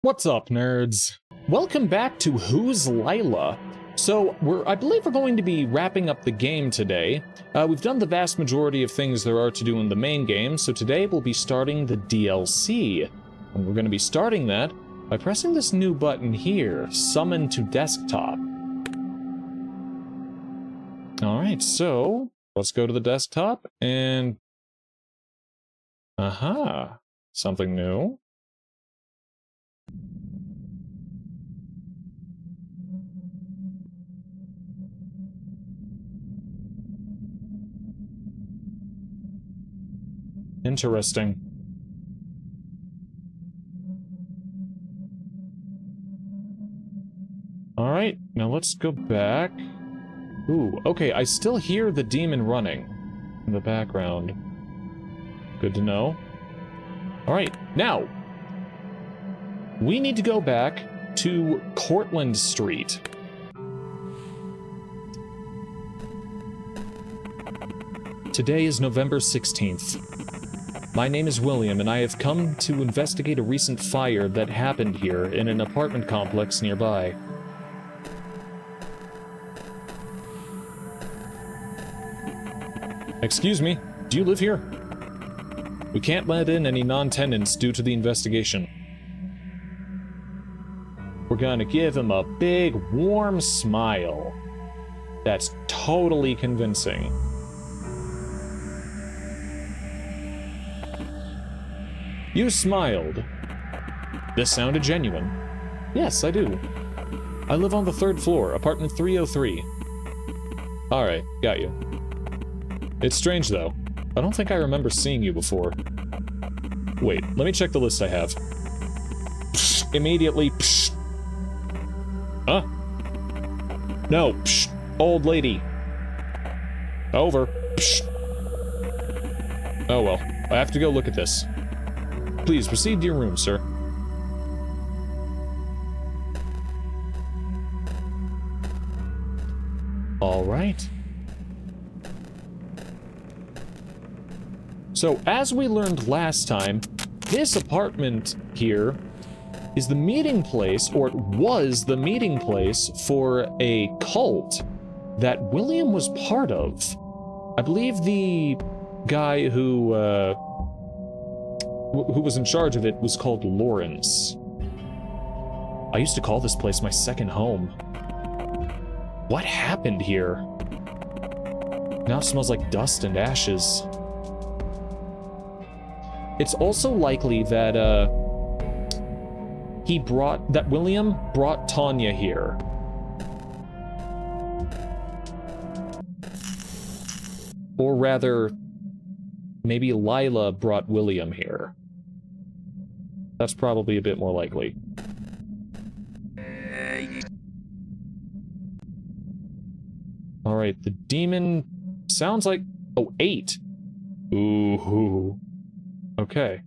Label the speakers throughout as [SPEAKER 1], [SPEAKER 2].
[SPEAKER 1] What's up, nerds? Welcome back to Who's Lila? So, I believe we're going to be wrapping up the game today. We've done the vast majority of things there are to do in the main game, so today we'll be starting the DLC. And we're going to be starting that by pressing this new button here, Summon to Desktop. Alright, so let's go to the desktop and... Aha! Something new. Interesting. Alright, now let's go back. Ooh, okay, I still hear the demon running in the background. Good to know. Alright, now, we need to go back to Cortlandt Street. Today is November 16th. My name is William, and I have come to investigate a recent fire that happened here in an apartment complex nearby. Excuse me, do you live here? We can't let in any non-tenants due to the investigation. We're gonna give him a big, warm smile. That's totally convincing. You smiled. This sounded genuine. Yes, I do. I live on the 3rd floor, apartment 303. Alright, got you. It's strange, though. I don't think I remember seeing you before. Wait, let me check the list I have. Psh, immediately, psh. Huh? No, psh, old lady. Over. Psh. Oh well, I have to go look at this. Please, proceed to your room, sir. All right. So, as we learned last time, this apartment here is the meeting place, or it was the meeting place for a cult that William was part of. I believe the guy who was in charge of it was called Lawrence. I used to call this place my second home. What happened here? Now it smells like dust and ashes. It's also likely that, William brought Tanya here. Or rather, maybe Lila brought William here. That's probably a bit more likely. Alright, the demon sounds like... Oh, 8! Ooh. Okay.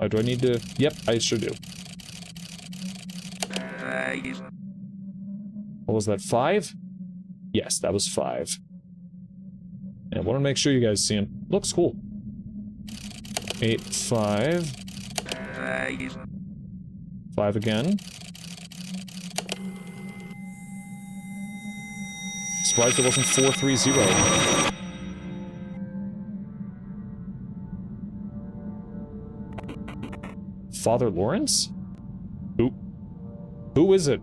[SPEAKER 1] Oh, do I need to... Yep, I sure do. What was that, 5? Yes, that was 5. And I want to make sure you guys see him. Looks cool. 8, 5. 5 again. Surprised it wasn't 430. Father Lawrence? Who is it?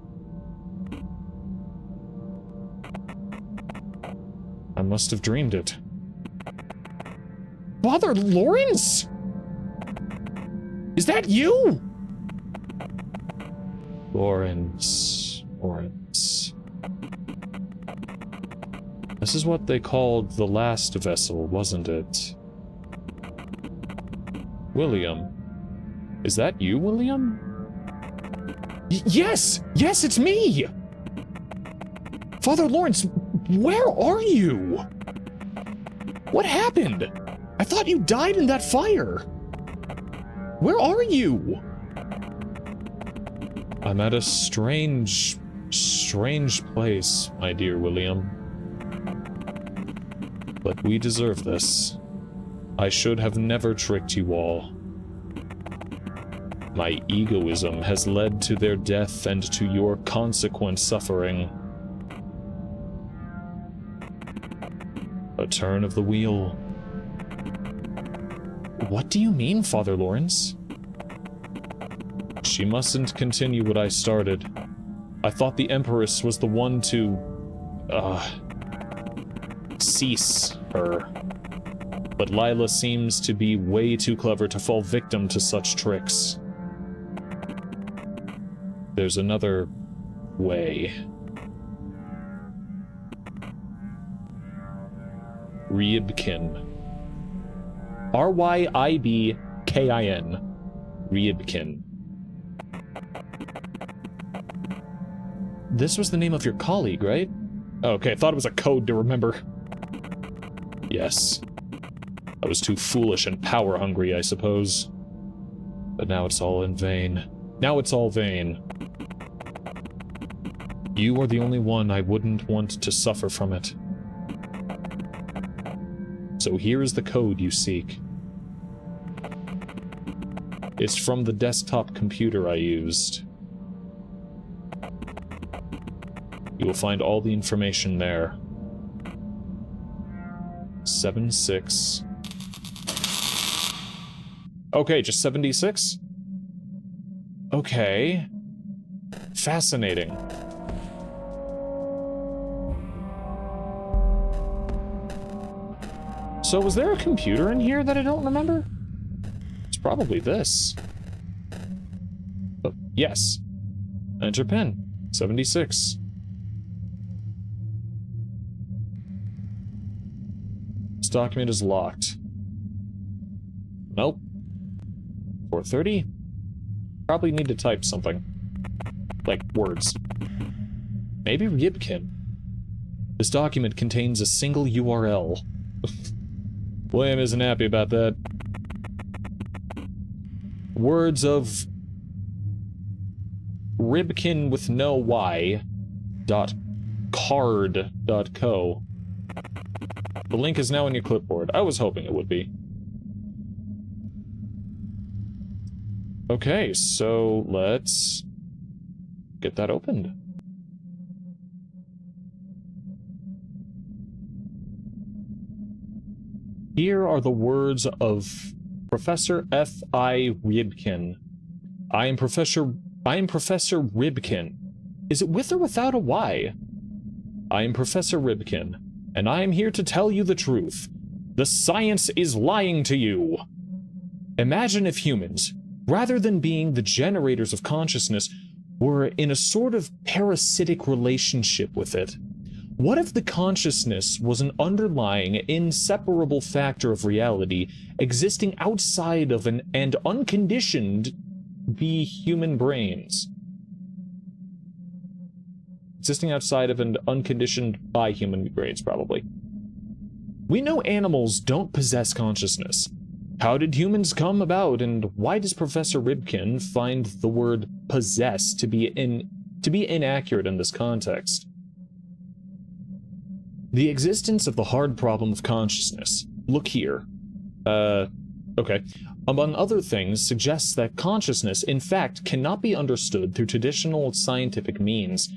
[SPEAKER 1] I must have dreamed it. Father Lawrence? Is that you? Lawrence. This is what they called the last vessel, wasn't it? William. Is that you, William? Yes! Yes, it's me! Father Lawrence, where are you? What happened? I thought you died in that fire. Where are you? I'm at a strange place, my dear William. But we deserve this. I should have never tricked you all. My egoism has led to their death and to your consequent suffering. A turn of the wheel. What do you mean, Father Lawrence? She mustn't continue what I started. I thought the Empress was the one to, cease her. But Lila seems to be way too clever to fall victim to such tricks. There's another way. Ryibkin. R-Y-I-B-K-I-N. Ryibkin. This was the name of your colleague, right? Okay, I thought it was a code to remember. Yes. I was too foolish and power-hungry, I suppose. But now it's all in vain. Now it's all vain. You are the only one I wouldn't want to suffer from it. So here is the code you seek. It's from the desktop computer I used. You will find all the information there. 76. Okay, just 76? Okay. Fascinating. So was there a computer in here that I don't remember? It's probably this. Oh, yes. Enter pin. 76. This document is locked. Nope. 430? Probably need to type something. Like words. Maybe Ryibkin. This document contains a single URL. William isn't happy about that. Words of Rybkin with no Y .card.co. The link is now in your clipboard. I was hoping it would be. Okay, so let's get that opened. Here are the words of Professor F.I. Rybkin. I am Professor Rybkin. Is it with or without a Y? I am Professor Rybkin, and I am here to tell you the truth. The science is lying to you. Imagine if humans, rather than being the generators of consciousness, were in a sort of parasitic relationship with it. What if the consciousness was an underlying, inseparable factor of reality, existing outside of and unconditioned be human brains? Existing outside of and unconditioned by human brains, probably. We know animals don't possess consciousness. How did humans come about, and why does Professor Rybkin find the word possess to be inaccurate in this context? The existence of the hard problem of consciousness. Look here. Okay. Among other things, suggests that consciousness, in fact, cannot be understood through traditional scientific means.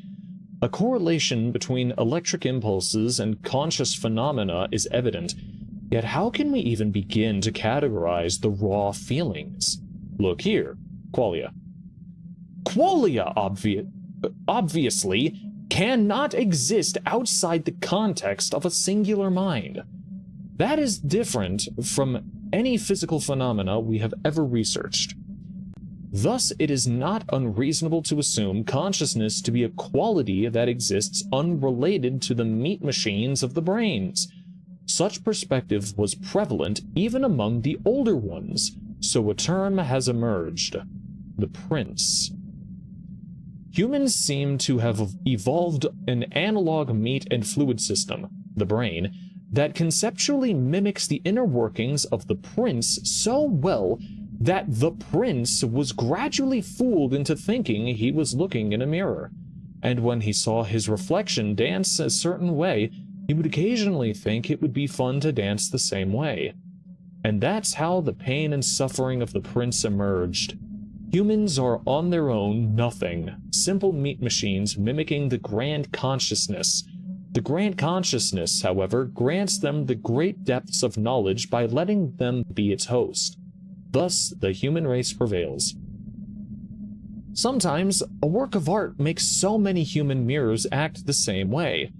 [SPEAKER 1] A correlation between electric impulses and conscious phenomena is evident, yet how can we even begin to categorize the raw feelings? Look here. Qualia. Qualia, obviously, cannot exist outside the context of a singular mind. That is different from any physical phenomena we have ever researched. Thus, it is not unreasonable to assume consciousness to be a quality that exists unrelated to the meat machines of the brains. Such perspective was prevalent even among the older ones, so a term has emerged: the prince. Humans seem to have evolved an analog meat and fluid system, the brain, that conceptually mimics the inner workings of the prince so well that the prince was gradually fooled into thinking he was looking in a mirror, and when he saw his reflection dance a certain way, he would occasionally think it would be fun to dance the same way. And that's how the pain and suffering of the prince emerged. Humans are on their own nothing, simple meat machines mimicking the grand consciousness. The grand consciousness, however, grants them the great depths of knowledge by letting them be its host. Thus, the human race prevails. Sometimes, a work of art makes so many human mirrors act the same way.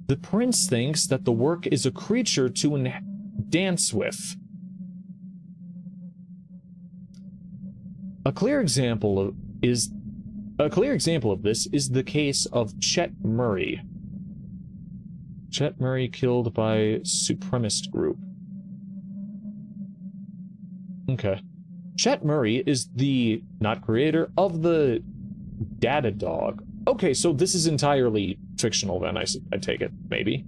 [SPEAKER 1] The prince thinks that the work is a creature to dance with. A clear example of this is the case of Chet Murray. Chet Murray killed by supremacist group. Okay. Chet Murray is the, not creator, of the Data Dog. Okay, so this is entirely fictional then, I take it, maybe.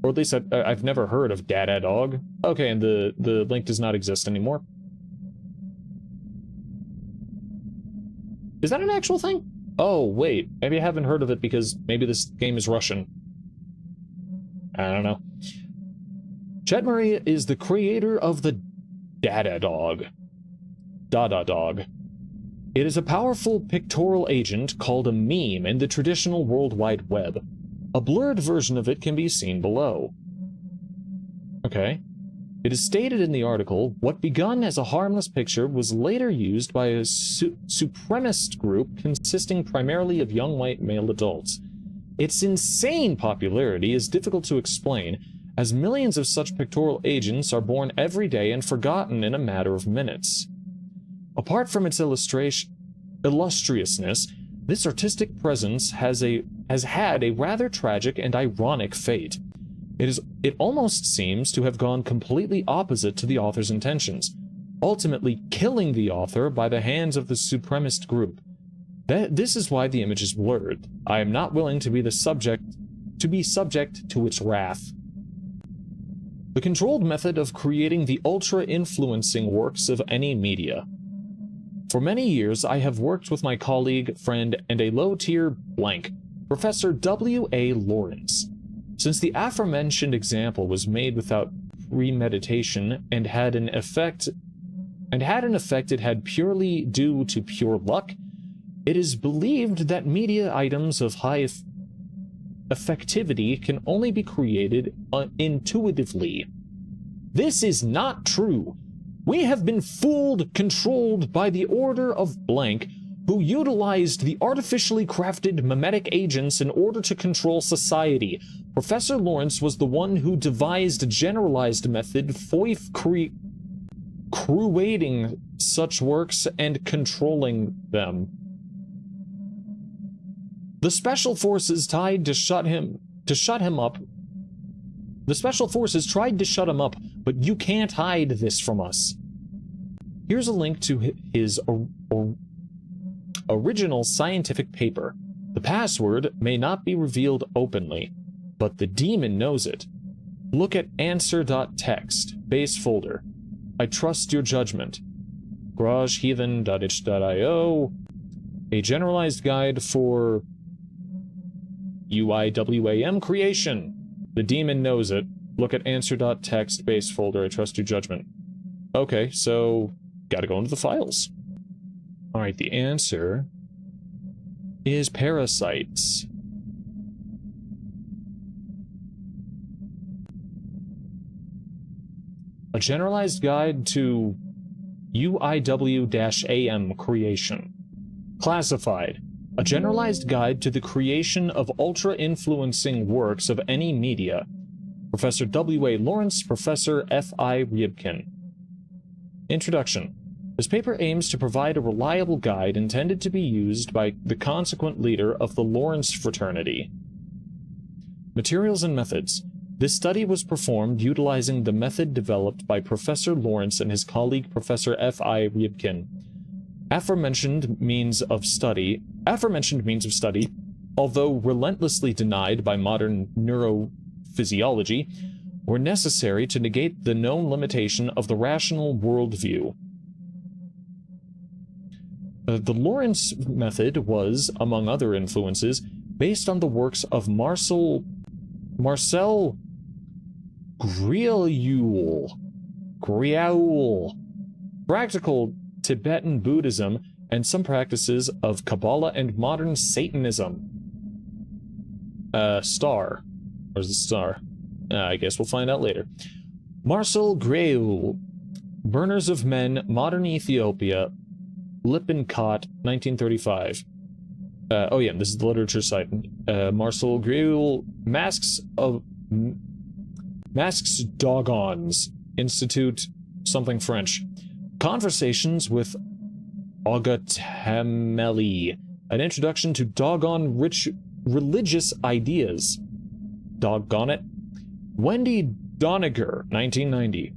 [SPEAKER 1] Or at least I've never heard of Dada Dog. Okay, and the link does not exist anymore. Is that an actual thing? Oh, wait. Maybe I haven't heard of it because maybe this game is Russian. I don't know. Chet Murray is the creator of the Dada Dog. Dada Dog. It is a powerful pictorial agent called a meme in the traditional World Wide Web. A blurred version of it can be seen below. Okay. It is stated in the article, what begun as a harmless picture was later used by a supremacist group consisting primarily of young white male adults. Its insane popularity is difficult to explain, as millions of such pictorial agents are born every day and forgotten in a matter of minutes. Apart from its illustriousness, this artistic presence has had a rather tragic and ironic fate. It almost seems to have gone completely opposite to the author's intentions, ultimately killing the author by the hands of the supremacist group. This is why the image is blurred. I am not willing to be subject to its wrath. The controlled method of creating the ultra-influencing works of any media. For many years, I have worked with my colleague, friend, and a low-tier blank, Professor W.A. Lawrence. Since the aforementioned example was made without premeditation and had an effect it had purely due to pure luck, it is believed that media items of high effectivity can only be created intuitively. This is not true. We have been fooled, controlled by the order of blank, who utilized the artificially crafted mimetic agents in order to control society. Professor Lawrence was the one who devised a generalized method for creating such works and controlling them. The special forces tried to shut him up. The special forces tried to shut him up, but you can't hide this from us. Here's a link to his original scientific paper. The password may not be revealed openly, but the demon knows it. Look at answer.txt, base folder. I trust your judgment. garageheathen.itch.io. A generalized guide for UIWAM creation. The demon knows it. Look at answer.txt, base folder. I trust your judgment. Okay, so gotta go into the files. Alright, the answer is parasites. A generalized guide to UIW-AM creation. Classified. A generalized guide to the creation of ultra-influencing works of any media. Professor W.A. Lawrence, Professor F.I. Ryabkin. Introduction. This paper aims to provide a reliable guide intended to be used by the consequent leader of the Lawrence fraternity. Materials and methods. This study was performed utilizing the method developed by Professor Lawrence and his colleague Professor F.I. Ryabkin. Aforementioned means of study, although relentlessly denied by modern neurophysiology, were necessary to negate the known limitation of the rational worldview. The Lawrence method was, among other influences, based on the works of Marcel Griaule, practical Tibetan Buddhism, and some practices of Kabbalah and modern Satanism. Star. Where's the star? I guess we'll find out later. Marcel Griaule, Burners of Men, Modern Ethiopia, Lippincott, 1935. Oh yeah, this is the literature site. Marcel Griaule, Masks Dogons, Institute, something French. Conversations with Ogatameli, an introduction to doggone religious ideas. Doggone it. Wendy Doniger, 1990.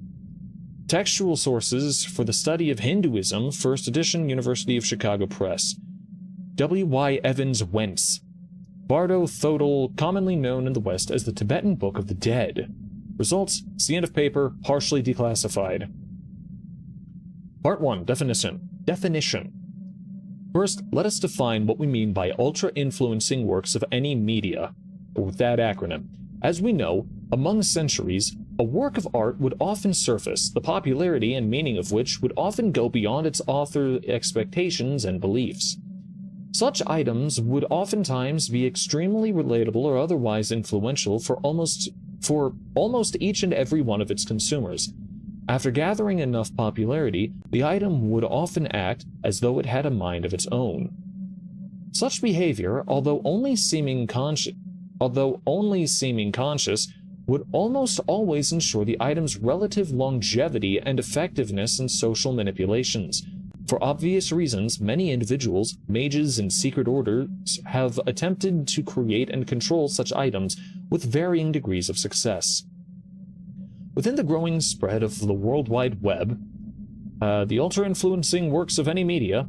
[SPEAKER 1] Textual Sources for the Study of Hinduism, First Edition, University of Chicago Press. W.Y. Evans Wentz. Bardo Thodol, commonly known in the West as the Tibetan Book of the Dead. Results, see end of paper, partially declassified. Part 1, Definition. First, let us define what we mean by ultra-influencing works of any media, or with that acronym. As we know, among centuries, a work of art would often surface, the popularity and meaning of which would often go beyond its author's expectations and beliefs. Such items would oftentimes be extremely relatable or otherwise influential for almost each and every one of its consumers. After gathering enough popularity, the item would often act as though it had a mind of its own. Such behavior, although only seeming conscious, would almost always ensure the item's relative longevity and effectiveness in social manipulations. For obvious reasons, many individuals, mages, and secret orders have attempted to create and control such items with varying degrees of success. Within the growing spread of the World Wide Web, the ultra-influencing works of any media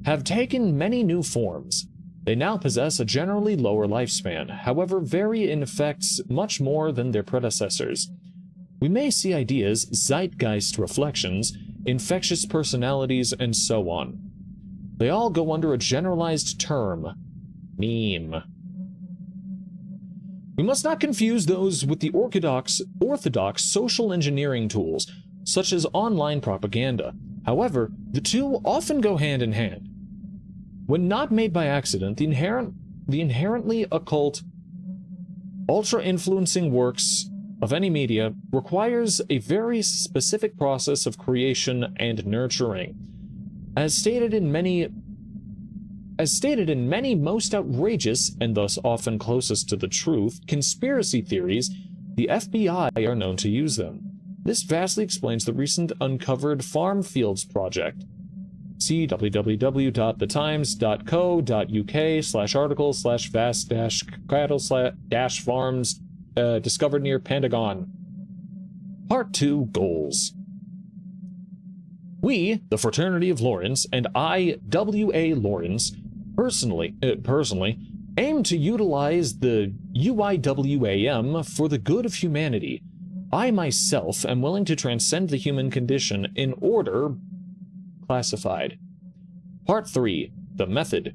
[SPEAKER 1] have taken many new forms. They now possess a generally lower lifespan, however vary in effects much more than their predecessors. We may see ideas, zeitgeist reflections, infectious personalities, and so on. They all go under a generalized term, meme. We must not confuse those with the orthodox social engineering tools, such as online propaganda. However, the two often go hand in hand. When not made by accident, the inherently occult, ultra-influencing works of any media requires a very specific process of creation and nurturing. As stated in many most outrageous, and thus often closest to the truth, conspiracy theories, the FBI are known to use them. This vastly explains the recent uncovered Farm Fields project. See www.thetimes.co.uk/article/vast-cattle-farms discovered near Pentagon. Part 2, Goals. We, the Fraternity of Lawrence, and I, W.A. Lawrence, personally aim to utilize the UIWAM for the good of humanity. I myself am willing to transcend the human condition in order classified. Part 3, The Method.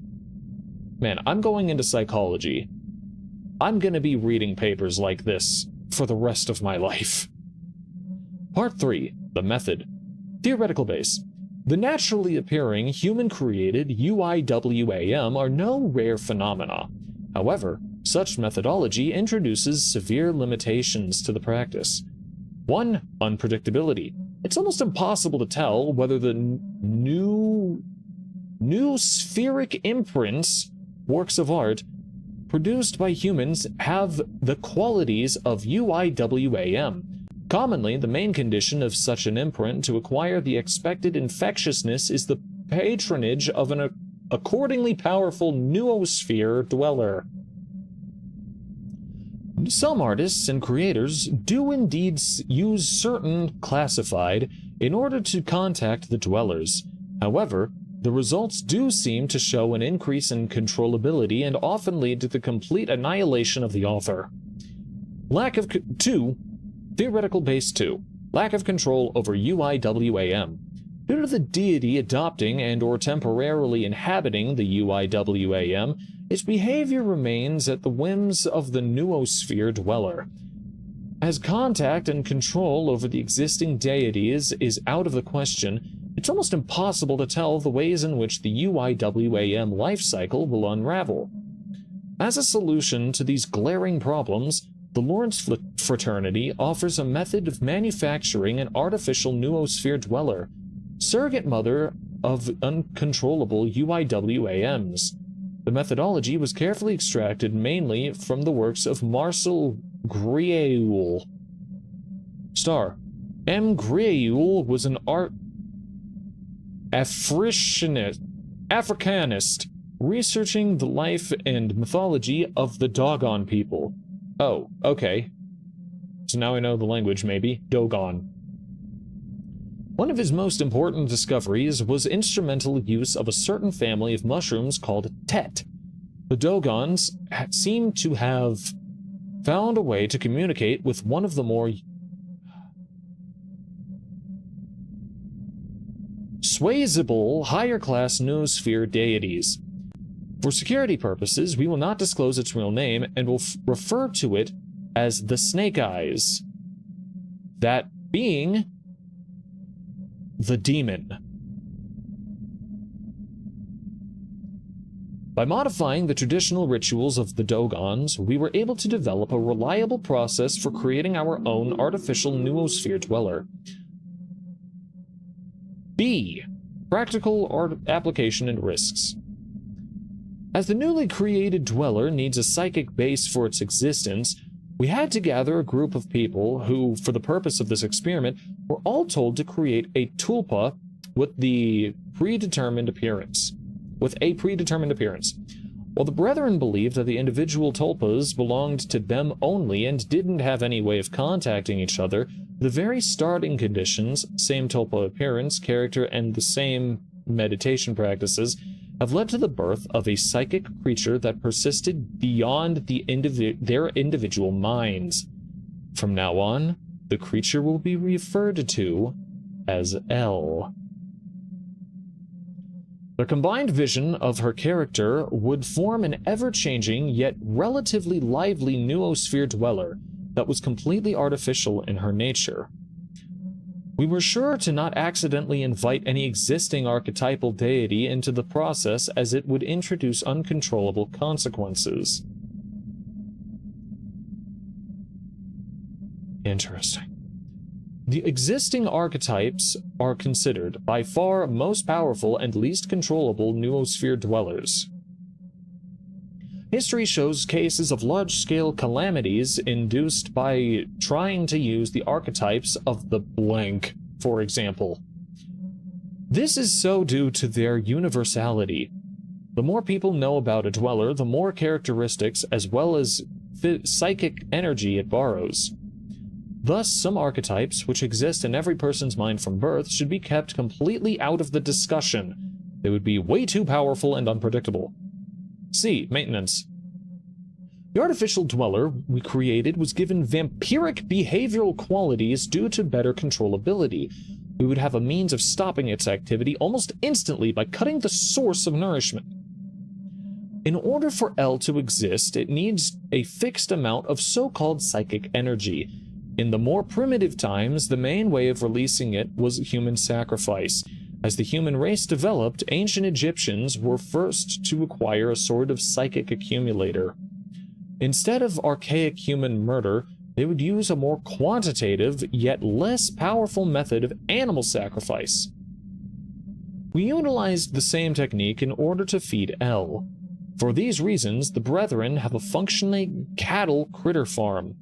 [SPEAKER 1] Man, I'm going into psychology. I'm gonna be reading papers like this for the rest of my life. Part 3, The Method. Theoretical base. The naturally appearing, human-created UIWAM are no rare phenomena. However, such methodology introduces severe limitations to the practice. 1. Unpredictability. It's almost impossible to tell whether the new spheric imprints, works of art, produced by humans have the qualities of UIWAM. Commonly, the main condition of such an imprint to acquire the expected infectiousness is the patronage of an accordingly powerful noosphere dweller. Some artists and creators do indeed use certain classified in order to contact the dwellers. However, the results do seem to show an increase in controllability and often lead to the complete annihilation of the author. Theoretical base 2. Lack of control over UIWAM. Due to the deity adopting and or temporarily inhabiting the UIWAM, its behavior remains at the whims of the noosphere dweller. As contact and control over the existing deities is out of the question, it's almost impossible to tell the ways in which the UIWAM life cycle will unravel. As a solution to these glaring problems, the Lawrence Fraternity offers a method of manufacturing an artificial noosphere dweller, surrogate mother of uncontrollable UIWAMs. The methodology was carefully extracted mainly from the works of Marcel Griaule. Star. M. Griaule was an Africanist, researching the life and mythology of the Dogon people. Oh, okay. So now I know the language, maybe. Dogon. One of his most important discoveries was instrumental use of a certain family of mushrooms called Tet. The Dogons seem to have found a way to communicate with one of the more swayable higher-class noosphere deities. For security purposes, we will not disclose its real name and will refer to it as the Snake Eyes. That being the demon. By modifying the traditional rituals of the Dogons, we were able to develop a reliable process for creating our own artificial noosphere dweller. B. Practical application and risks. As the newly created dweller needs a psychic base for its existence, we had to gather a group of people who, for the purpose of this experiment, were all told to create a tulpa with a predetermined appearance. While the brethren believed that the individual tulpas belonged to them only and didn't have any way of contacting each other, the very starting conditions, same tulpa appearance, character, and the same meditation practices, have led to the birth of a psychic creature that persisted beyond their individual minds. From now on, the creature will be referred to as L. The combined vision of her character would form an ever-changing yet relatively lively noosphere dweller that was completely artificial in her nature. We were sure to not accidentally invite any existing archetypal deity into the process, as it would introduce uncontrollable consequences. Interesting. The existing archetypes are considered by far most powerful and least controllable noosphere dwellers. History shows cases of large-scale calamities induced by trying to use the archetypes of the blank, for example. This is so due to their universality. The more people know about a dweller, the more characteristics as well as psychic energy it borrows. Thus, some archetypes, which exist in every person's mind from birth, should be kept completely out of the discussion. They would be way too powerful and unpredictable. C. Maintenance. The artificial dweller we created was given vampiric behavioral qualities due to better controllability. We would have a means of stopping its activity almost instantly by cutting the source of nourishment. In order for L to exist, it needs a fixed amount of so-called psychic energy. In the more primitive times, the main way of releasing it was human sacrifice. As the human race developed, ancient Egyptians were first to acquire a sort of psychic accumulator. Instead of archaic human murder, they would use a more quantitative, yet less powerful method of animal sacrifice. We utilized the same technique in order to feed L. For these reasons, the Brethren have a functioning cattle critter farm.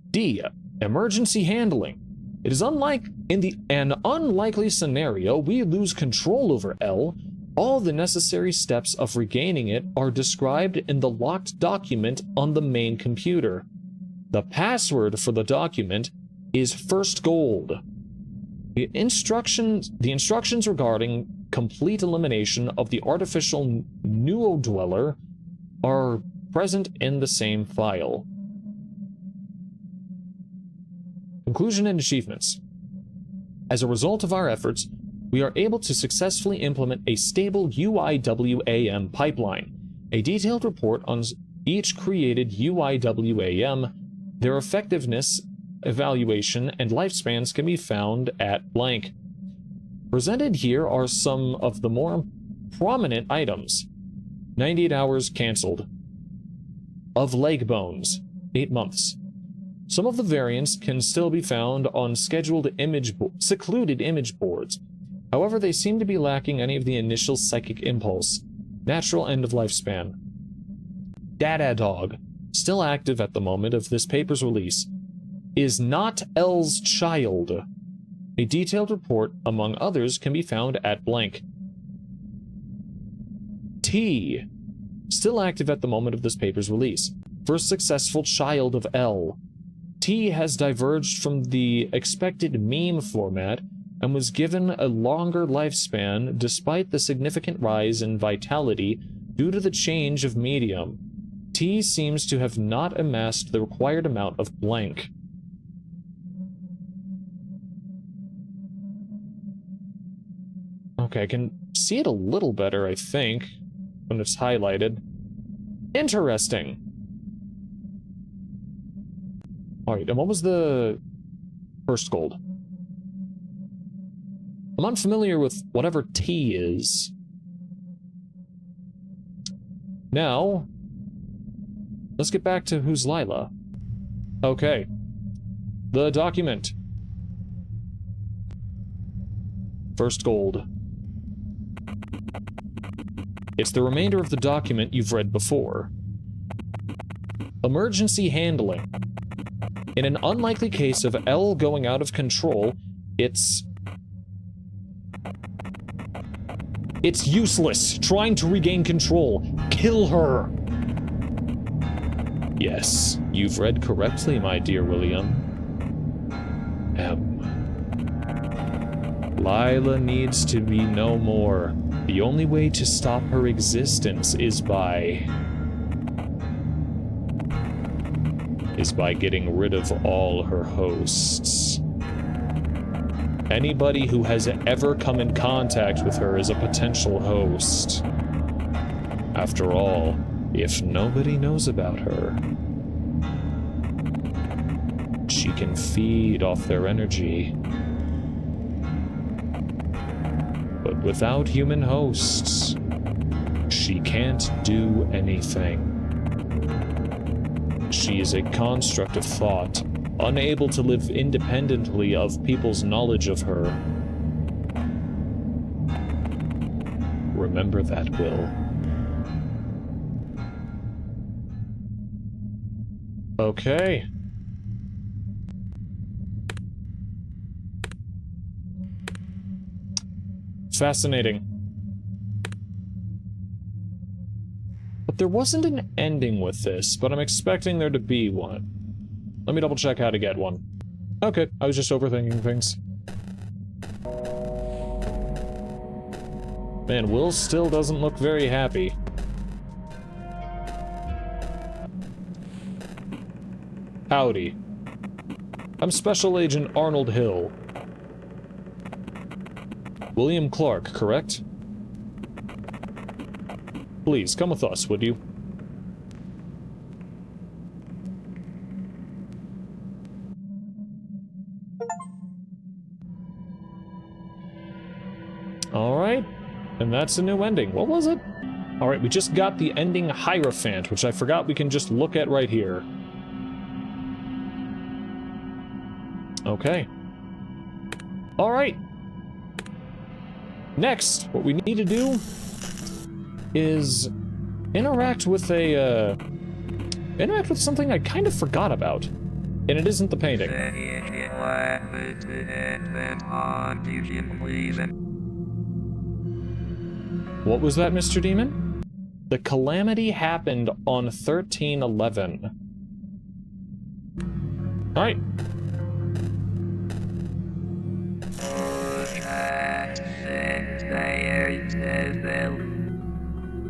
[SPEAKER 1] D. Emergency handling. It is an unlikely scenario we lose control over L. All the necessary steps of regaining it are described in the locked document on the main computer. The password for the document is First Gold. The instructions regarding complete elimination of the artificial noosphere are present in the same file. Conclusion and achievements. As a result of our efforts, we are able to successfully implement a stable UIWAM pipeline. A detailed report on each created UIWAM, their effectiveness, evaluation, and lifespans can be found at blank. Presented here are some of the more prominent items. 98 hours cancelled. Of leg bones, 8 months. Some of the variants can still be found on secluded image boards. However, they seem to be lacking any of the initial psychic impulse. Natural end of lifespan. Dada Dog, still active at the moment of this paper's release, is not L's child. A detailed report, among others, can be found at blank. T, still active at the moment of this paper's release. First successful child of L. T has diverged from the expected meme format and was given a longer lifespan despite the significant rise in vitality due to the change of medium. T seems to have not amassed the required amount of blank. Okay, I can see it a little better, I think, when it's highlighted. Interesting. Alright, and what was the first gold? I'm unfamiliar with whatever T is. Now, let's get back to who's Lila. Okay. The document. First gold. It's the remainder of the document you've read before. Emergency handling. In an unlikely case of L going out of control, it's useless. Trying to regain control. Kill her. Yes, you've read correctly, my dear William. Lila needs to be no more. The only way to stop her existence is by getting rid of all her hosts. Anybody who has ever come in contact with her is a potential host. After all, if nobody knows about her, she can feed off their energy. But without human hosts, she can't do anything. She is a construct of thought, unable to live independently of people's knowledge of her. Remember that, Will. Okay. Fascinating. But there wasn't an ending with this, but I'm expecting there to be one. Let me double check how to get one. Okay, I was just overthinking things. Man, Will still doesn't look very happy. Howdy. I'm Special Agent Arnold Hill. William Clark, correct? Please, come with us, would you? Alright, and that's a new ending. What was it? Alright, we just got the ending Hierophant, which I forgot we can just look at right here. Okay. Alright. Next, what we need to do is interact with something I kind of forgot about. And it isn't the painting. What was that, Mr. Demon? The calamity happened on 13/11. Alright.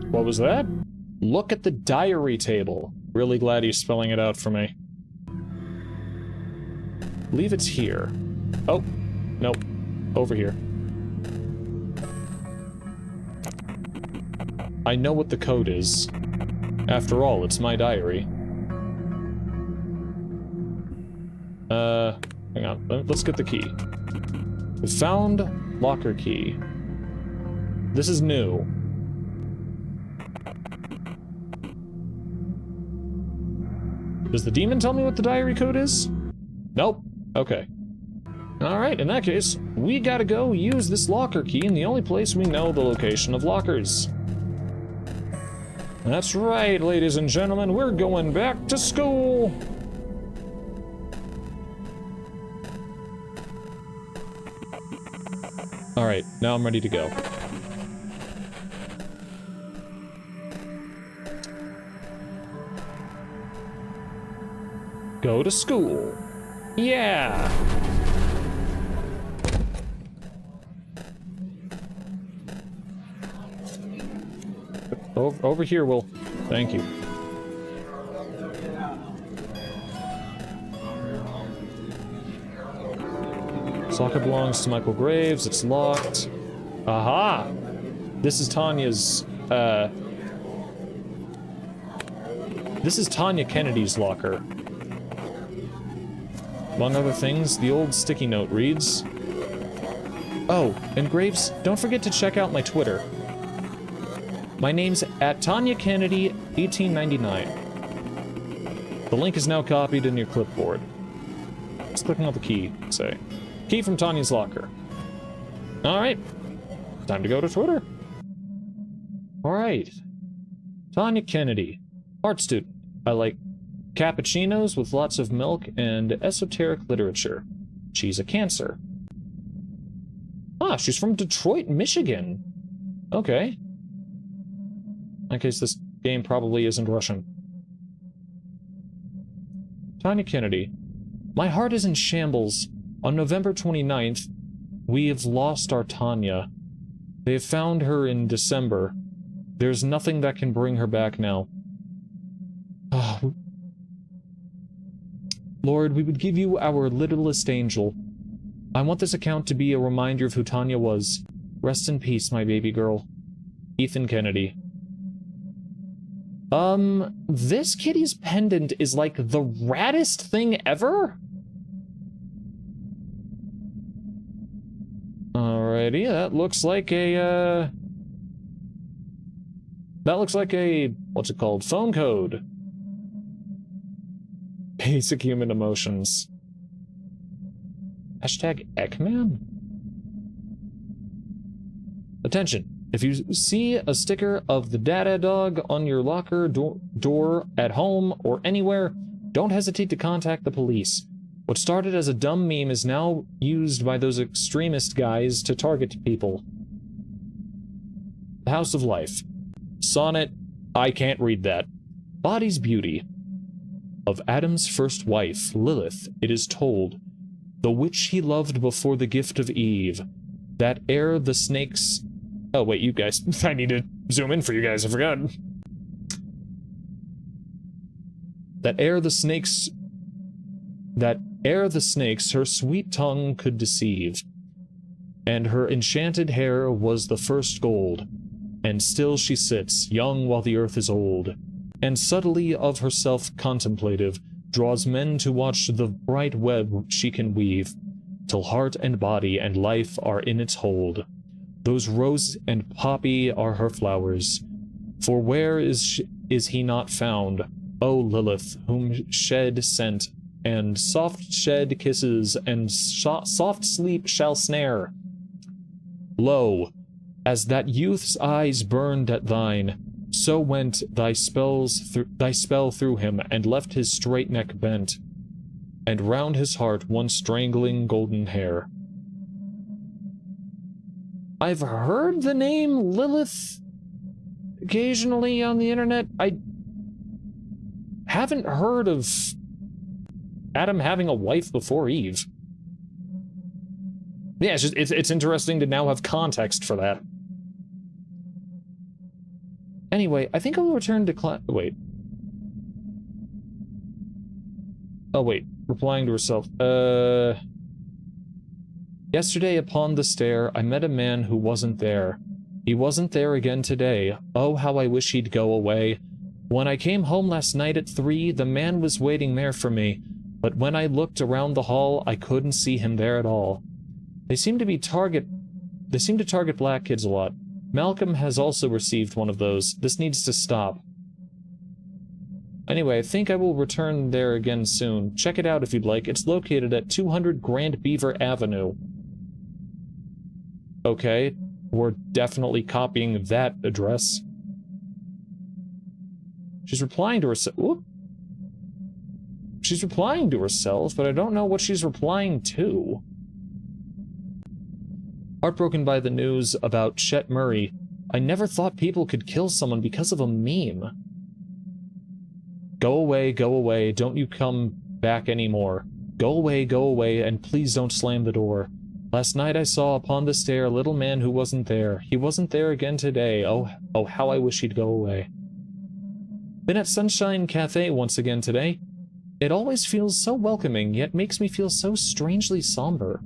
[SPEAKER 1] What was that? Look at the diary table. Really glad he's spelling it out for me. I believe it's here. Oh, nope. Over here. I know what the code is. After all, it's my diary. Hang on. Let's get the key. We found locker key. This is new. Does the demon tell me what the diary code is? Nope. Okay. Alright, in that case, we gotta go use this locker key in the only place we know the location of lockers. That's right, ladies and gentlemen, we're going back to school! Alright, now I'm ready to go. Go to school. Yeah! Over here, Will. Thank you. This locker belongs to Michael Graves. It's locked. Aha! This is Tanya's, This is Tanya Kennedy's locker. Among other things, the old sticky note reads... Oh, and Graves, don't forget to check out my Twitter. My name's @TanyaKennedy1899. The link is now copied in your clipboard. Just clicking on the key, say. Key from Tanya's locker. Alright. Time to go to Twitter. Alright. Tanya Kennedy. Art student. I like cappuccinos with lots of milk and esoteric literature. She's a Cancer. Ah, she's from Detroit, Michigan. Okay. In case this game probably isn't Russian. Tanya Kennedy. My heart is in shambles. On November 29th, we have lost our Tanya. They have found her in December. There's nothing that can bring her back now. Oh. Lord, we would give you our littlest angel. I want this account to be a reminder of who Tanya was. Rest in peace, my baby girl. Ethan Kennedy. This kitty's pendant is like the raddest thing ever? Alrighty, that looks like a, what's it called? Phone code. Basic human emotions. Hashtag Ekman? Attention. If you see a sticker of the Dada dog on your locker door at home or anywhere, don't hesitate to contact the police. What started as a dumb meme is now used by those extremist guys to target people. The House of Life. Sonnet. I can't read that. Body's Beauty. Of Adam's first wife, Lilith, it is told, the witch he loved before the gift of Eve, that ere the snakes... Oh, wait, you guys. I need to zoom in for you guys, I forgot. That ere the snakes her sweet tongue could deceive, and her enchanted hair was the first gold, and still she sits, young while the earth is old, and subtly of herself contemplative, draws men to watch the bright web she can weave, till heart and body and life are in its hold. Those rose and poppy are her flowers, for where is he not found, O Lilith, whom shed scent, and soft shed kisses, and soft sleep shall snare? Lo, as that youth's eyes burned at thine, so went thy spell through him, and left his straight neck bent, and round his heart one strangling golden hair. I've heard the name Lilith occasionally on the internet. I haven't heard of Adam having a wife before Eve. Yeah, it's interesting to now have context for that. Anyway, I think I'll return to class. Wait. Oh, wait. Replying to herself. Yesterday upon the stair, I met a man who wasn't there. He wasn't there again today. Oh, how I wish he'd go away. When I came home last night at 3, the man was waiting there for me, but when I looked around the hall, I couldn't see him there at all. They seem to target black kids a lot. Malcolm has also received one of those. This needs to stop. Anyway, I think I will return there again soon. Check it out if you'd like. It's located at 200 Grand Beaver Avenue. Okay, we're definitely copying that address. She's replying to herself. She's replying to herself, but I don't know what she's replying to. Heartbroken by the news about Chet Murray, I never thought people could kill someone because of a meme. Go away, don't you come back anymore. Go away, and please don't slam the door. Last night I saw upon the stair a little man who wasn't there. He wasn't there again today. Oh, how I wish he'd go away. Been at Sunshine Cafe once again today. It always feels so welcoming, yet makes me feel so strangely somber.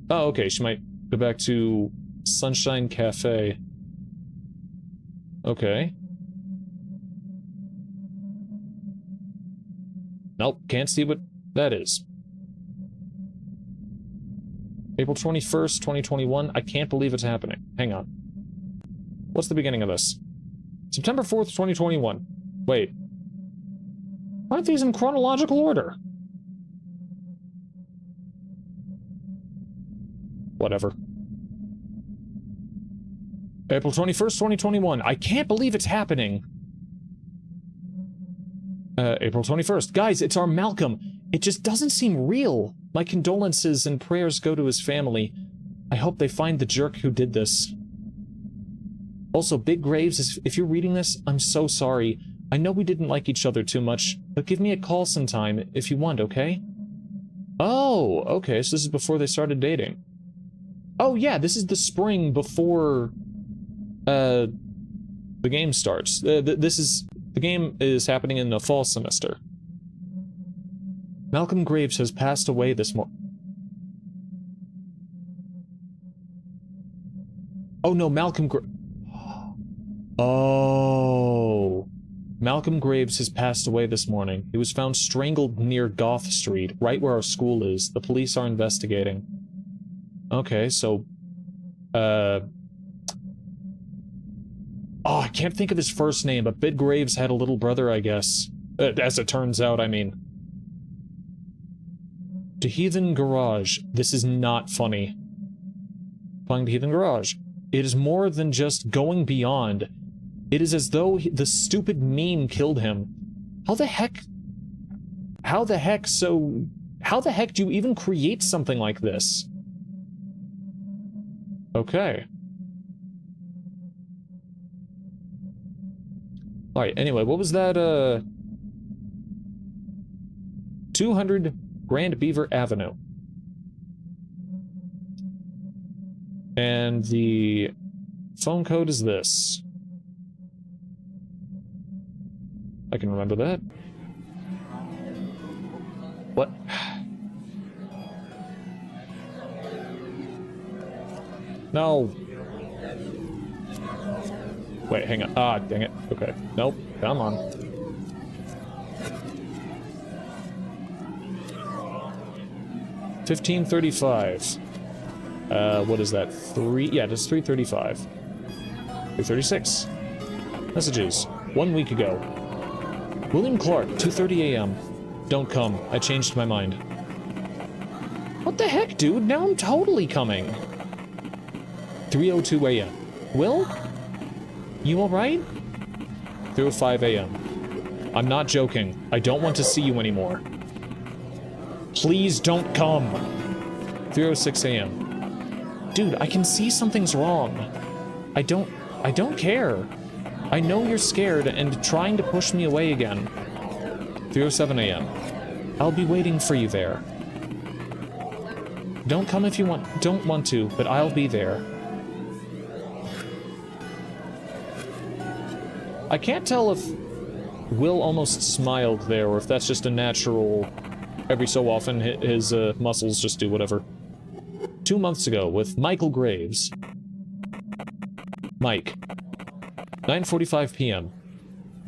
[SPEAKER 1] Oh, okay, she might go back to Sunshine Cafe. Okay. Nope, can't see what that is. April 21st, 2021. I can't believe it's happening. Hang on. What's the beginning of this? September 4th, 2021. Wait. Aren't these in chronological order? Whatever. April 21st, 2021. I can't believe it's happening. April 21st. Guys, it's our Malcolm. It just doesn't seem real. My condolences and prayers go to his family. I hope they find the jerk who did this. Also, Big Graves, if you're reading this, I'm so sorry. I know we didn't like each other too much, but give me a call sometime if you want, okay? Oh, okay, so this is before they started dating. Oh yeah, this is the spring before, the game starts. The game is happening in the fall semester. Malcolm Graves has passed away this morning. Oh no, Oh. Malcolm Graves has passed away this morning. He was found strangled near Goth Street, right where our school is. The police are investigating. Okay, so... Oh, I can't think of his first name, but Big Graves had a little brother, I guess. As it turns out, I mean. To Heathen Garage. This is not funny. Applying to Heathen Garage. It is more than just going beyond. It is as though the stupid meme killed him. How the heck do you even create something like this? Okay. Alright, anyway, what was that, 200 Grand Beaver Avenue. And the phone code is this. I can remember that. What? No. Wait, hang on. Ah, dang it. Okay. Nope. Come on. $15.35. What is that? Yeah, it's 3:35. 3:36. Messages. 1 week ago. William Clark, 2:30 a.m. Don't come. I changed my mind. What the heck, dude? Now I'm totally coming. 3:02 a.m. Will? You alright? 3:05 a.m. I'm not joking. I don't want to see you anymore. Please don't come. 3:06 a.m. Dude, I can see something's wrong. I don't care. I know you're scared and trying to push me away again. 3:07 a.m. I'll be waiting for you there. Don't come if you don't want to, but I'll be there. I can't tell if Will almost smiled there, or if that's just a natural... Every so often, his muscles just do whatever. 2 months ago, with Michael Graves. Mike. 9:45 p.m.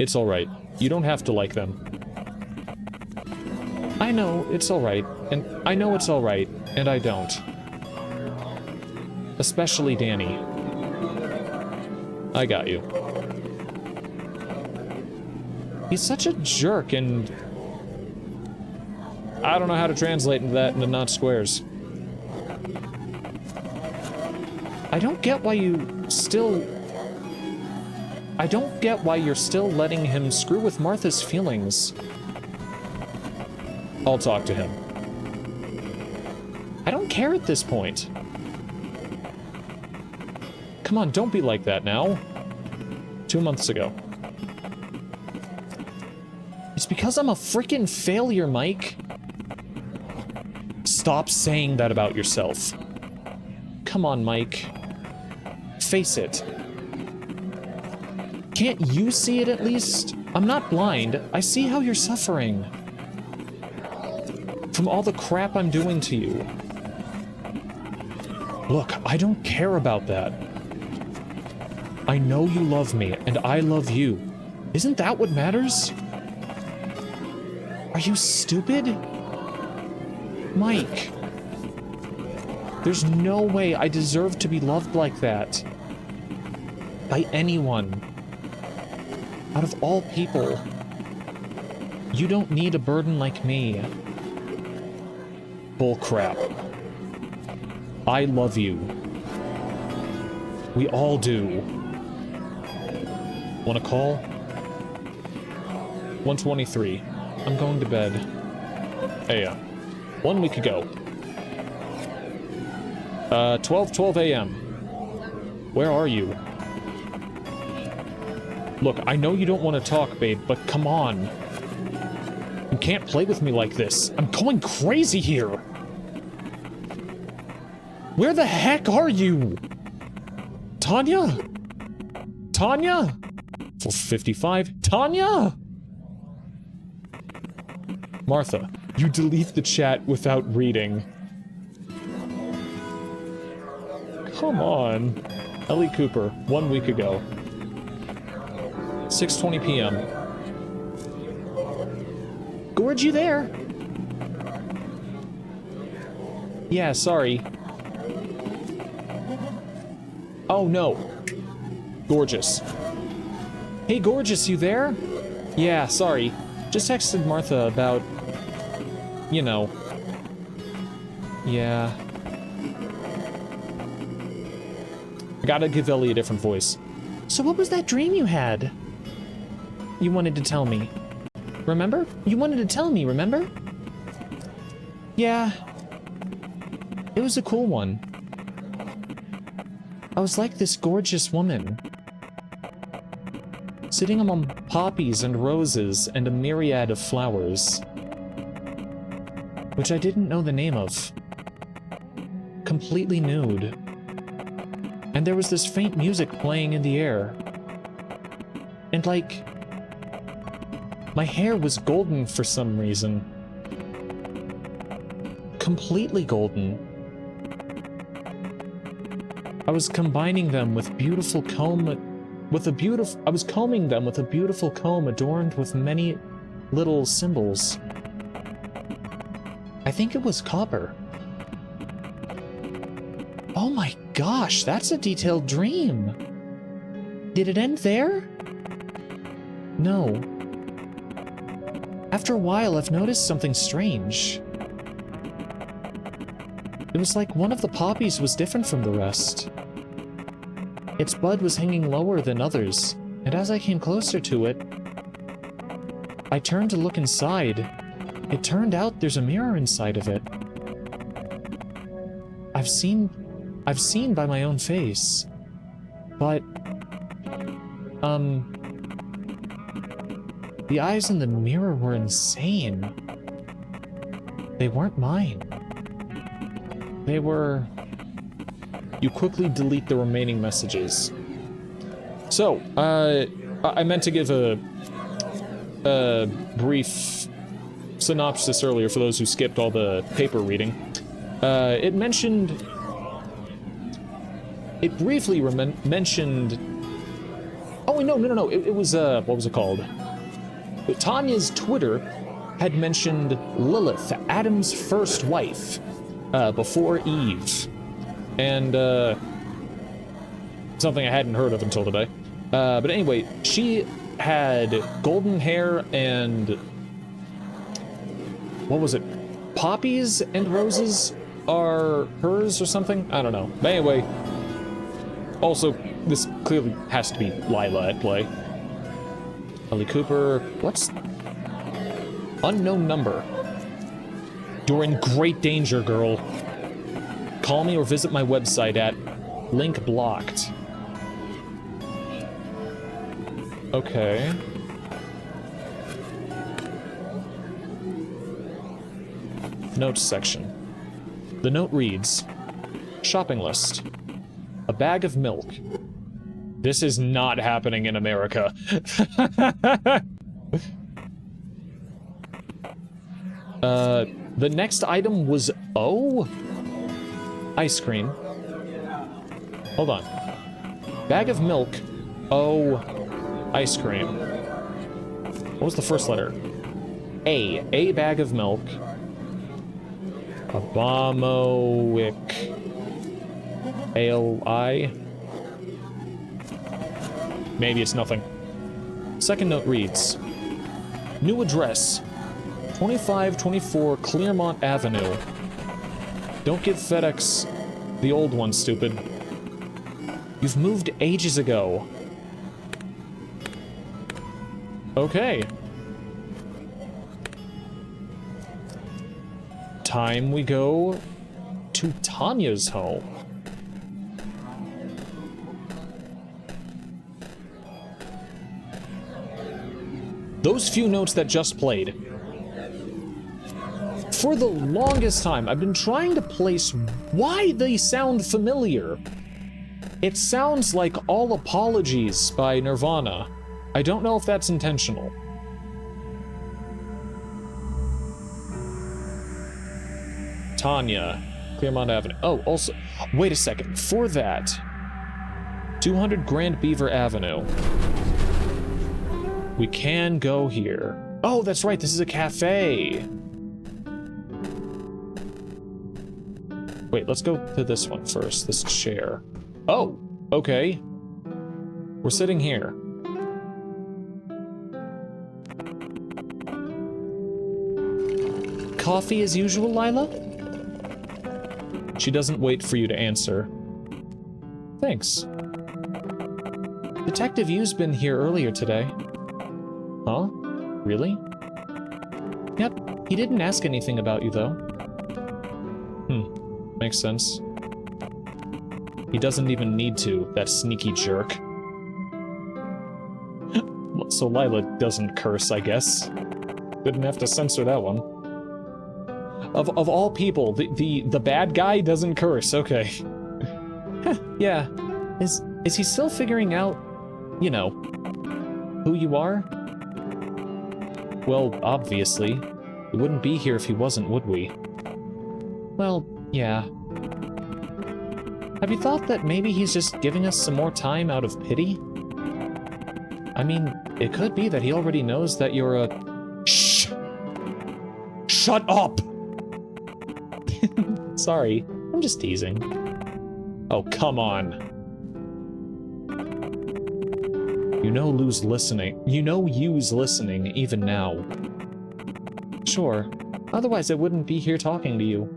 [SPEAKER 1] It's alright. You don't have to like them. I know it's alright, and I know it's alright, and I don't. Especially Danny. I got you. He's such a jerk, and I don't know how to translate that into not squares. I don't get why you still... I don't get why you're still letting him screw with Martha's feelings. I'll talk to him. I don't care at this point. Come on, don't be like that now. 2 months ago. It's because I'm a freaking failure, Mike. Stop saying that about yourself. Come on, Mike. Face it. Can't you see it at least? I'm not blind. I see how you're suffering. From all the crap I'm doing to you. Look, I don't care about that. I know you love me, and I love you. Isn't that what matters? Are you stupid? Mike. There's no way I deserve to be loved like that. By anyone. Out of all people. You don't need a burden like me. Bullcrap. I love you. We all do. Want a call? 1:23. I'm going to bed. AM. 1 week ago. 12 a.m. Where are you? Look, I know you don't want to talk, babe, but come on. You can't play with me like this. I'm going crazy here. Where the heck are you? Tanya? Tanya? 4:55. Tanya? Martha, you delete the chat without reading. Come on. Ellie Cooper, 1 week ago. 6:20 p.m. Gorge, you there? Yeah, sorry. Oh, no. Gorgeous. Hey, Gorgeous, you there? Yeah, sorry. Just texted Martha about... You know. Yeah. I gotta give Ellie a different voice. So what was that dream you had? You wanted to tell me. Remember? You wanted to tell me, remember? Yeah. It was a cool one. I was like this gorgeous woman. Sitting among poppies and roses and a myriad of flowers. Which I didn't know the name of. Completely nude. And there was this faint music playing in the air. And like... my hair was golden for some reason. Completely golden. I was combining them with beautiful comb... I was combing them with a beautiful comb adorned with many little symbols. I think it was copper. Oh my gosh, that's a detailed dream. Did it end there? No. After a while, I've noticed something strange. It was like one of the poppies was different from the rest. Its bud was hanging lower than others, and as I came closer to it, I turned to look inside. It turned out there's a mirror inside of it. I've seen by my own face. But, the eyes in the mirror were insane. They weren't mine. They were... You quickly delete the remaining messages. So, I meant to give a brief synopsis earlier for those who skipped all the paper reading. It mentioned... It briefly mentioned Oh, wait, no. It was, what was it called? Tanya's Twitter had mentioned Lilith, Adam's first wife, before Eve. And, something I hadn't heard of until today. But anyway, she had golden hair and... what was it? Poppies and roses are hers or something? I don't know. But anyway, also, this clearly has to be Lila at play. Ellie Cooper, what's... unknown number. You're in great danger, girl. Call me or visit my website at link blocked. Okay. Notes section. The note reads, shopping list. A bag of milk. This is not happening in America. The next item was O? Ice cream. Hold on. Bag of milk. O. Ice cream. What was the first letter? A. A bag of milk. Abamoic. A-L-I. Maybe it's nothing. Second note reads, new address, 2524 Clearmont Avenue. Don't give FedEx the old one, stupid. You've moved ages ago. Okay. Time we go to Tanya's home. Those few notes that just played. For the longest time, I've been trying to place why they sound familiar. It sounds like All Apologies by Nirvana. I don't know if that's intentional. Tanya, Clearmont Avenue. Oh, also, wait a second. For that, 200 Grand Beaver Avenue. We can go here. Oh, that's right, this is a cafe. Wait, let's go to this one first, this chair. Oh, okay. We're sitting here. Coffee as usual, Lila? She doesn't wait for you to answer. Thanks. Detective Yu's been here earlier today. Huh? Really? Yep, he didn't ask anything about you, though. Makes sense. He doesn't even need to, that sneaky jerk. So Lila doesn't curse, I guess. Didn't have to censor that one. Of all people, the bad guy doesn't curse, okay. Yeah. Is he still figuring out, you know, who you are? Well, obviously. We wouldn't be here if he wasn't, would we? Well, yeah. Have you thought that maybe he's just giving us some more time out of pity? I mean, it could be that he already knows that you're a... Shh! Shut up! Sorry, I'm just teasing. Oh, come on. You know Lou's listening. You know Yu's listening, even now. Sure. Otherwise I wouldn't be here talking to you.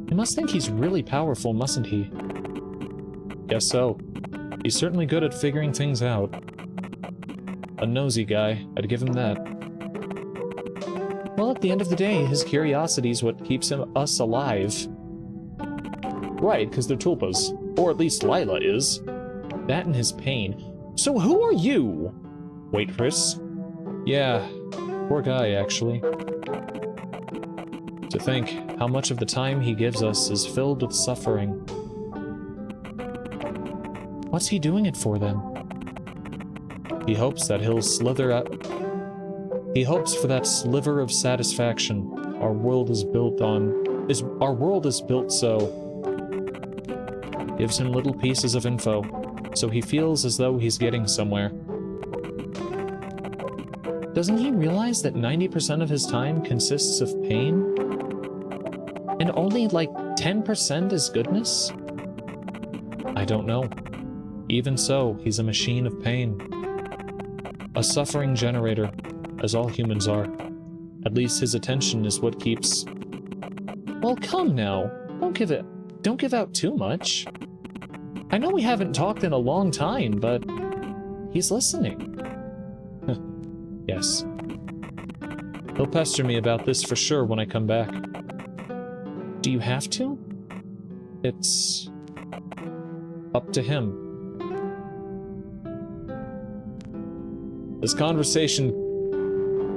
[SPEAKER 1] He must think he's really powerful, mustn't he? Guess so. He's certainly good at figuring things out. A nosy guy, I'd give him that. Well, at the end of the day, his curiosity's what keeps us alive. Right, because they're tulpas. Or at least Lila is. That and his pain. So who are you? Waitress? Yeah, poor guy, actually. To think how much of the time he gives us is filled with suffering. What's he doing it for, then? He hopes that he'll slither out... He hopes for that sliver of satisfaction our world is built on... Our world is built so... Gives him little pieces of info, so he feels as though he's getting somewhere. Doesn't he realize that 90% of his time consists of pain? And only like 10% is goodness? I don't know. Even so, he's a machine of pain. A suffering generator, as all humans are. At least his attention is what keeps... Well, come now. Don't give out too much. I know we haven't talked in a long time, but he's listening. Yes. He'll pester me about this for sure when I come back. Do you have to? It's up to him. This conversation...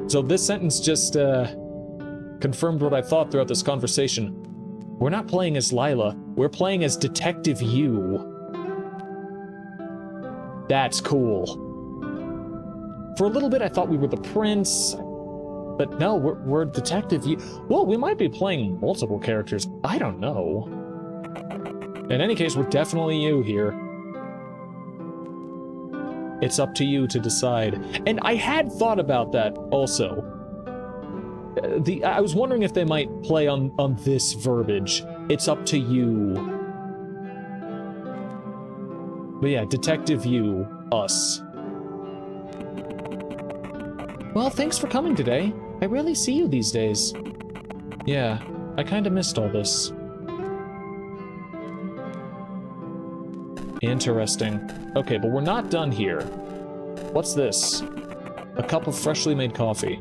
[SPEAKER 1] So this sentence just confirmed what I thought throughout this conversation. We're not playing as Lila, we're playing as Detective You. That's cool. For a little bit I thought we were the prince, but no, we're Detective You. Well, we might be playing multiple characters, I don't know. In any case, we're definitely you here. It's up to you to decide. And I had thought about that also. I was wondering if they might play on this verbiage. It's up to you. But yeah, Detective You, us. Well, thanks for coming today. I rarely see you these days. Yeah, I kinda missed all this. Interesting. Okay, but we're not done here. What's this? A cup of freshly made coffee.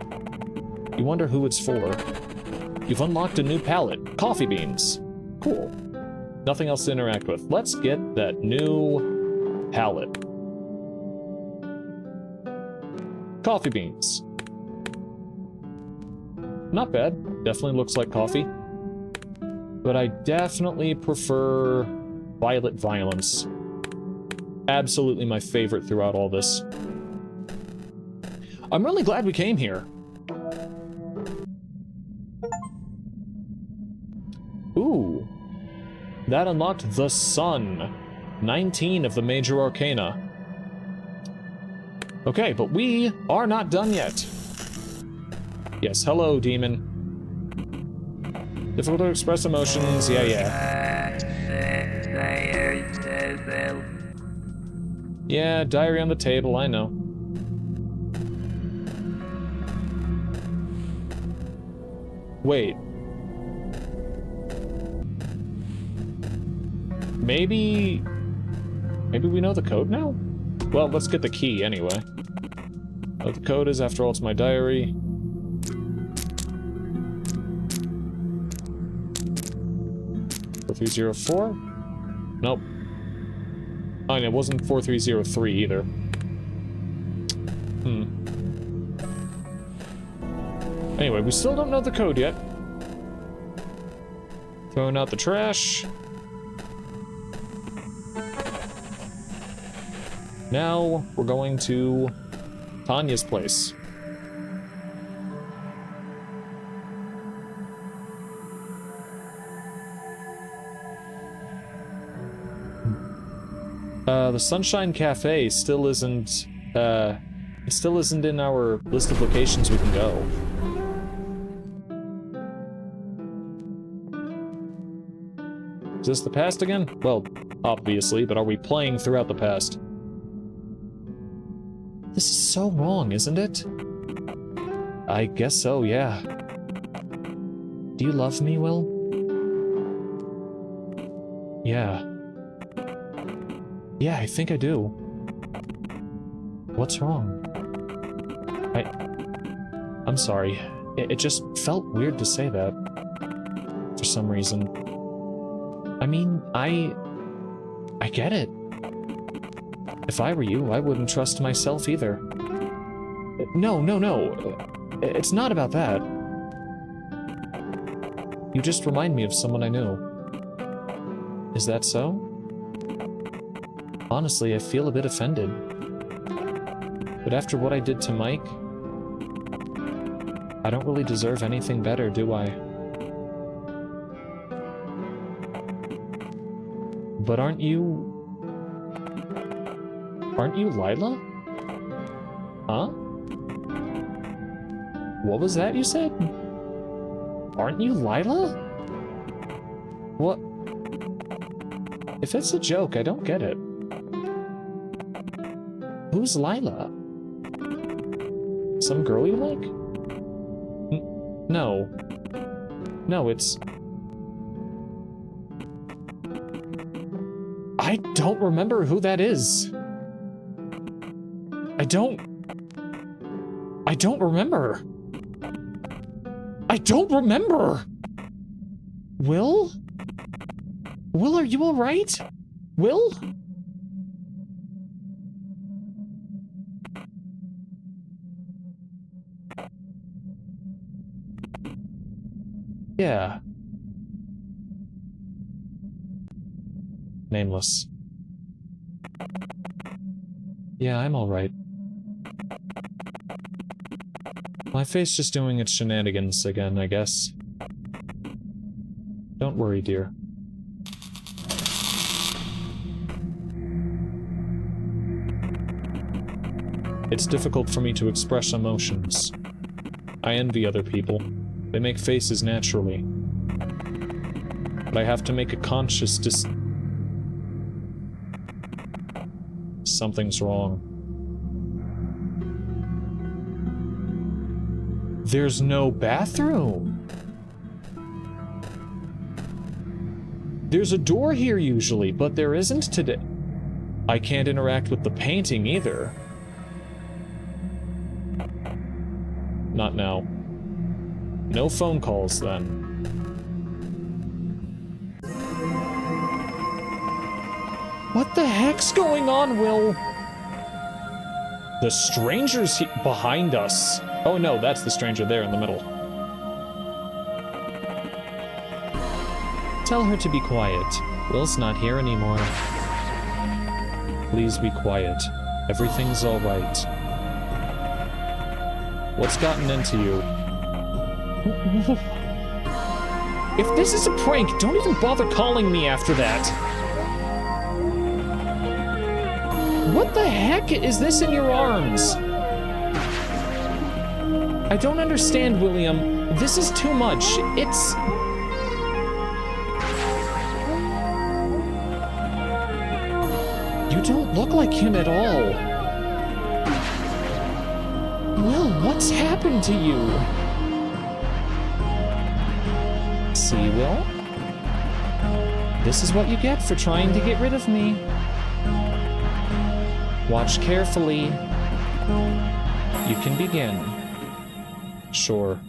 [SPEAKER 1] You wonder who it's for. You've unlocked a new palette. Coffee beans. Cool. Nothing else to interact with. Let's get that new palette. Coffee beans. Not bad. Definitely looks like coffee. But I definitely prefer Violet Violence. Absolutely my favorite throughout all this. I'm really glad we came here. Ooh. That unlocked the Sun. 19 of the major arcana. Okay, but we are not done yet. Yes, hello, demon. Difficult to express emotions, yeah. Yeah, diary on the table, I know. Wait. Maybe we know the code now? Well, let's get the key anyway. What the code is, after all, it's my diary. (4304) Nope. Oh, and it wasn't 4303 either. Anyway, we still don't know the code yet. Throwing out the trash. Now, we're going to Tanya's place. The Sunshine Cafe still isn't, in our list of locations we can go. Is this the past again? Well, obviously, but are we playing throughout the past? This is so wrong, isn't it? I guess so, yeah. Do you love me, Will? Yeah. Yeah, I think I do. What's wrong? I'm sorry. It just felt weird to say that. For some reason. I mean, I get it. If I were you, I wouldn't trust myself either. No. It's not about that. You just remind me of someone I knew. Is that so? Honestly, I feel a bit offended. But after what I did to Mike, I don't really deserve anything better, do I? But aren't you... Aren't you Lila? Huh? What was that you said? Aren't you Lila? What? If it's a joke, I don't get it. Who's Lila? Some girl you like? No. No, it's... I don't remember who that is. I don't remember. I don't remember. Will? Will, are you alright? Will? Yeah. Nameless. Yeah, I'm alright. My face just doing its shenanigans again, I guess. Don't worry, dear. It's difficult for me to express emotions. I envy other people. They make faces naturally. But I have to make a conscious Something's wrong. There's no bathroom. There's a door here usually, but there isn't today. I can't interact with the painting either. Not now. No phone calls then. What the heck's going on, Will? The stranger's behind us. Oh no, that's the stranger there in the middle. Tell her to be quiet. Will's not here anymore. Please be quiet. Everything's all right. What's gotten into you? If this is a prank, don't even bother calling me after that. What the heck is this in your arms? I don't understand, William. This is too much. It's... You don't look like him at all. Will, what's happened to you? See, Will? This is what you get for trying to get rid of me. Watch carefully. You can begin. Sure.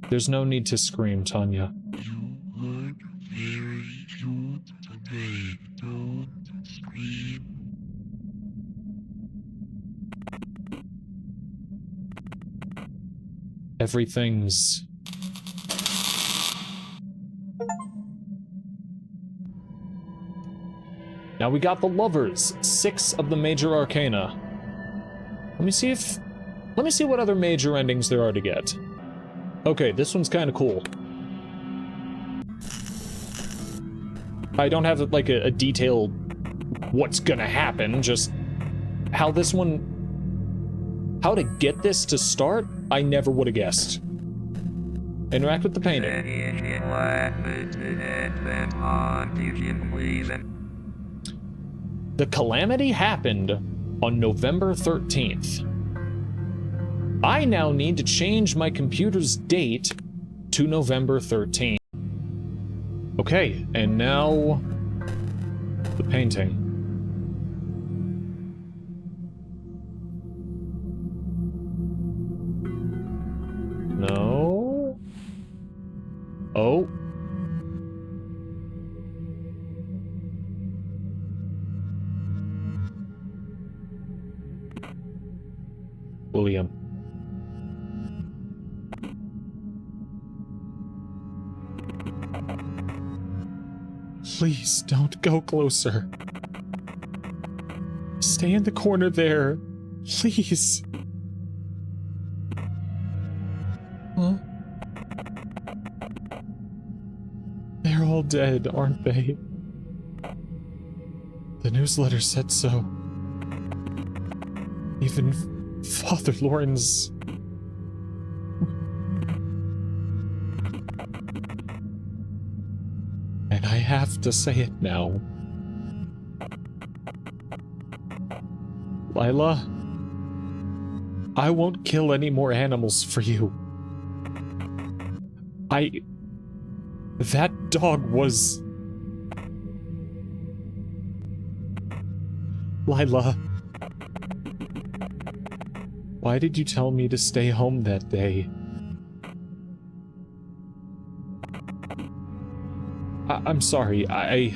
[SPEAKER 1] There's no need to scream, Tanya.
[SPEAKER 2] You look very cute today. Don't scream.
[SPEAKER 1] Everything's... Now we got the lovers, 6 of the major arcana. Let me see what other major endings there are to get. Okay, this one's kind of cool. I don't have like a detailed what's gonna happen, just how this one, how to get this to start, I never would have guessed. Interact with the painting. The calamity happened on November 13th. I now need to change my computer's date to November 13th. Okay, and now the painting. No. Oh. William. Please don't go closer. Stay in the corner there. Please. Huh? They're all dead, aren't they? The newsletter said so. Even Father Lawrence. And I have to say it now. Lila, I won't kill any more animals for you. That dog was... Lila, why did you tell me to stay home that day? I'm sorry, I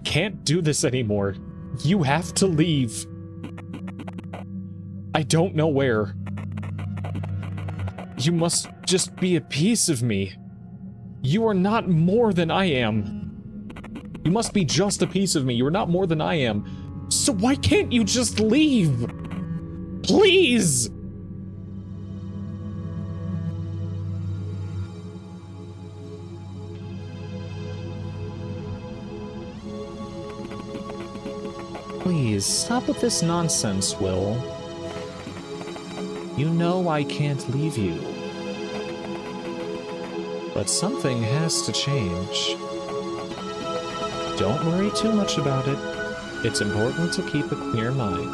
[SPEAKER 1] can't do this anymore. You have to leave. I don't know where. You must just be a piece of me. You are not more than I am. You must be just a piece of me. You are not more than I am. So why can't you just leave? Please! Please, stop with this nonsense, Will. You know I can't leave you. But something has to change. Don't worry too much about it. It's important to keep a clear mind.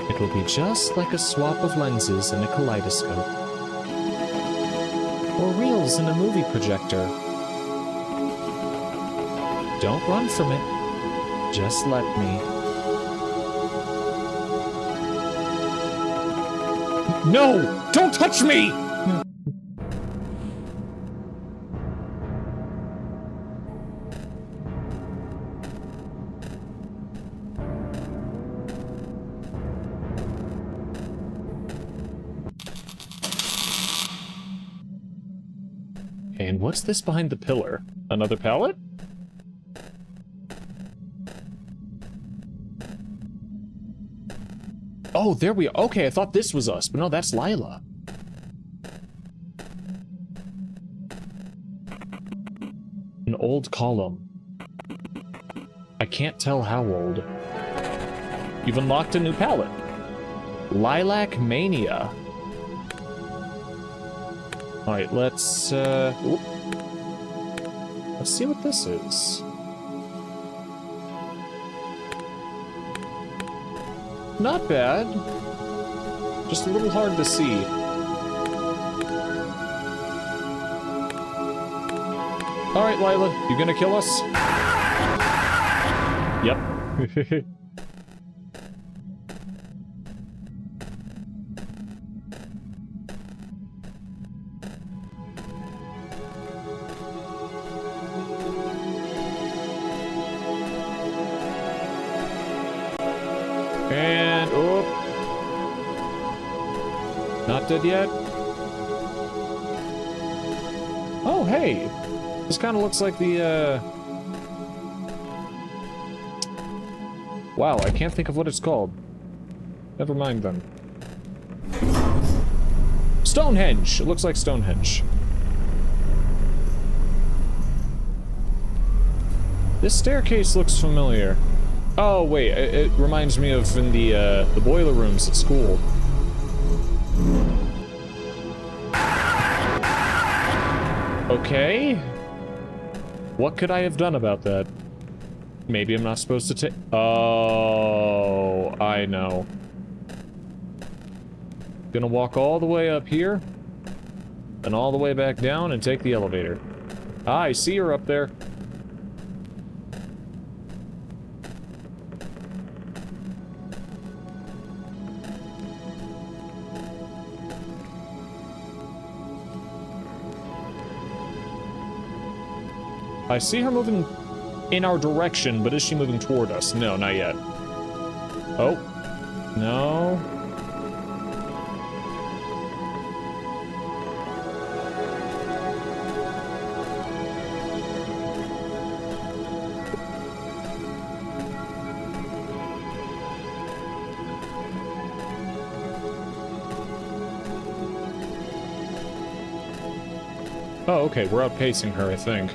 [SPEAKER 1] It will be just like a swap of lenses in a kaleidoscope. Or reels in a movie projector. Don't run from it. Just let me. No! Don't touch me! And what's this behind the pillar? Another pallet? Oh, there we are. Okay, I thought this was us, but no, that's Lila. An old column. I can't tell how old. You've unlocked a new palette. Lilac Mania. Alright, let's see what this is. Not bad. Just a little hard to see. Alright, Lila, you gonna kill us? Yep. And, oh. Not dead yet? Oh, hey. This kind of looks like the, Wow, I can't think of what it's called. Never mind then. Stonehenge! It looks like Stonehenge. This staircase looks familiar. Oh, wait, it reminds me of in the boiler rooms at school. Okay. What could I have done about that? Maybe I'm not supposed to take... Oh, I know. Gonna walk all the way up here, and all the way back down and take the elevator. Ah, I see her up there. I see her moving in our direction, but is she moving toward us? No, not yet. Oh. No. Oh, okay, we're outpacing her, I think.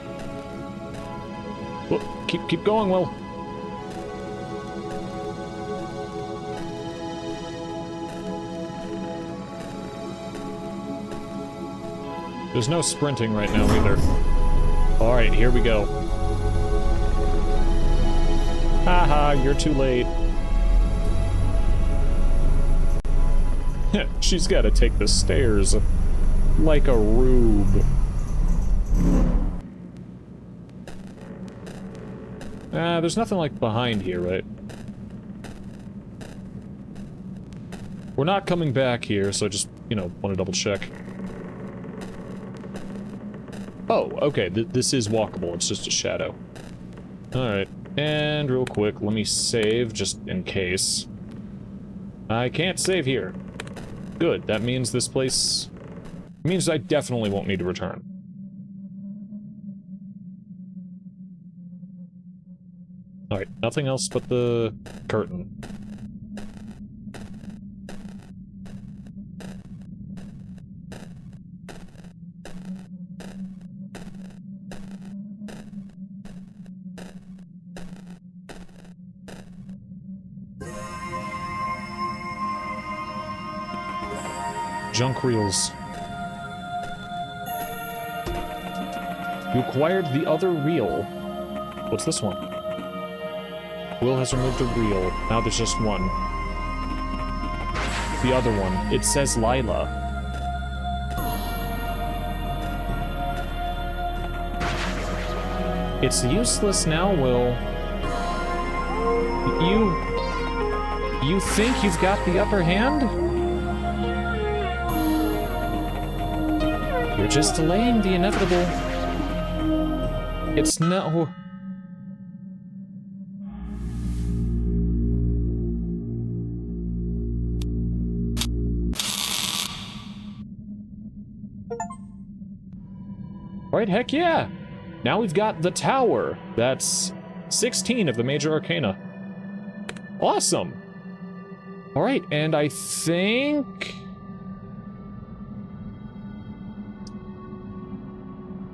[SPEAKER 1] Well, keep going, Will. There's no sprinting right now, either. Alright, here we go. Haha, you're too late. She's gotta take the stairs like a rube. There's nothing like behind here, right? We're not coming back here, so I just, you know, want to double check. Oh, okay, this is walkable, it's just a shadow. Alright, and real quick, let me save, just in case. I can't save here. Good, that means this place... means I definitely won't need to return. Alright, nothing else but the curtain. Junk reels. You acquired the other reel. What's this one? Will has removed a reel. Now there's just one. The other one. It says Lila. It's useless now, Will. You think you've got the upper hand? You're just delaying the inevitable. It's no... Right, heck yeah! Now we've got the tower. That's 16 of the major arcana. Awesome! Alright, and I think...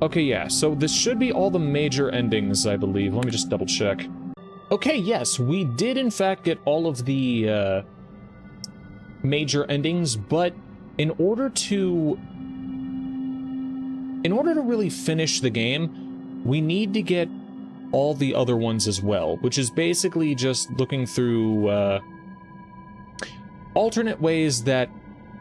[SPEAKER 1] Okay, yeah, so this should be all the major endings, I believe. Let me just double check. Okay, yes, we did in fact get all of the, major endings, but in order to really finish the game, we need to get all the other ones as well, which is basically just looking through, alternate ways that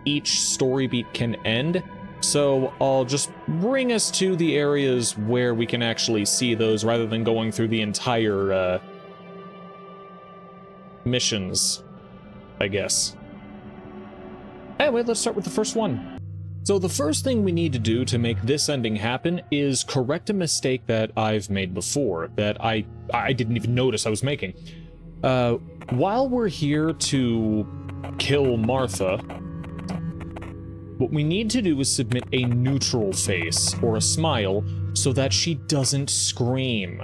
[SPEAKER 1] each story beat can end. So I'll just bring us to the areas where we can actually see those rather than going through the entire, missions, I guess. Anyway, let's start with the first one. So the first thing we need to do to make this ending happen is correct a mistake that I've made before, that I didn't even notice I was making. While we're here to kill Martha, what we need to do is submit a neutral face, or a smile, so that she doesn't scream.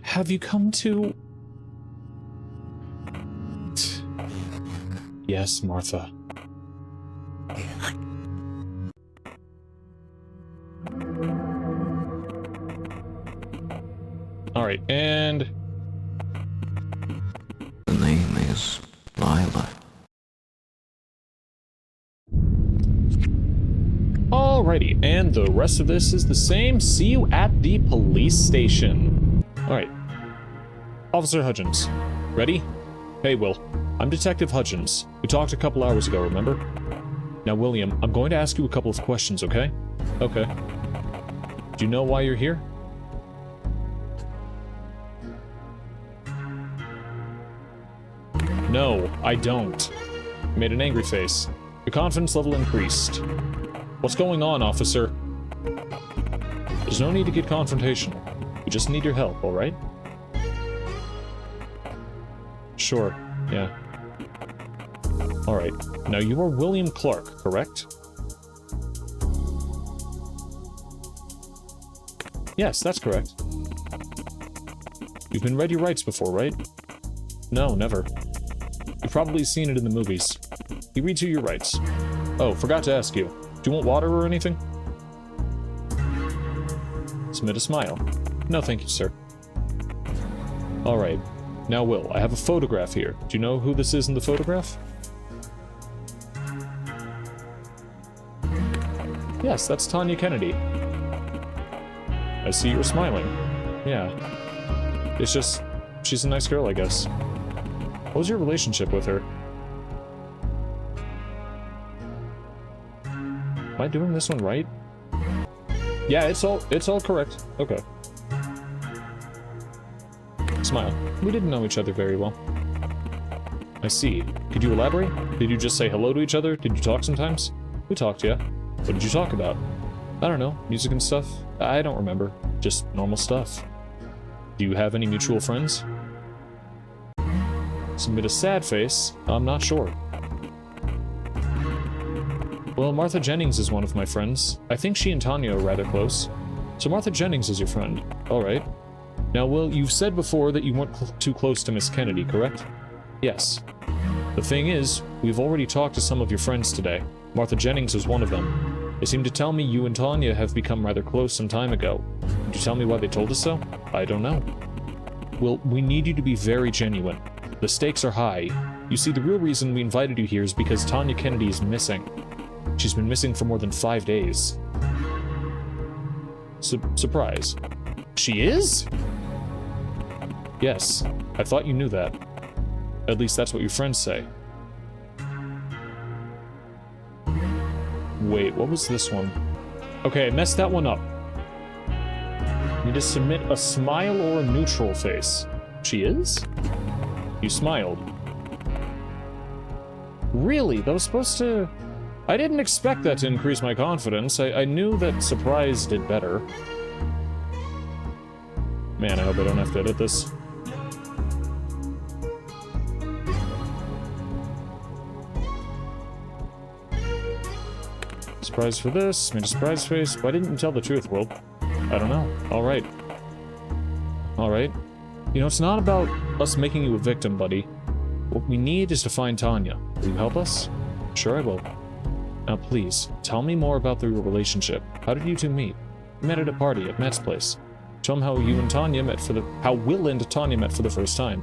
[SPEAKER 1] Have you come to... Yes, Martha. Alright, and...
[SPEAKER 3] The name is Lila.
[SPEAKER 1] Alrighty, and the rest of this is the same. See you at the police station. Alright. Officer Hudgens. Ready? Hey, Will. I'm Detective Hudgens. We talked a couple hours ago, remember? Now, William, I'm going to ask you a couple of questions, okay? Okay. Do you know why you're here? No, I don't. You made an angry face. Your confidence level increased. What's going on, officer? There's no need to get confrontational. We just need your help, alright? Sure, yeah. Alright, now you are William Clark, correct? Yes, that's correct. You've been read your rights before, right? No, never. You've probably seen it in the movies. He reads you your rights. Oh, forgot to ask you. Do you want water or anything? Submit a smile. No, thank you, sir. Alright. Now, Will, I have a photograph here. Do you know who this is in the photograph? Yes, that's Tanya Kennedy. I see you're smiling. Yeah. It's just... she's a nice girl, I guess. What was your relationship with her? Am I doing this one right? Yeah, it's all correct. Okay. Smile. We didn't know each other very well. I see. Could you elaborate? Did you just say hello to each other? Did you talk sometimes? We talked, yeah. What did you talk about? I don't know. Music and stuff? I don't remember. Just normal stuff. Do you have any mutual friends? Submit a sad face. I'm not sure. Well, Martha Jennings is one of my friends. I think she and Tanya are rather close. So Martha Jennings is your friend. Alright. Now, Will, you've said before that you weren't too close to Miss Kennedy, correct? Yes. The thing is, we've already talked to some of your friends today. Martha Jennings was one of them. They seem to tell me you and Tanya have become rather close some time ago. Could you tell me why they told us so? I don't know. Well, we need you to be very genuine. The stakes are high. You see, the real reason we invited you here is because Tanya Kennedy is missing. She's been missing for more than 5 days. Surprise. She is? Yes. I thought you knew that. At least that's what your friends say. Wait, what was this one? Okay, I messed that one up. Need to submit a smile or a neutral face. She is? You smiled. Really? That was supposed to... I didn't expect that to increase my confidence. I knew that surprise did better. Man, I hope I don't have to edit this. Surprise for this, made a surprise face. Why didn't you tell the truth, Will? I don't know. Alright. Alright. You know, it's not about us making you a victim, buddy. What we need is to find Tanya. Will you help us? Sure I will. Now please, tell me more about your relationship. How did you two meet? We met at a party at Matt's place. Tell them how you and Tanya met how Will and Tanya met for the first time.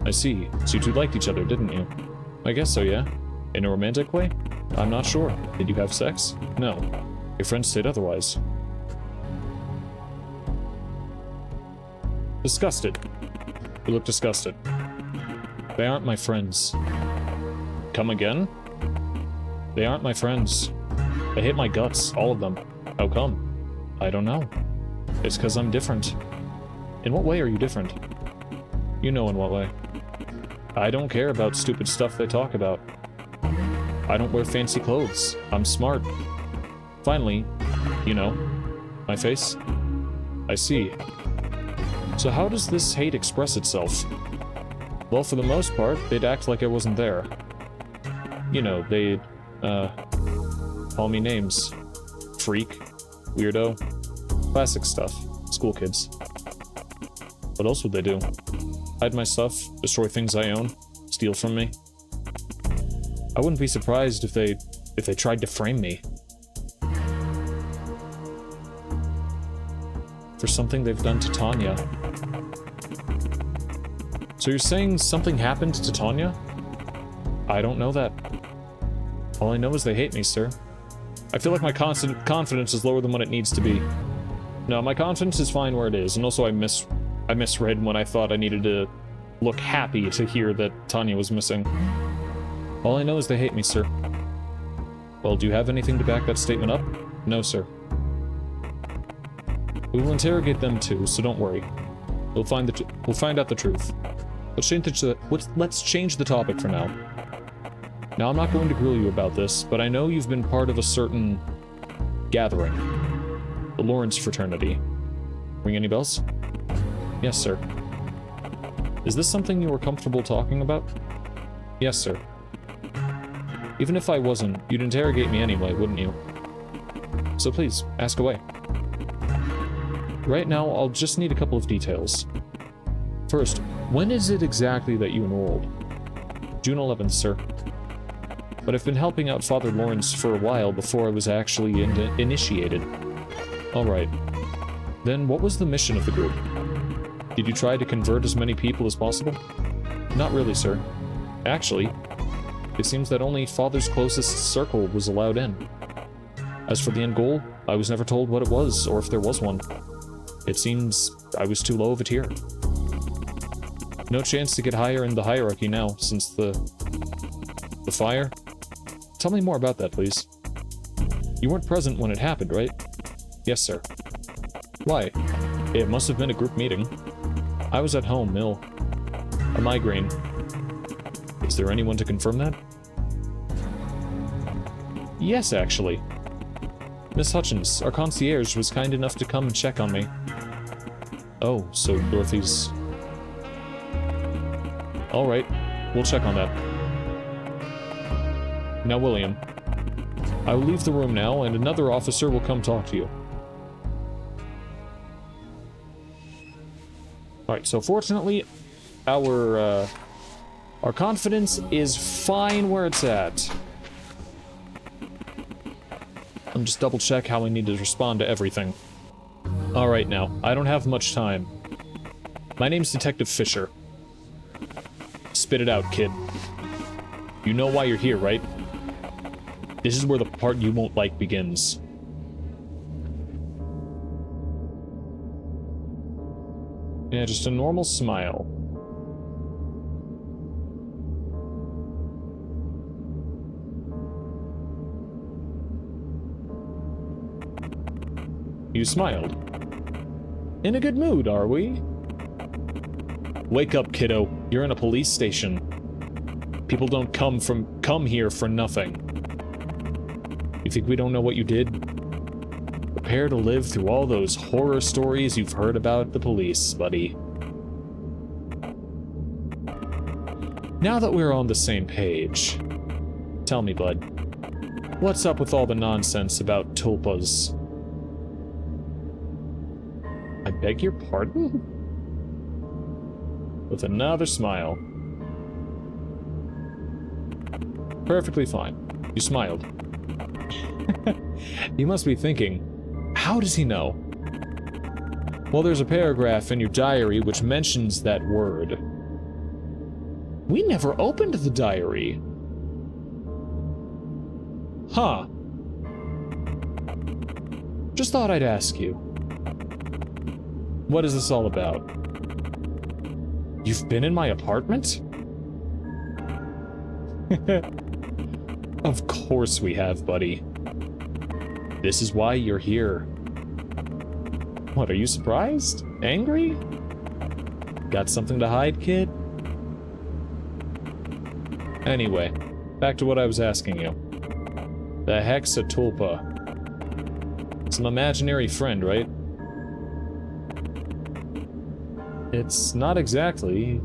[SPEAKER 1] I see. So you two liked each other, didn't you? I guess so, yeah. In a romantic way? I'm not sure. Did you have sex? No. Your friends said otherwise. Disgusted. You look disgusted. They aren't my friends. Come again? They aren't my friends. They hate my guts, all of them. How come? I don't know. It's because I'm different. In what way are you different? You know in what way. I don't care about stupid stuff they talk about. I don't wear fancy clothes. I'm smart. Finally, you know, my face. I see. So how does this hate express itself? Well, for the most part, they'd act like I wasn't there. You know, they'd, call me names. Freak. Weirdo. Classic stuff. School kids. What else would they do? Hide my stuff, destroy things I own, steal from me. I wouldn't be surprised if they tried to frame me. For something they've done to Tanya. So you're saying something happened to Tanya? I don't know that. All I know is they hate me, sir. I feel like my confidence is lower than what it needs to be. No, my confidence is fine where it is, and also I misread when I thought I needed to look happy to hear that Tanya was missing. All I know is they hate me, sir. Well, do you have anything to back that statement up? No, sir. We will interrogate them too, so don't worry. We'll find out the truth. Let's change the topic for now. Now, I'm not going to grill you about this, but I know you've been part of a certain gathering. The Lawrence fraternity. Ring any bells? Yes, sir. Is this something you were comfortable talking about? Yes, sir. Even if I wasn't, you'd interrogate me anyway, wouldn't you? So please, ask away. Right now, I'll just need a couple of details. First, when is it exactly that you enrolled? June 11th, sir. but I've been helping out Father Lawrence for a while before I was actually initiated. Alright. Then what was the mission of the group? Did you try to convert as many people as possible? Not really, sir. Actually, it seems that only Father's closest circle was allowed in. As for the end goal, I was never told what it was, or if there was one. It seems I was too low of a tier. No chance to get higher in the hierarchy now, since the fire? Tell me more about that, please. You weren't present when it happened, right? Yes, sir. Why? It must have been a group meeting. I was at home, ill. A migraine. Is there anyone to confirm that? Yes, actually. Miss Hutchins, our concierge, was kind enough to come and check on me. Oh, so Dorothy's... Alright, we'll check on that. Now, William. I will leave the room now, and another officer will come talk to you. Alright, so fortunately, our confidence is fine where it's at. Let me just double check how I need to respond to everything. Alright now, I don't have much time. My name's Detective Fisher. Spit it out, kid. You know why you're here, right? This is where the part you won't like begins. Yeah, just a normal smile. You smiled. In a good mood, are we? Wake up, kiddo. You're in a police station. People don't come here for nothing. You think we don't know what you did? Prepare to live through all those horror stories you've heard about the police, buddy. Now that we're on the same page, tell me, bud, what's up with all the nonsense about tulpas? I beg your pardon? With another smile. Perfectly fine. You smiled. You must be thinking, how does he know? Well, there's a paragraph in your diary which mentions that word. We never opened the diary. Huh. Just thought I'd ask you. What is this all about? You've been in my apartment? Of course we have, buddy. This is why you're here. What, are you surprised? Angry? Got something to hide, kid? Anyway, back to what I was asking you. The heck's a tulpa? It's an imaginary friend, right? It's not exactly.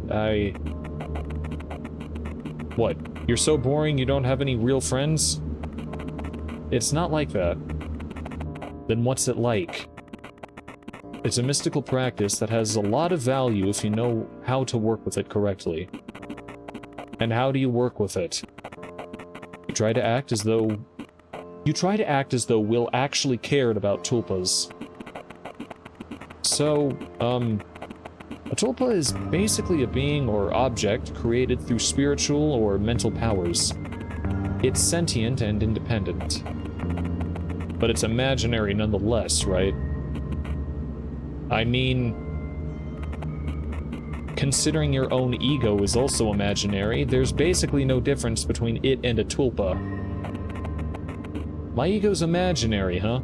[SPEAKER 1] What? You're so boring you don't have any real friends? It's not like that. Then what's it like? It's a mystical practice that has a lot of value if you know how to work with it correctly. And how do you work with it? You try to act as though Will actually cared about tulpas. So, a tulpa is basically a being or object created through spiritual or mental powers. It's sentient and independent. But it's imaginary nonetheless, right? I mean, considering your own ego is also imaginary, there's basically no difference between it and a tulpa. My ego's imaginary, huh?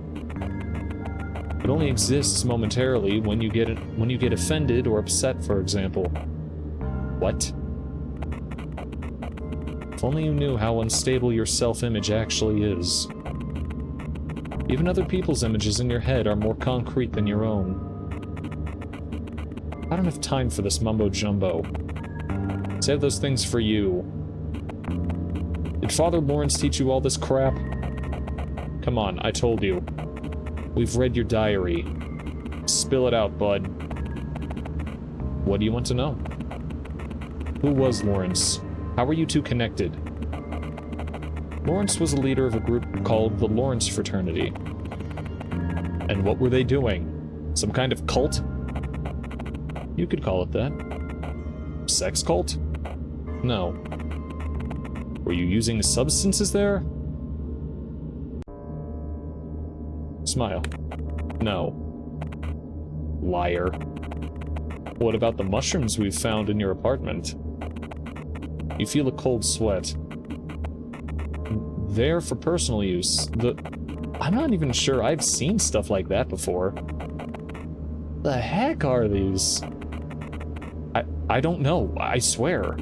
[SPEAKER 1] It only exists momentarily when you get offended or upset, for example. What? If only you knew how unstable your self-image actually is. Even other people's images in your head are more concrete than your own. I don't have time for this mumbo-jumbo. Save those things for you. Did Father Lawrence teach you all this crap? Come on, I told you. We've read your diary. Spill it out, bud. What do you want to know? Who was Lawrence? How were you two connected? Lawrence was a leader of a group called the Lawrence Fraternity. And what were they doing? Some kind of cult? You could call it that. Sex cult? No. Were you using substances there? Smile. No. Liar. What about the mushrooms we've found in your apartment? You feel a cold sweat. They're for personal use. I'm not even sure I've seen stuff like that before. The heck are these? I don't know, I swear.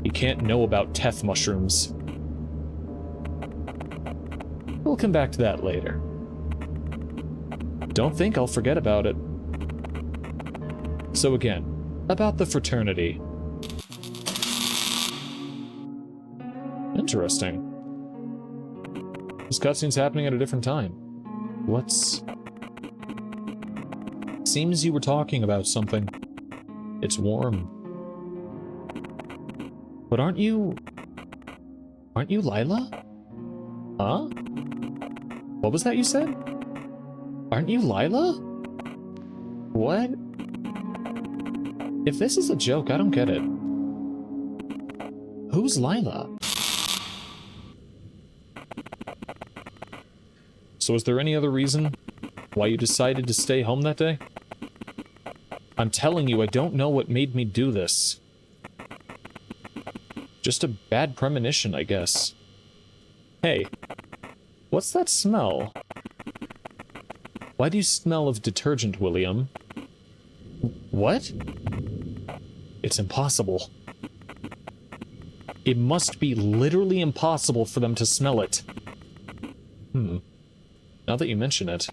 [SPEAKER 1] You can't know about Teth mushrooms. We'll come back to that later. Don't think I'll forget about it. So again, about the fraternity. Interesting. This cutscene's happening at a different time. What's... Seems you were talking about something. It's warm. But aren't you Lila? Huh? What was that you said? Aren't you Lila? What? If this is a joke, I don't get it. Who's Lila? So is there any other reason why you decided to stay home that day? I'm telling you, I don't know what made me do this. Just a bad premonition, I guess. Hey, what's that smell? Why do you smell of detergent, William? What? It's impossible. It must be literally impossible for them to smell it. Now that you mention it.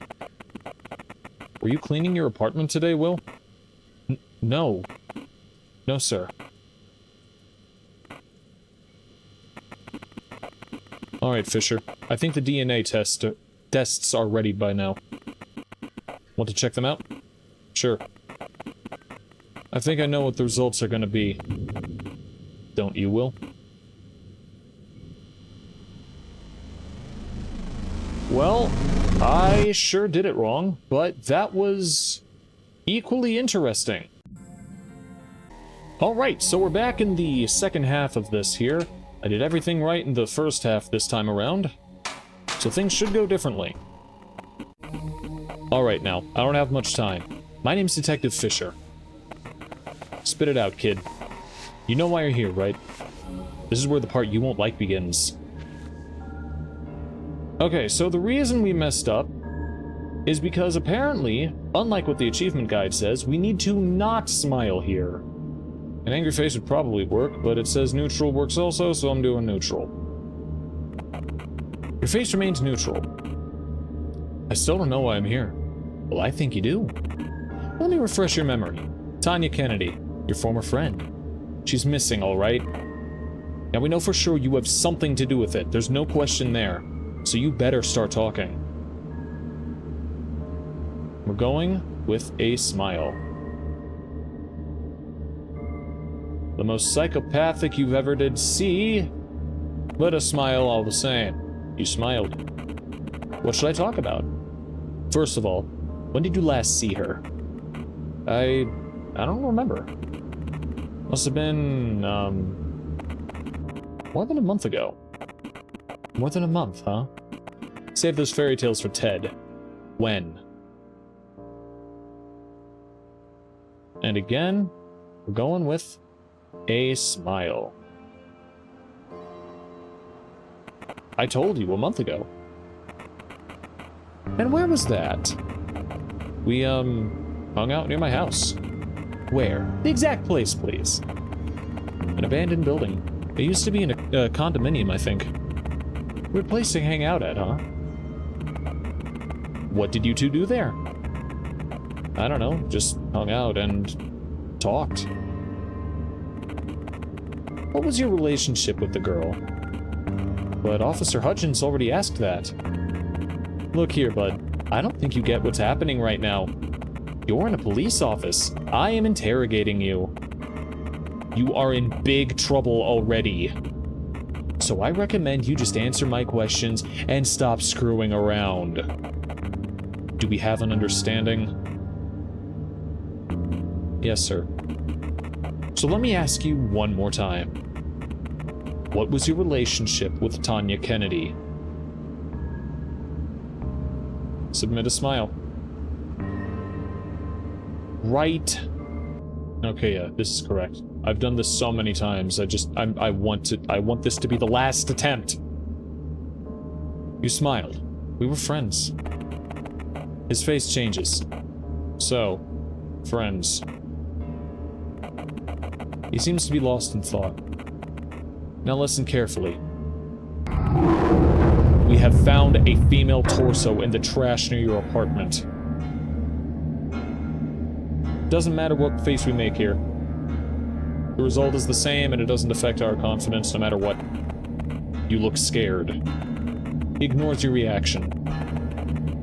[SPEAKER 1] Were you cleaning your apartment today, Will? No. No, sir. Alright, Fisher. I think the DNA tests are ready by now. Want to check them out? Sure. I think I know what the results are gonna be. Don't you, Will? Well, I sure did it wrong, but that was equally interesting. Alright, so we're back in the second half of this here. I did everything right in the first half this time around, so things should go differently. Alright now, I don't have much time. My name's Detective Fisher. Spit it out, kid. You know why you're here, right? This is where the part you won't like begins. Okay, so the reason we messed up is because apparently, unlike what the achievement guide says, we need to not smile here. An angry face would probably work, but it says neutral works also, so I'm doing neutral. Your face remains neutral. I still don't know why I'm here. Well, I think you do. Let me refresh your memory. Tanya Kennedy, your former friend. She's missing, all right? Now we know for sure you have something to do with it. There's no question there. So you better start talking. We're going with a smile. The most psychopathic you've ever did see, but a smile all the same. You smiled. What should I talk about? First of all, when did you last see her? I don't remember. Must have been, more than a month ago. More than a month, huh? Save those fairy tales for Ted. When? And again, we're going with a smile. I told you a month ago. And where was that? We, hung out near my house. Where? The exact place, please. An abandoned building. It used to be in a condominium, I think. Weird place to hang out at, huh? What did you two do there? I don't know, just hung out and talked. What was your relationship with the girl? But Officer Hutchins already asked that. Look here, bud. I don't think you get what's happening right now. You're in a police office. I am interrogating you. You are in big trouble already. So I recommend you just answer my questions and stop screwing around. Do we have an understanding? Yes, sir. So let me ask you one more time. What was your relationship with Tanya Kennedy? Submit a smile. Right. Okay, yeah, this is correct. I've done this so many times. I want this to be the last attempt. You smiled. We were friends. His face changes. So, friends. He seems to be lost in thought. Now listen carefully. We have found a female torso in the trash near your apartment. Doesn't matter what face we make here. The result is the same, and it doesn't affect our confidence no matter what. You look scared. He ignores your reaction.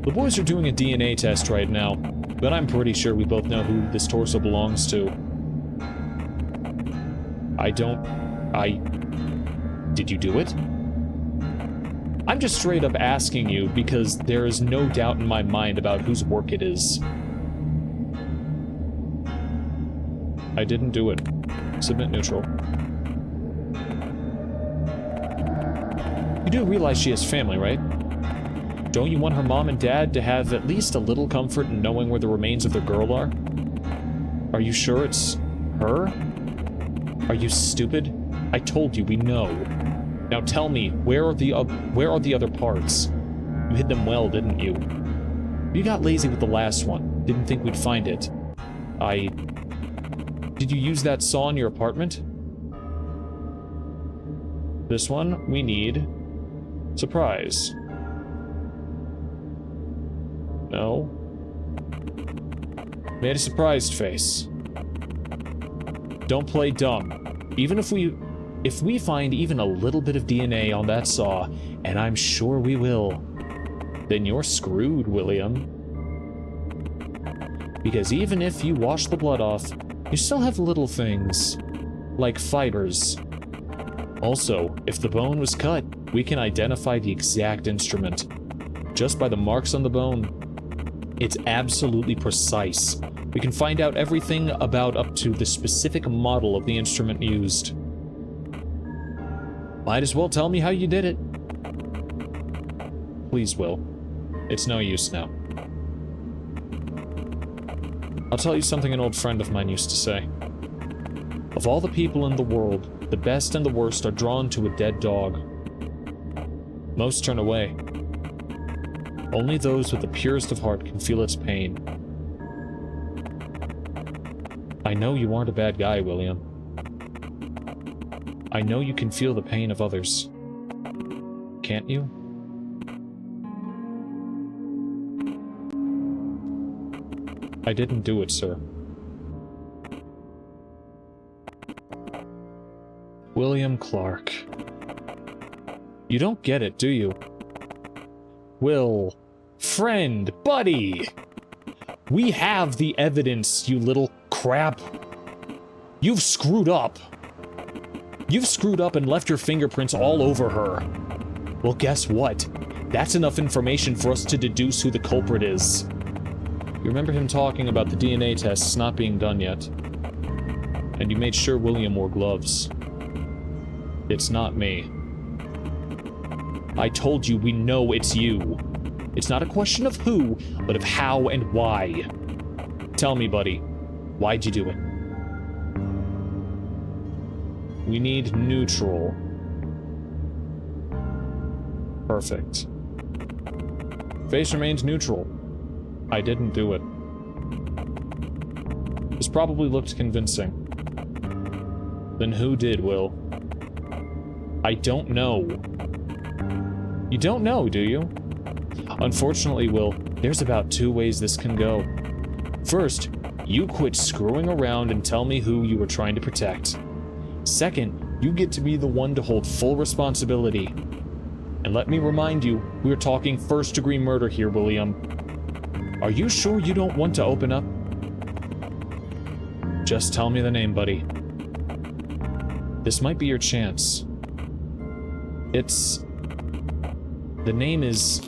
[SPEAKER 1] The boys are doing a DNA test right now, but I'm pretty sure we both know who this torso belongs to. Did you do it? I'm just straight up asking you because there is no doubt in my mind about whose work it is. I didn't do it. Submit neutral. You do realize she has family, right? Don't you want her mom and dad to have at least a little comfort in knowing where the remains of their girl are? Are you sure it's her? Are you stupid? I told you, we know. Now tell me, where are the other parts? You hid them well, didn't you? You got lazy with the last one. Didn't think we'd find it. Did you use that saw in your apartment? This one, we need... surprise. No. Made a surprised face. Don't play dumb. Even if we find even a little bit of DNA on that saw, and I'm sure we will, then you're screwed, William. Because even if you wash the blood off, you still have little things, like fibers. Also, if the bone was cut, we can identify the exact instrument. Just by the marks on the bone. It's absolutely precise. We can find out everything about up to the specific model of the instrument used. Might as well tell me how you did it. Please, Will. It's no use now. I'll tell you something an old friend of mine used to say. Of all the people in the world, the best and the worst are drawn to a dead dog. Most turn away. Only those with the purest of heart can feel its pain. I know you aren't a bad guy, William. I know you can feel the pain of others. Can't you? I didn't do it, sir. William Clark. You don't get it, do you? Will. Friend. Buddy. We have the evidence, you little crap. You've screwed up. You've screwed up and left your fingerprints all over her. Well, guess what? That's enough information for us to deduce who the culprit is. You remember him talking about the DNA tests not being done yet. And you made sure William wore gloves. It's not me. I told you we know it's you. It's not a question of who, but of how and why. Tell me, buddy, why'd you do it? We need neutral. Perfect. Face remains neutral. I didn't do it. This probably looked convincing. Then who did, Will? I don't know. You don't know, do you? Unfortunately, Will, there's about 2 ways this can go. First, you quit screwing around and tell me who you were trying to protect. Second, you get to be the one to hold full responsibility. And let me remind you, we're talking first-degree murder here, William. Are you sure you don't want to open up? Just tell me the name, buddy. This might be your chance. It's... The name is...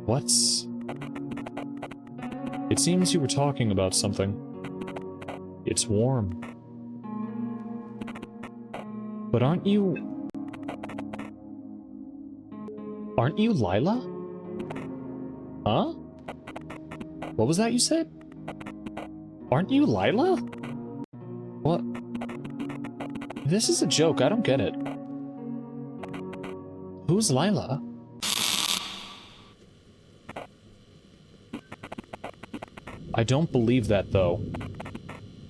[SPEAKER 1] What's... It seems you were talking about something. It's warm. But aren't you... Aren't you Lila? Huh? What was that you said? Aren't you Lila? What? This is a joke, I don't get it. Who's Lila? I don't believe that, though.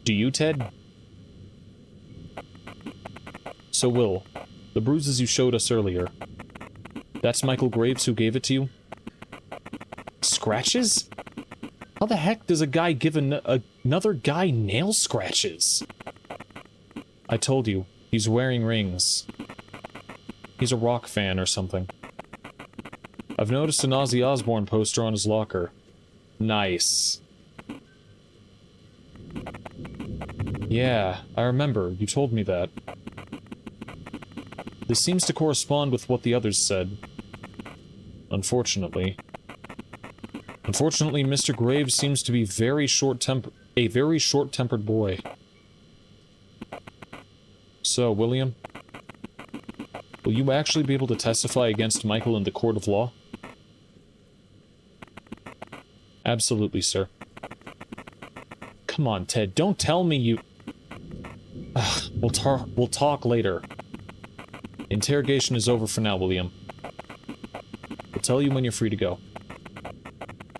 [SPEAKER 1] Do you, Ted? So, Will, the bruises you showed us earlier, that's Michael Graves who gave it to you? Scratches? How the heck does a guy give another guy nail scratches? I told you, he's wearing rings. He's a rock fan or something. I've noticed an Ozzy Osbourne poster on his locker. Nice. Yeah, I remember. You told me that. This seems to correspond with what the others said. Unfortunately. Unfortunately, Mr. Graves seems to be a very short-tempered boy. So, William, will you actually be able to testify against Michael in the court of law? Absolutely, sir. Come on, Ted, don't tell me you... We'll talk later. Interrogation is over for now, William. We'll tell you when you're free to go.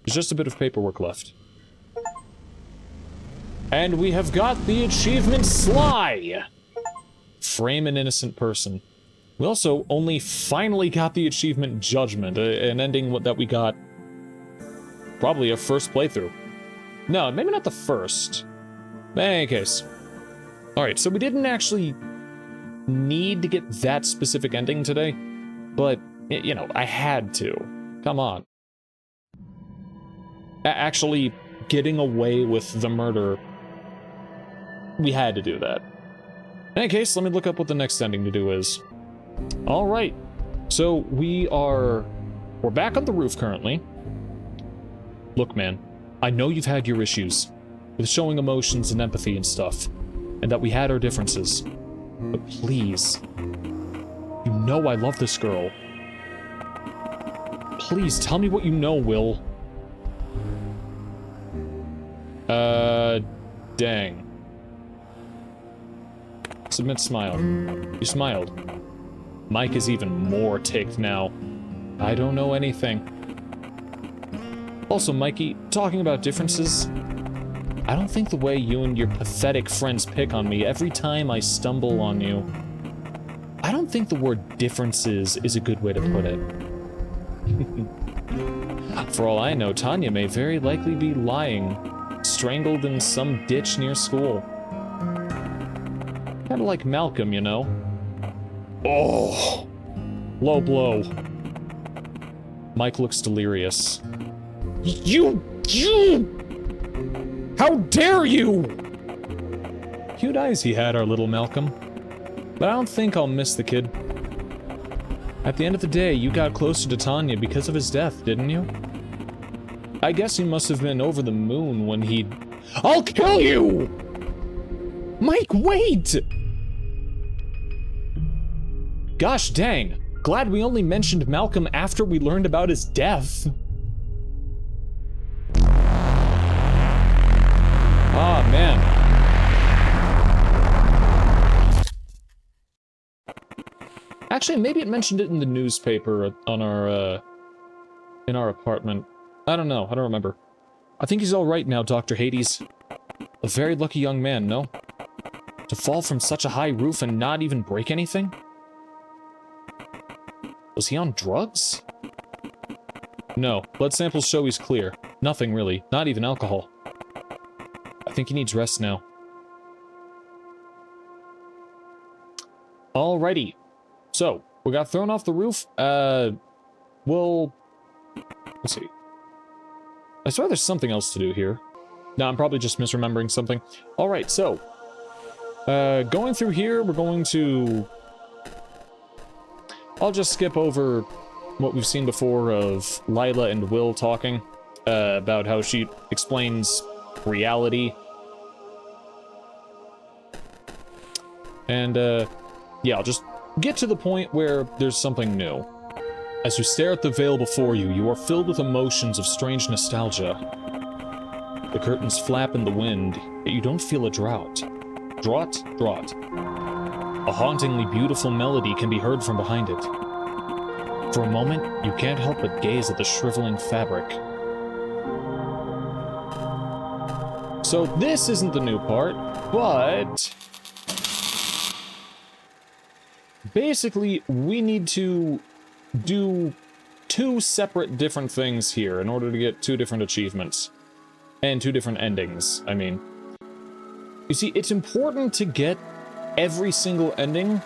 [SPEAKER 1] There's just a bit of paperwork left. And we have got the achievement Sly! Frame an innocent person. We also only finally got the achievement Judgment, an ending that we got probably a first playthrough. No, maybe not the first. In any case. Alright, so we didn't actually need to get that specific ending today, but, you know, I had to. Come on. Actually, getting away with the murder, we had to do that. In any case, let me look up what the next ending to do is. Alright, so we're back on the roof currently. Look, man, I know you've had your issues with showing emotions and empathy and stuff, and that we had our differences. But please, you know I love this girl. Please, tell me what you know, Will. Dang. Submit smile. You smiled. Mike is even more ticked now. I don't know anything. Also, Mikey, talking about differences, I don't think the way you and your pathetic friends pick on me every time I stumble on you, I don't think the word differences is a good way to put it. For all I know, Tanya may very likely be lying, strangled in some ditch near school. Kinda like Malcolm, you know? Oh! Low blow. Mike looks delirious. You! How dare you! Cute eyes he had, our little Malcolm. But I don't think I'll miss the kid. At the end of the day, you got closer to Tanya because of his death, didn't you? I guess he must have been over the moon when he... I'll kill you! Mike, wait! Gosh dang, glad we only mentioned Malcolm after we learned about his death. Ah, man. Actually, maybe it mentioned it in the newspaper on our, in our apartment. I don't know, I don't remember. I think he's alright now, Dr. Hades. A very lucky young man, no? To fall from such a high roof and not even break anything? Was he on drugs? No, blood samples show he's clear. Nothing, really. Not even alcohol. I think he needs rest now. Alrighty. So, we got thrown off the roof. Well... Let's see. I swear there's something else to do here. No, I'm probably just misremembering something. Alright, so, Going through here, we're going to... I'll just skip over what we've seen before of Lila and Will talking about how she explains reality. And, yeah, I'll just get to the point where there's something new. As you stare at the veil before you, you are filled with emotions of strange nostalgia. The curtains flap in the wind, yet you don't feel a draught. Draught. A hauntingly beautiful melody can be heard from behind it. For a moment, you can't help but gaze at the shriveling fabric. So this isn't the new part, but... basically, we need to do 2 separate different things here in order to get 2 different achievements. And 2 different endings, I mean. You see, it's important to get every single ending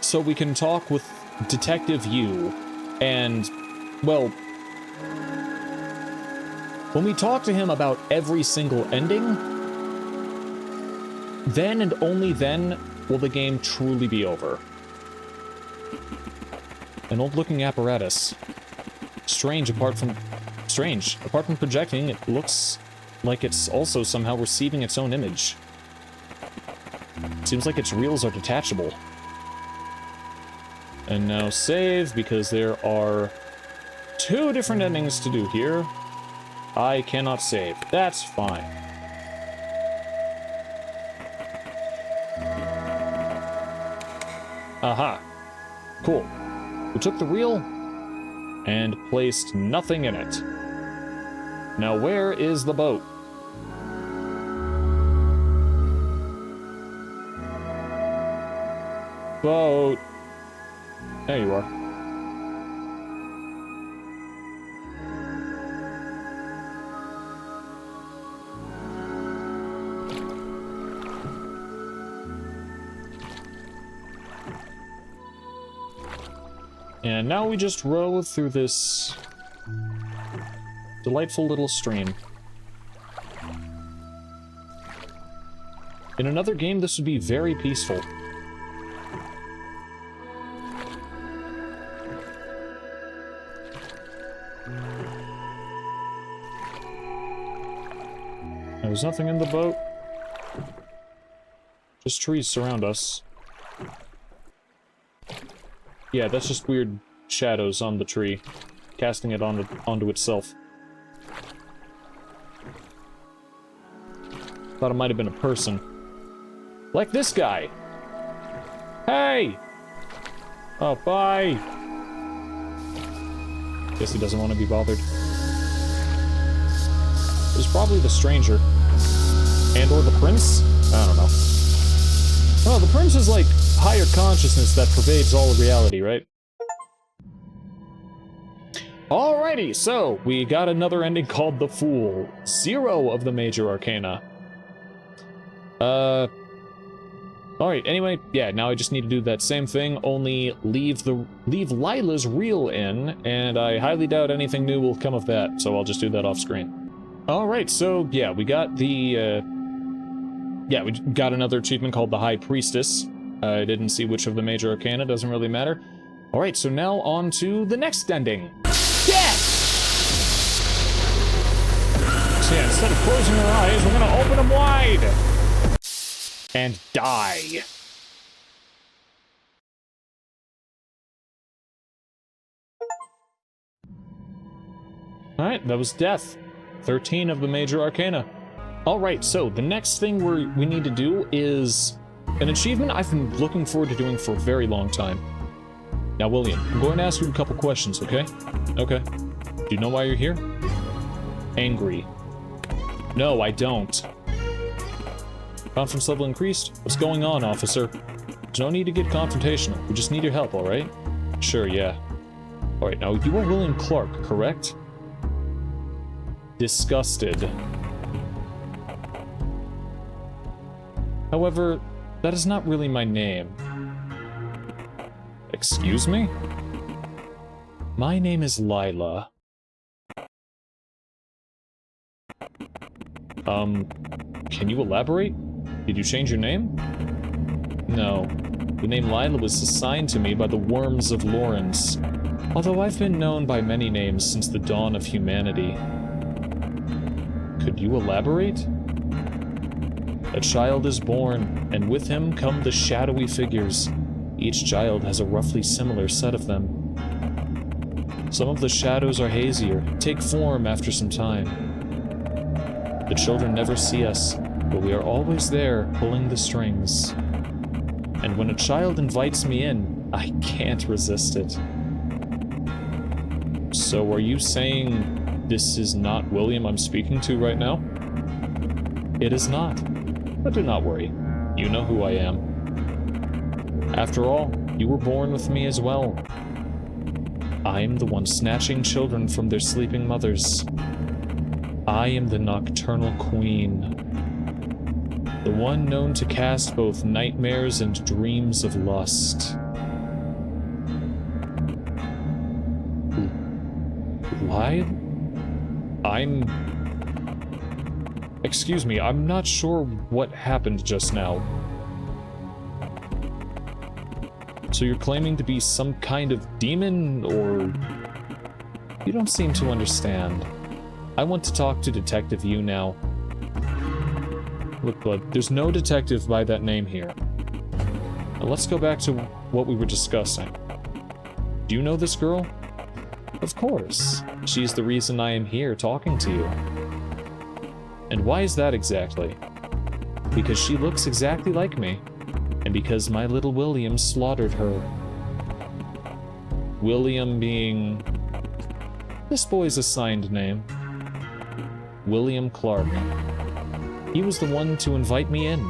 [SPEAKER 1] so we can talk with Detective Yu. And, well, when we talk to him about every single ending, then and only then will the game truly be over. An old-looking apparatus. Strange, apart from projecting, it looks like it's also somehow receiving its own image. Seems like its reels are detachable. And now save, because there are 2 different endings to do here. I cannot save. That's fine. Aha. Cool. We took the reel and placed nothing in it. Now where is the boat? Boat. There you are. And now we just row through this delightful little stream. In another game, this would be very peaceful. There's nothing in the boat. Just trees surround us. Yeah, that's just weird shadows on the tree, casting it onto itself. Thought it might have been a person. Like this guy! Hey! Oh, bye! Guess he doesn't want to be bothered. It was probably the stranger. And or the prince? I don't know. Oh, the prince is like higher consciousness that pervades all of reality, right? Alrighty, so we got another ending called The Fool. 0 of the major arcana. Alright, anyway, yeah, now I just need to do that same thing, only leave Lila's reel in, and I highly doubt anything new will come of that, so I'll just do that off screen. Alright, so yeah, we got the, we got another achievement called the High Priestess. I didn't see which of the major arcana, doesn't really matter. Alright, so now on to the next ending. Yes! So yeah, instead of closing our eyes, we're gonna open them wide! And die. Alright, that was death. 13 of the major arcana. Alright, so the next thing we need to do is an achievement I've been looking forward to doing for a very long time. Now, William, I'm going to ask you a couple questions, okay? Okay. Do you know why you're here? Angry. No, I don't. Conference level increased? What's going on, officer? There's no need to get confrontational. We just need your help, alright? Sure, yeah. Alright, now you are William Clark, correct? Disgusted. However, that is not really my name. Excuse me? My name is Lila. Can you elaborate? Did you change your name? No. The name Lila was assigned to me by the worms of Lawrence, although I've been known by many names since the dawn of humanity. Could you elaborate? A child is born, and with him come the shadowy figures. Each child has a roughly similar set of them. Some of the shadows are hazier, take form after some time. The children never see us, but we are always there, pulling the strings. And when a child invites me in, I can't resist it. So are you saying this is not William I'm speaking to right now? It is not. But do not worry. You know who I am. After all, you were born with me as well. I am the one snatching children from their sleeping mothers. I am the nocturnal queen. The one known to cast both nightmares and dreams of lust. Why? Excuse me, I'm not sure what happened just now. So you're claiming to be some kind of demon, or... You don't seem to understand. I want to talk to Detective Yu now. Look, bud, there's no detective by that name here. Now let's go back to what we were discussing. Do you know this girl? Of course. She's the reason I am here talking to you. And why is that exactly? Because she looks exactly like me, and because my little William slaughtered her. William being... this boy's assigned name. William Clark. He was the one to invite me in.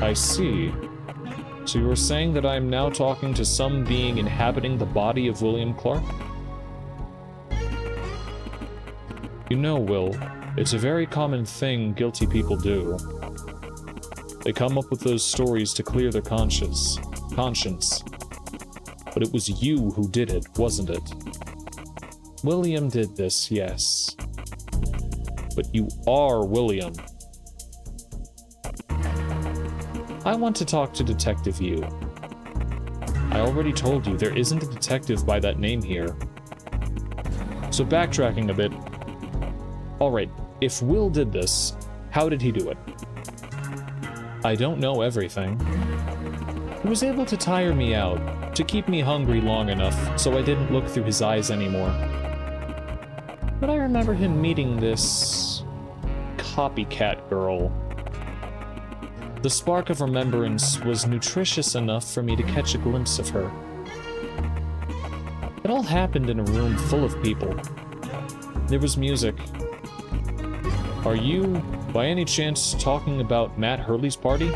[SPEAKER 1] I see. So you are saying that I am now talking to some being inhabiting the body of William Clark? You know, Will, it's a very common thing guilty people do. They come up with those stories to clear their conscience. But it was you who did it, wasn't it? William did this, yes. But you are William. I want to talk to Detective Yu. I already told you there isn't a detective by that name here. So backtracking a bit. Alright, if Will did this, how did he do it? I don't know everything. He was able to tire me out, to keep me hungry long enough so I didn't look through his eyes anymore. But I remember him meeting this... copycat girl. The spark of remembrance was nutritious enough for me to catch a glimpse of her. It all happened in a room full of people. There was music. Are you, by any chance, talking about Matt Hurley's party?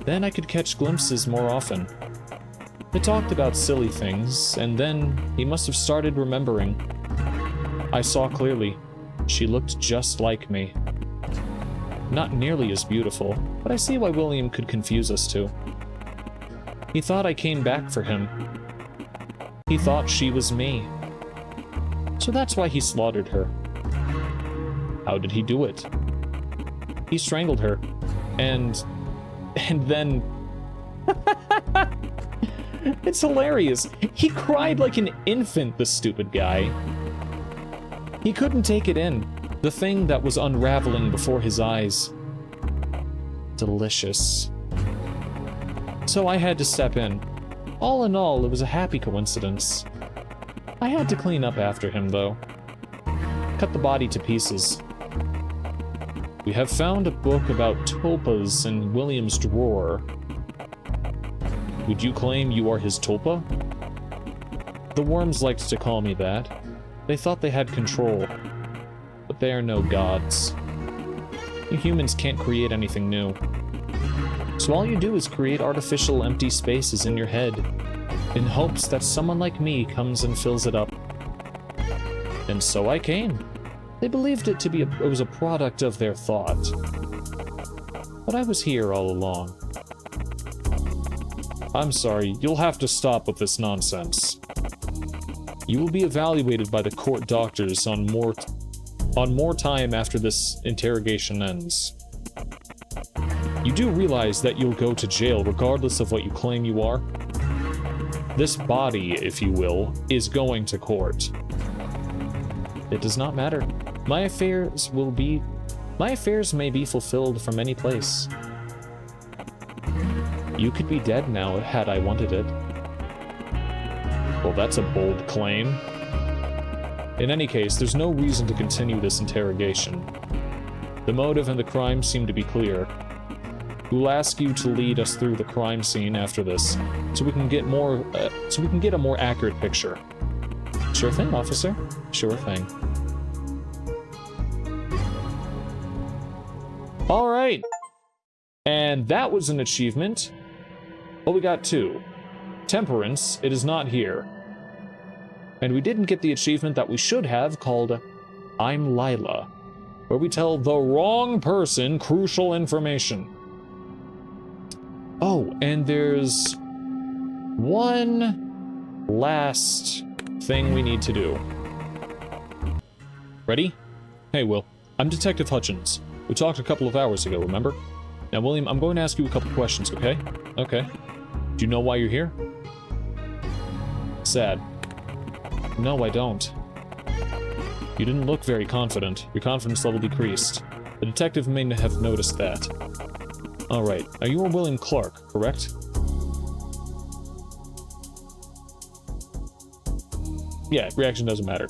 [SPEAKER 1] Then I could catch glimpses more often. They talked about silly things, and then he must have started remembering. I saw clearly. She looked just like me. Not nearly as beautiful, but I see why William could confuse us two. He thought I came back for him. He thought she was me. So that's why he slaughtered her. How did he do it? He strangled her. And then... It's hilarious. He cried like an infant, the stupid guy. He couldn't take it in. The thing that was unraveling before his eyes. Delicious. So I had to step in. All in all, it was a happy coincidence. I had to clean up after him, though. Cut the body to pieces. We have found a book about tulpas in William's drawer. Would you claim you are his tulpa? The worms liked to call me that. They thought they had control. But they are no gods. You humans can't create anything new. So all you do is create artificial empty spaces in your head, in hopes that someone like me comes and fills it up. And so I came. They believed it to be it was a product of their thought. But I was here all along. I'm sorry, you'll have to stop with this nonsense. You will be evaluated by the court doctors on more time after this interrogation ends. You do realize that you'll go to jail regardless of what you claim you are? This body, if you will, is going to court. It does not matter. My affairs may be fulfilled from any place. You could be dead now had I wanted it. Well, that's a bold claim. In any case, there's no reason to continue this interrogation. The motive and the crime seem to be clear. We'll ask you to lead us through the crime scene after this, so we can get a more accurate picture. Sure thing, officer. Sure thing. All right. And that was an achievement. Well, we got 2. Temperance, it is not here. And we didn't get the achievement that we should have called I'm Lila, where we tell the wrong person crucial information. Oh, and there's one last thing we need to do. Ready? Hey, Will. I'm Detective Hutchins. We talked a couple of hours ago, remember? Now, William, I'm going to ask you a couple questions, okay? Okay. Do you know why you're here? Sad. No, I don't. You didn't look very confident. Your confidence level decreased. The detective may have noticed that. Alright, now you are William Clark, correct? Yeah, reaction doesn't matter.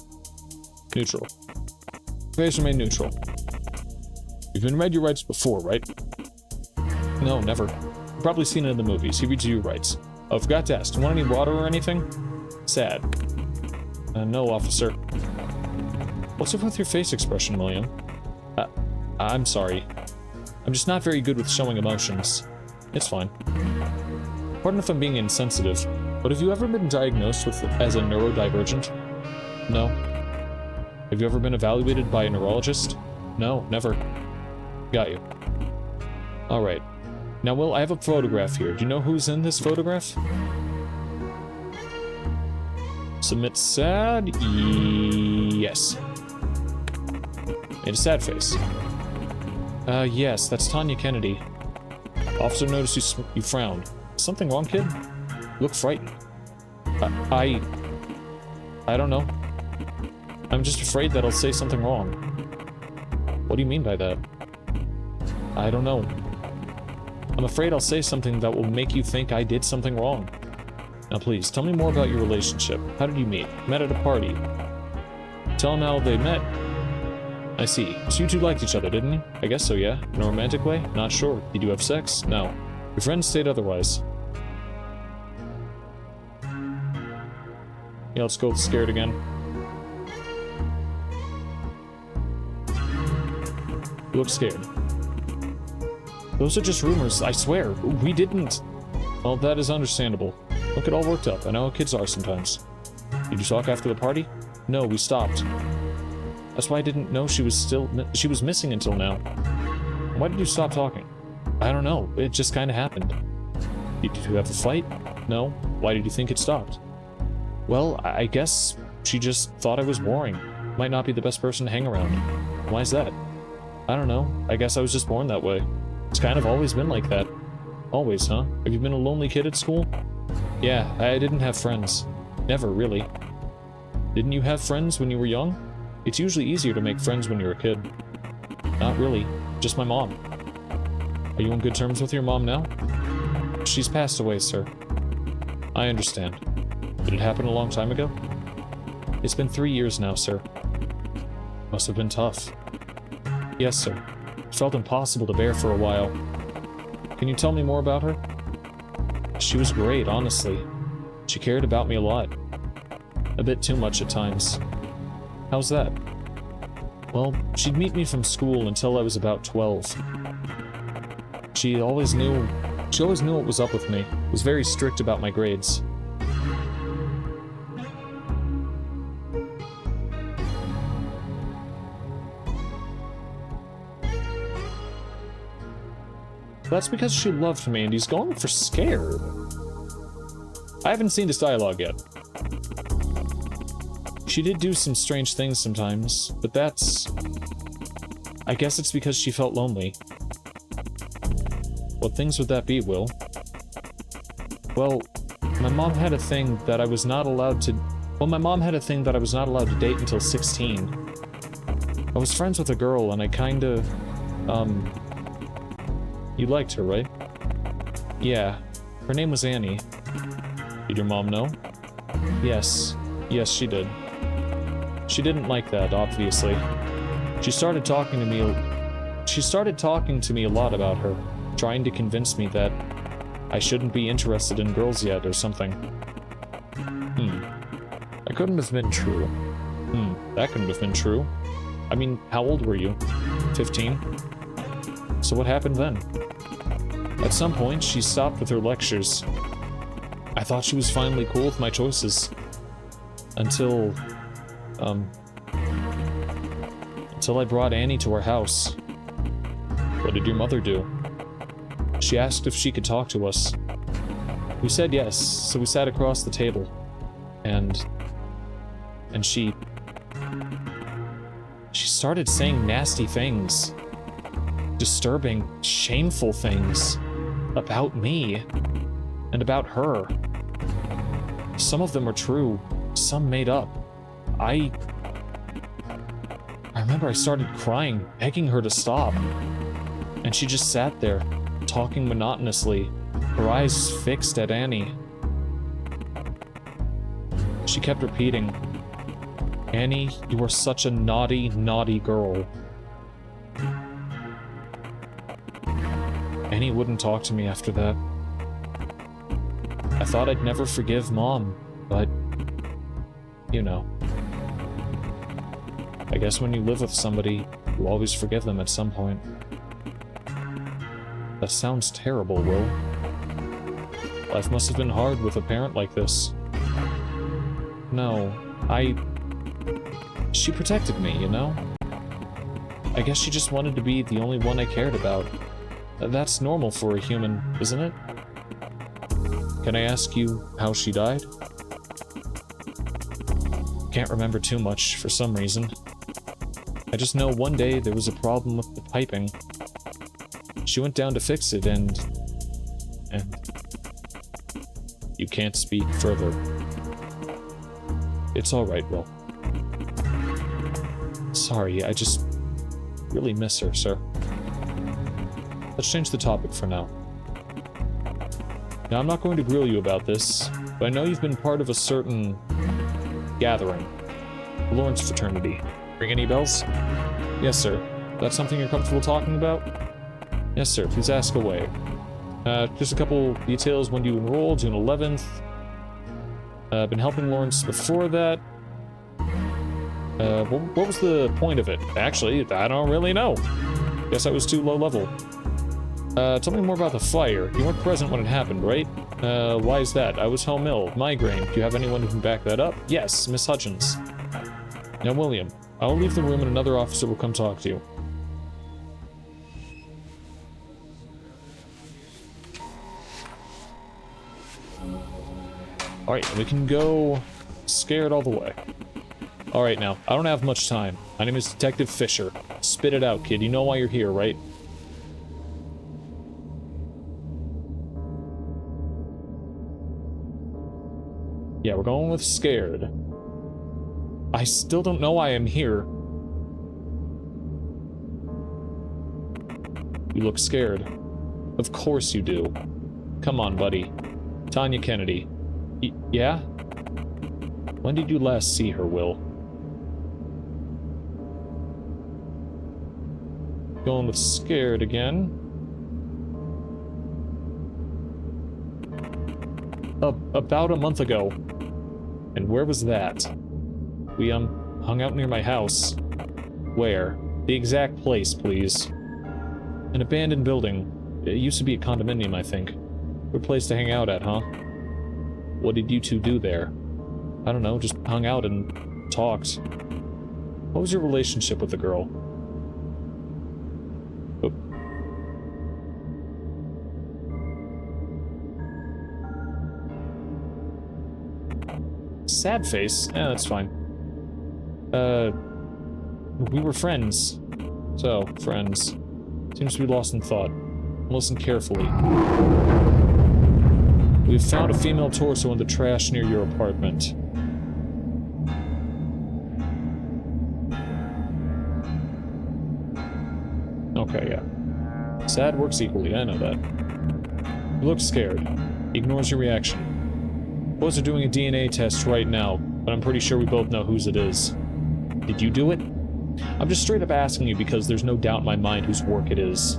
[SPEAKER 1] Neutral. Please remain neutral. You've been read your rights before, right? No, never. You've probably seen it in the movies. He reads you your rights. Oh, forgot to ask. Do you want any water or anything? Sad. No, officer. What's up with your face expression, William? I'm sorry. I'm just not very good with showing emotions. It's fine. Pardon if I'm being insensitive, but have you ever been diagnosed as a neurodivergent? No. Have you ever been evaluated by a neurologist? No, never. Got you. Alright. Now, Will, I have a photograph here. Do you know who's in this photograph? Submit sad? Yes. Made a sad face. Yes, that's Tanya Kennedy. Officer noticed you frowned. Something wrong, kid? You look frightened. I don't know. I'm just afraid that I'll say something wrong. What do you mean by that? I don't know. I'm afraid I'll say something that will make you think I did something wrong. Now please, tell me more about your relationship. How did you meet? Met at a party. Tell them how they met. I see. So you two liked each other, didn't you? I guess so, yeah. In a romantic way? Not sure. Did you have sex? No. Your friends stayed otherwise. Yeah, let's go with scared again. You look scared. Those are just rumors, I swear. We didn't... Well, that is understandable. Look, it all worked out. I know how kids are sometimes. Did you talk after the party? No, we stopped. That's why I didn't know she was missing until now. Why did you stop talking? I don't know. It just kind of happened. Did you have a fight? No. Why did you think it stopped? Well, I guess she just thought I was boring. Might not be the best person to hang around. Why is that? I don't know. I guess I was just born that way. It's kind of always been like that. Always, huh? Have you been a lonely kid at school? Yeah, I didn't have friends. Never, really. Didn't you have friends when you were young? It's usually easier to make friends when you're a kid. Not really. Just my mom. Are you on good terms with your mom now? She's passed away, sir. I understand. Did it happen a long time ago? It's been 3 years now, sir. Must have been tough. Yes, sir. It felt impossible to bear for a while. Can you tell me more about her? She was great, honestly. She cared about me a lot. A bit too much at times. How's that? Well, she'd meet me from school until I was about 12. She always knew what was up with me. Was very strict about my grades. That's because she loved me, and he's going for scared. I haven't seen this dialogue yet. She did do some strange things sometimes, but that's... I guess it's because she felt lonely. What things would that be, Will? Well, my mom had a thing that I was not allowed to... Well, my mom had a thing that I was not allowed to date until 16. I was friends with a girl, and I kinda... You liked her, right? Yeah. Her name was Annie. Did your mom know? Yes. Yes, she did. She didn't like that, obviously. She started talking to me a lot about her, trying to convince me that I shouldn't be interested in girls yet or something. That couldn't have been true. That couldn't have been true. I mean, how old were you? 15? So what happened then? At some point, she stopped with her lectures. I thought she was finally cool with my choices. Until I brought Annie to our house. What did your mother do? She asked if she could talk to us. We said yes, so we sat across the table. And she started saying nasty things. Disturbing, shameful things. About me. And about her. Some of them were true, some made up. I remember I started crying, begging her to stop. And she just sat there, talking monotonously, her eyes fixed at Annie. She kept repeating, "Annie, you are such a naughty, naughty girl." Annie wouldn't talk to me after that. I thought I'd never forgive Mom, but, you know. I guess when you live with somebody, you always forgive them at some point. That sounds terrible, Will. Life must have been hard with a parent like this. No, she protected me, you know? I guess she just wanted to be the only one I cared about. That's normal for a human, isn't it? Can I ask you how she died? Can't remember too much for some reason. I just know one day there was a problem with the piping. She went down to fix it and... You can't speak further. It's alright, Will. Sorry, I just really miss her, sir. Let's change the topic for now. Now, I'm not going to grill you about this, but I know you've been part of a certain gathering. The Lawrence fraternity. Ring any bells? Yes, sir. That's something you're comfortable talking about? Yes, sir. Please ask away. Just a couple details. When do you enroll? June 11th. Been helping Lawrence before that. What was the point of it? Actually, I don't really know. Guess I was too low level. Tell me more about the fire. You weren't present when it happened, right? Why is that? I was home ill. Migraine. Do you have anyone who can back that up? Yes, Miss Hutchins. Now, William, I'll leave the room and another officer will come talk to you. Alright, we can go scared all the way. Alright now, I don't have much time. My name is Detective Fisher. Spit it out, kid. You know why you're here, right? Yeah, we're going with scared. I still don't know why I'm here. You look scared. Of course you do. Come on, buddy. Tanya Kennedy. Yeah? When did you last see her, Will? Going with scared again. About a month ago. And where was that? We, hung out near my house. Where? The exact place, please. An abandoned building. It used to be a condominium, I think. Good place to hang out at, huh? What did you two do there? I don't know, just hung out and talked. What was your relationship with the girl? Oh. Sad face? Eh, that's fine. We were friends. So, friends. Seems to be lost in thought. Listen carefully. We've found a female torso in the trash near your apartment. Okay, yeah. Sad works equally, I know that. You look scared. He ignores your reaction. Boys are doing a DNA test right now, but I'm pretty sure we both know whose it is. Did you do it? I'm just straight up asking you because there's no doubt in my mind whose work it is.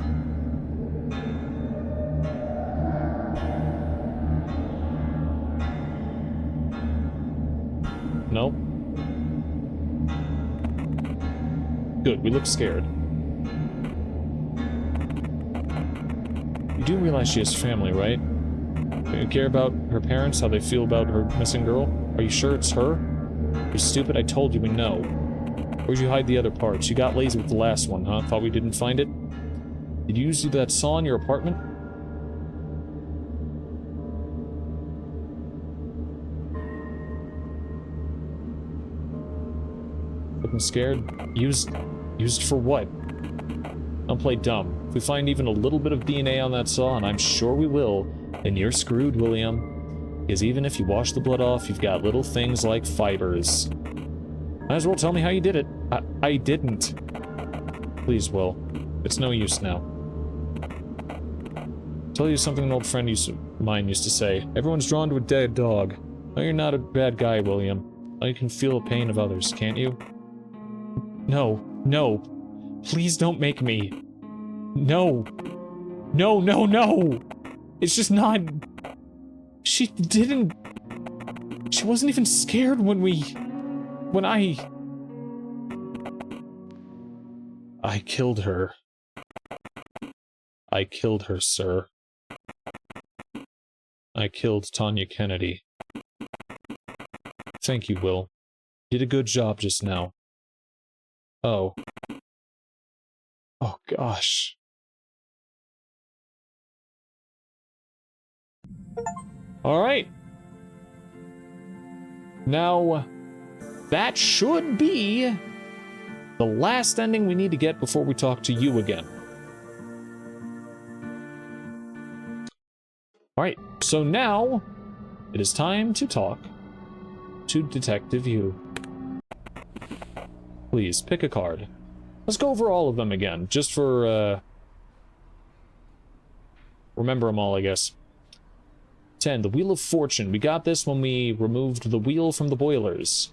[SPEAKER 1] No? Good, we look scared. You do realize she has family, right? You care about her parents, how they feel about her missing girl? Are you sure it's her? You're stupid, I told you we know. Where'd you hide the other parts? You got lazy with the last one, huh? Thought we didn't find it? Did you use that saw in your apartment? Looking scared? Used for what? Don't play dumb. If we find even a little bit of DNA on that saw, and I'm sure we will, then you're screwed, William. Because even if you wash the blood off, you've got little things like fibers. Might as well tell me how you did it. I didn't. Please, Will. It's no use now. Tell you something an old friend of mine used to say. Everyone's drawn to a dead dog. No, you're not a bad guy, William. Now you can feel the pain of others, can't you? No. No. Please don't make me. No. No, no, no! It's just not... She didn't... She wasn't even scared when I killed her. I killed her, sir. I killed Tanya Kennedy. Thank you, Will. You did a good job just now. Oh. Oh, gosh. Alright. Now, that should be the last ending we need to get before we talk to you again. Alright, so now it is time to talk to Detective Yu. Please, pick a card. Let's go over all of them again, just for, remember them all, I guess. 10, the Wheel of Fortune. We got this when we removed the wheel from the boilers.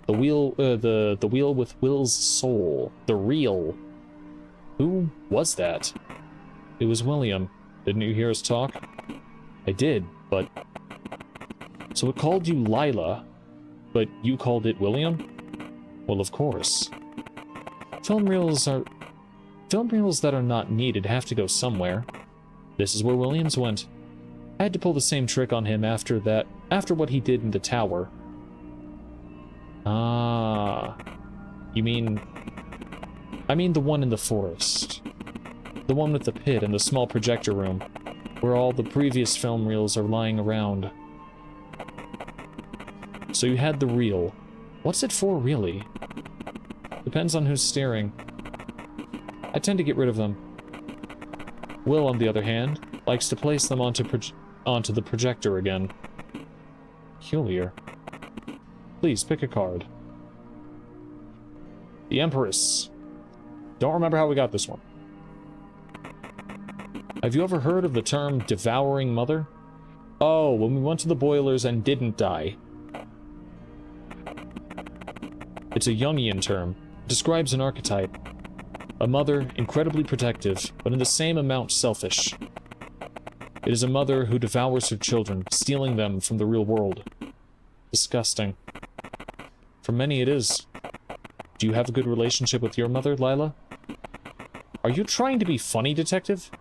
[SPEAKER 1] The wheel, the wheel with Will's soul. The reel. Who was that? It was William. Didn't you hear us talk? I did, but... So it called you Lila, but you called it William? Well, of course. Film reels that are not needed have to go somewhere. This is where Williams went. I had to pull the same trick on him after what he did in the tower. Ah. You mean... I mean the one in the forest. The one with the pit and the small projector room, where all the previous film reels are lying around. So you had the reel. What's it for, really? Depends on who's staring. I tend to get rid of them. Will, on the other hand, likes to place them onto the projector again. Peculiar. Please, pick a card. The Empress. Don't remember how we got this one. Have you ever heard of the term devouring mother? Oh, when we went to the boilers and didn't die. It's a Jungian term. It describes an archetype. A mother, incredibly protective, but in the same amount selfish. It is a mother who devours her children, stealing them from the real world. Disgusting. For many it is. Do you have a good relationship with your mother, Lila? Are you trying to be funny, Detective?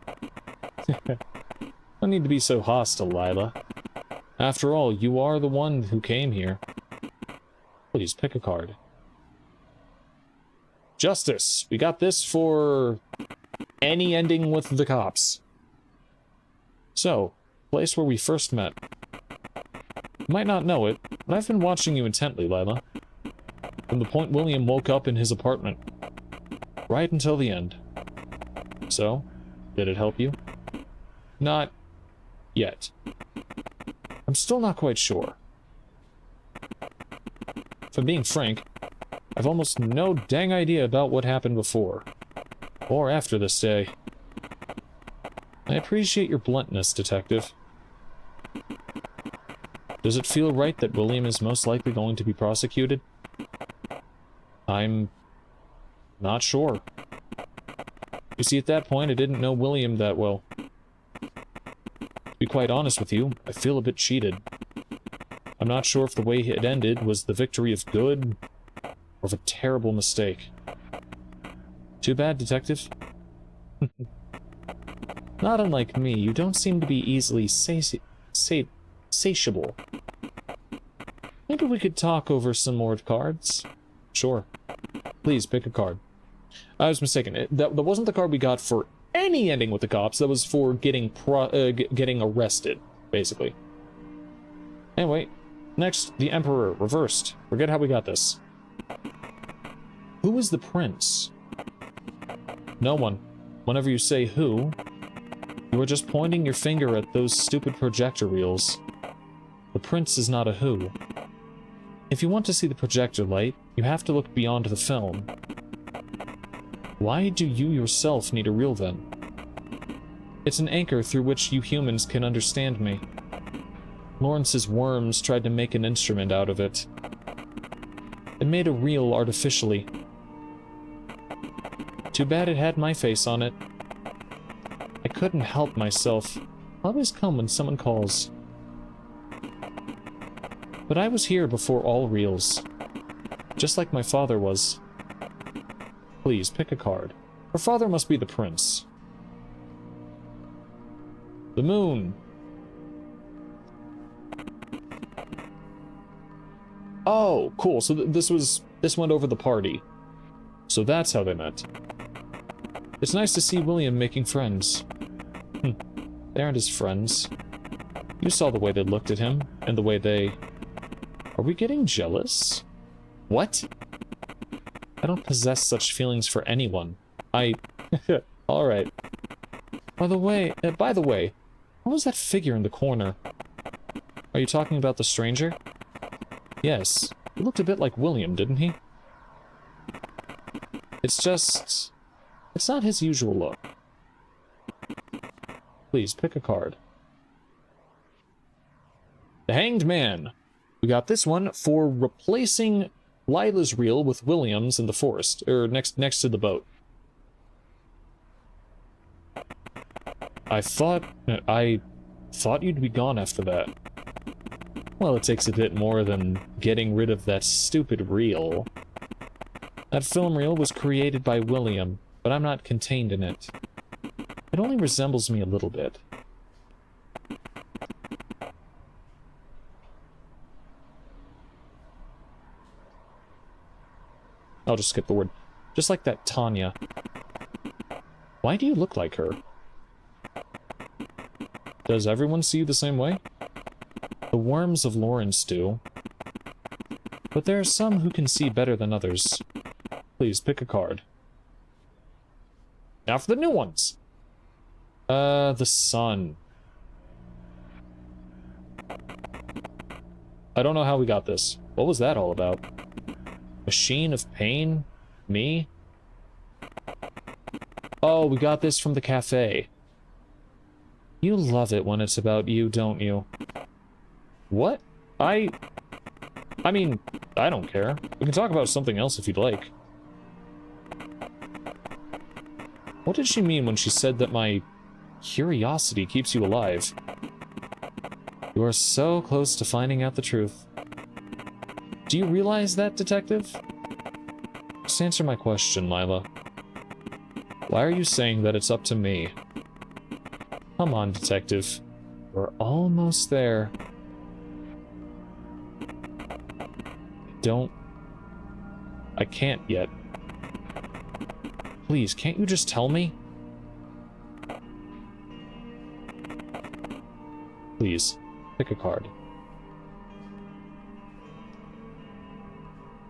[SPEAKER 1] No need to be so hostile, Lila. After all, you are the one who came here. Please, pick a card. Justice. We got this for any ending with the cops. So, place where we first met. You might not know it, but I've been watching you intently, Lila. From the point William woke up in his apartment. Right until the end. So, did it help you? Not yet. I'm still not quite sure. If I'm being frank, I've almost no dang idea about what happened before. Or after this day. I appreciate your bluntness, Detective. Does it feel right that William is most likely going to be prosecuted? I'm not sure. You see, at that point, I didn't know William that well. To be quite honest with you, I feel a bit cheated. I'm not sure if the way it ended was the victory of good, or of a terrible mistake. Too bad, Detective. Not unlike me, you don't seem to be easily satiable. Maybe we could talk over some more cards? Sure. Please, pick a card. I was mistaken. That wasn't the card we got for any ending with the cops. That was for getting arrested, basically. Anyway, next, the Emperor, reversed. Forget how we got this. Who is the prince? No one. Whenever you say who, you are just pointing your finger at those stupid projector reels. The prince is not a who. If you want to see the projector light, you have to look beyond the film. Why do you yourself need a reel then? It's an anchor through which you humans can understand me. Lawrence's worms tried to make an instrument out of it. It made a reel artificially. Too bad it had my face on it. I couldn't help myself. I always come when someone calls. But I was here before all reels. Just like my father was. Please, pick a card. Her father must be the prince. The moon. Oh, cool. So this went over the party. So that's how they met. It's nice to see William making friends. They aren't his friends. You saw the way they looked at him, and the way they... Are we getting jealous? What? I don't possess such feelings for anyone. Alright. By the way, what was that figure in the corner? Are you talking about the stranger? Yes. He looked a bit like William, didn't he? It's not his usual look. Please, pick a card. The Hanged Man. We got this one for replacing Lila's reel with William's in the forest, or next to the boat. I thought you'd be gone after that. Well, it takes a bit more than getting rid of that stupid reel. That film reel was created by William, but I'm not contained in it. It only resembles me a little bit. I'll just skip the word. Just like that Tanya. Why do you look like her? Does everyone see you the same way? The worms of Lawrence do. But there are some who can see better than others. Please, pick a card. Now for the new ones! The sun. I don't know how we got this. What was that all about? Machine of pain? Me? Oh, we got this from the cafe. You love it when it's about you, don't you? What? I mean, I don't care. We can talk about something else if you'd like. What did she mean when she said that my curiosity keeps you alive? You are so close to finding out the truth. Do you realize that, Detective? Just answer my question, Lila. Why are you saying that it's up to me? Come on, Detective. We're almost there. I can't yet. Please, can't you just tell me? Please, pick a card.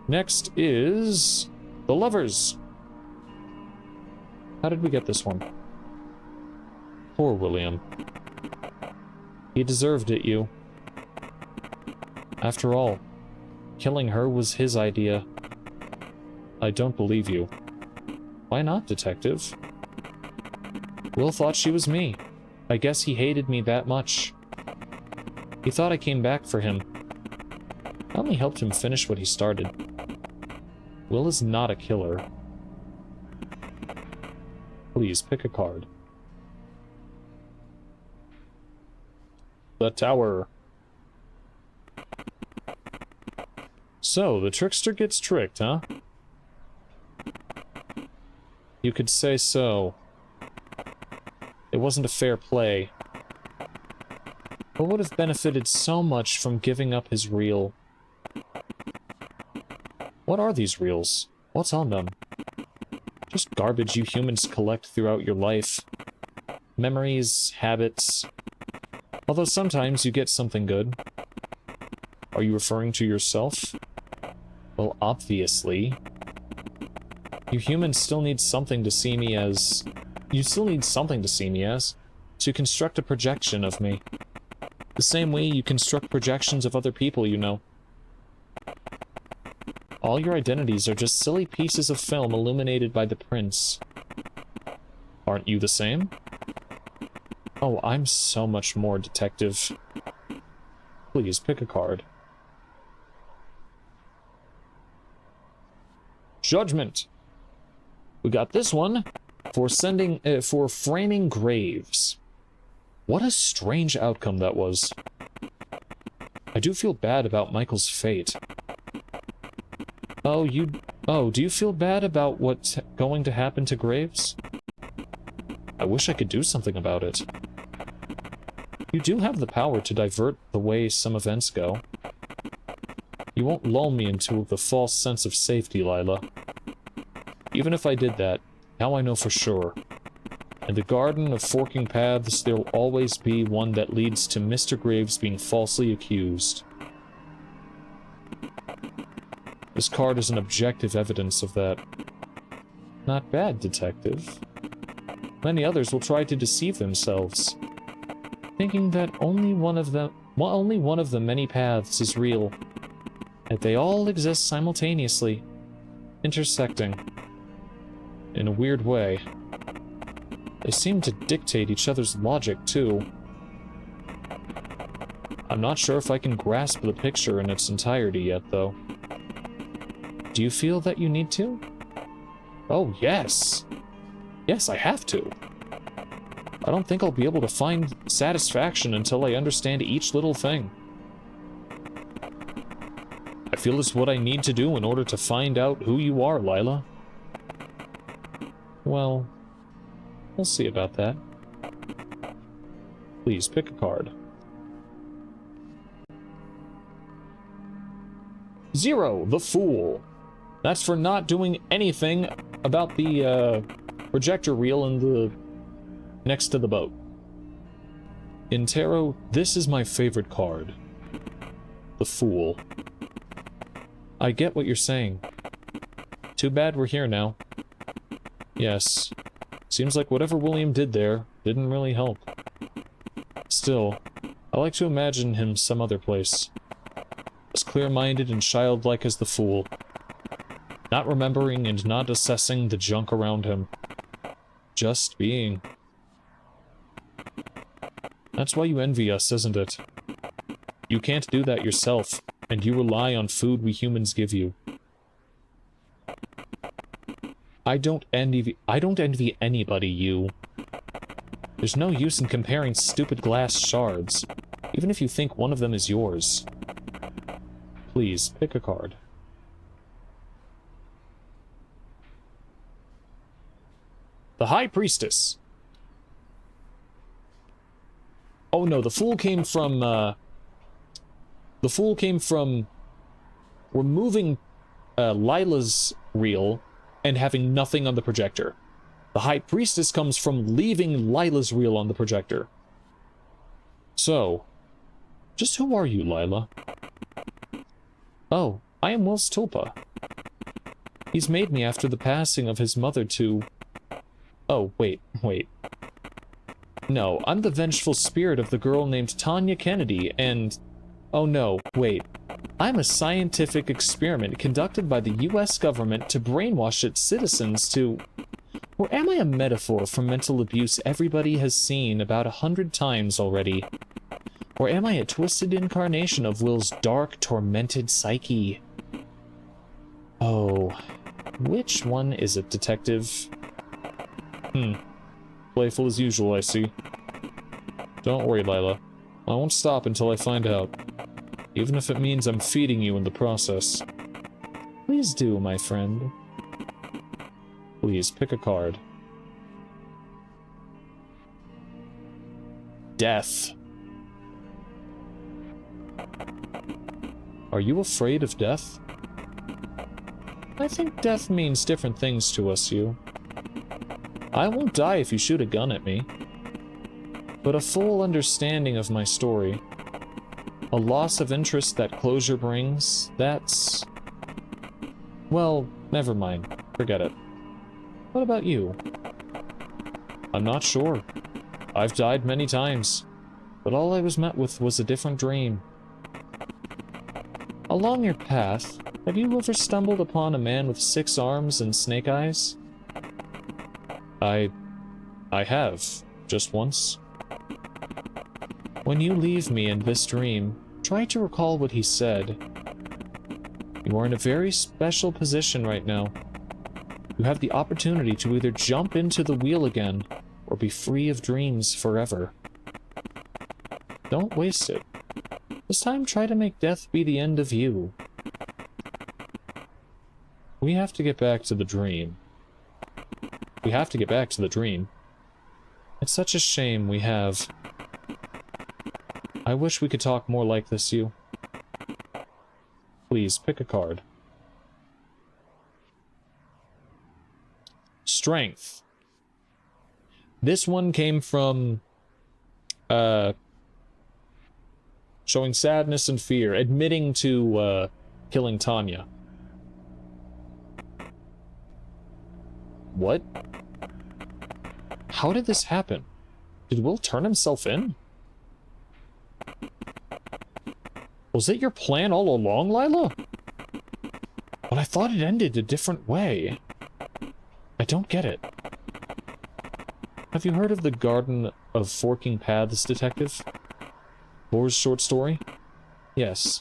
[SPEAKER 1] Next is... The Lovers. How did we get this one? Poor William. He deserved it, you. After all, killing her was his idea. I don't believe you. Why not, Detective? Will thought she was me. I guess he hated me that much. He thought I came back for him. I only helped him finish what he started. Will is not a killer. Please, pick a card. The Tower. So, the trickster gets tricked, huh? You could say so. It wasn't a fair play. But would have benefited so much from giving up his reel. What are these reels? What's on them? Just garbage you humans collect throughout your life. Memories, habits. Although sometimes you get something good. Are you referring to yourself? Well, obviously. You humans still need something to see me as... You still need something to see me as. To construct a projection of me. The same way you construct projections of other people, you know. All your identities are just silly pieces of film illuminated by the prince. Aren't you the same? Oh, I'm so much more, Detective. Please, pick a card. Judgment! We got this one for for framing graves. What a strange outcome that was. I do feel bad about Michael's fate. Oh, do you feel bad about what's going to happen to Graves? I wish I could do something about it. You do have the power to divert the way some events go. You won't lull me into the false sense of safety, Lila. Even if I did that, now I know for sure. In the garden of forking paths, there will always be one that leads to Mr. Graves being falsely accused. This card is an objective evidence of that. Not bad, Detective. Many others will try to deceive themselves, thinking that only one of the many paths is real, that they all exist simultaneously, intersecting. In a weird way. They seem to dictate each other's logic, too. I'm not sure if I can grasp the picture in its entirety yet, though. Do you feel that you need to? Oh, yes! Yes, I have to. I don't think I'll be able to find satisfaction until I understand each little thing. I feel it's what I need to do in order to find out who you are, Lila. Well, we'll see about that. Please, pick a card. 0, the Fool. That's for not doing anything about the, projector reel in the... next to the boat. In tarot, this is my favorite card. The Fool. I get what you're saying. Too bad we're here now. Yes. Seems like whatever William did there didn't really help. Still, I like to imagine him some other place. As clear-minded and childlike as the Fool. Not remembering and not assessing the junk around him. Just being. That's why you envy us, isn't it? You can't do that yourself, and you rely on food we humans give you. I don't envy anybody, you. There's no use in comparing stupid glass shards, even if you think one of them is yours. Please, pick a card. The High Priestess. Oh no, the Fool came from, the Fool came from removing Lila's reel and having nothing on the projector. The High Priestess comes from leaving Lila's reel on the projector. So, just who are you, Lila? Oh, I am Will's Tulpa. He's made me after the passing of his mother to... Oh, wait. No, I'm the vengeful spirit of the girl named Tanya Kennedy, and... Oh no, wait. I'm a scientific experiment conducted by the US government to brainwash its citizens to... Or am I a metaphor for mental abuse everybody has seen about 100 times already? Or am I a twisted incarnation of Will's dark, tormented psyche? Oh, which one is it, Detective? Playful as usual, I see. Don't worry, Lila. I won't stop until I find out. Even if it means I'm feeding you in the process. Please do, my friend. Please, pick a card. Death. Are you afraid of death? I think death means different things to us, you. I won't die if you shoot a gun at me. But a full understanding of my story, a loss of interest that closure brings, that's... Well, never mind. Forget it. What about you? I'm not sure. I've died many times, but all I was met with was a different dream. Along your path, have you ever stumbled upon a man with 6 arms and snake eyes? I have. Just once. When you leave me in this dream, try to recall what he said. You are in a very special position right now. You have the opportunity to either jump into the wheel again, or be free of dreams forever. Don't waste it. This time try to make death be the end of you. We have to get back to the dream. We have to get back to the dream. It's such a shame we have. I wish we could talk more like this, you. Please, pick a card. Strength. This one came from, showing sadness and fear, admitting to, killing Tanya. What? How did this happen? Did Will turn himself in? Was it your plan all along, Lila? But I thought it ended a different way. I don't get it. Have you heard of the Garden of Forking Paths, Detective? Bohr's short story? Yes.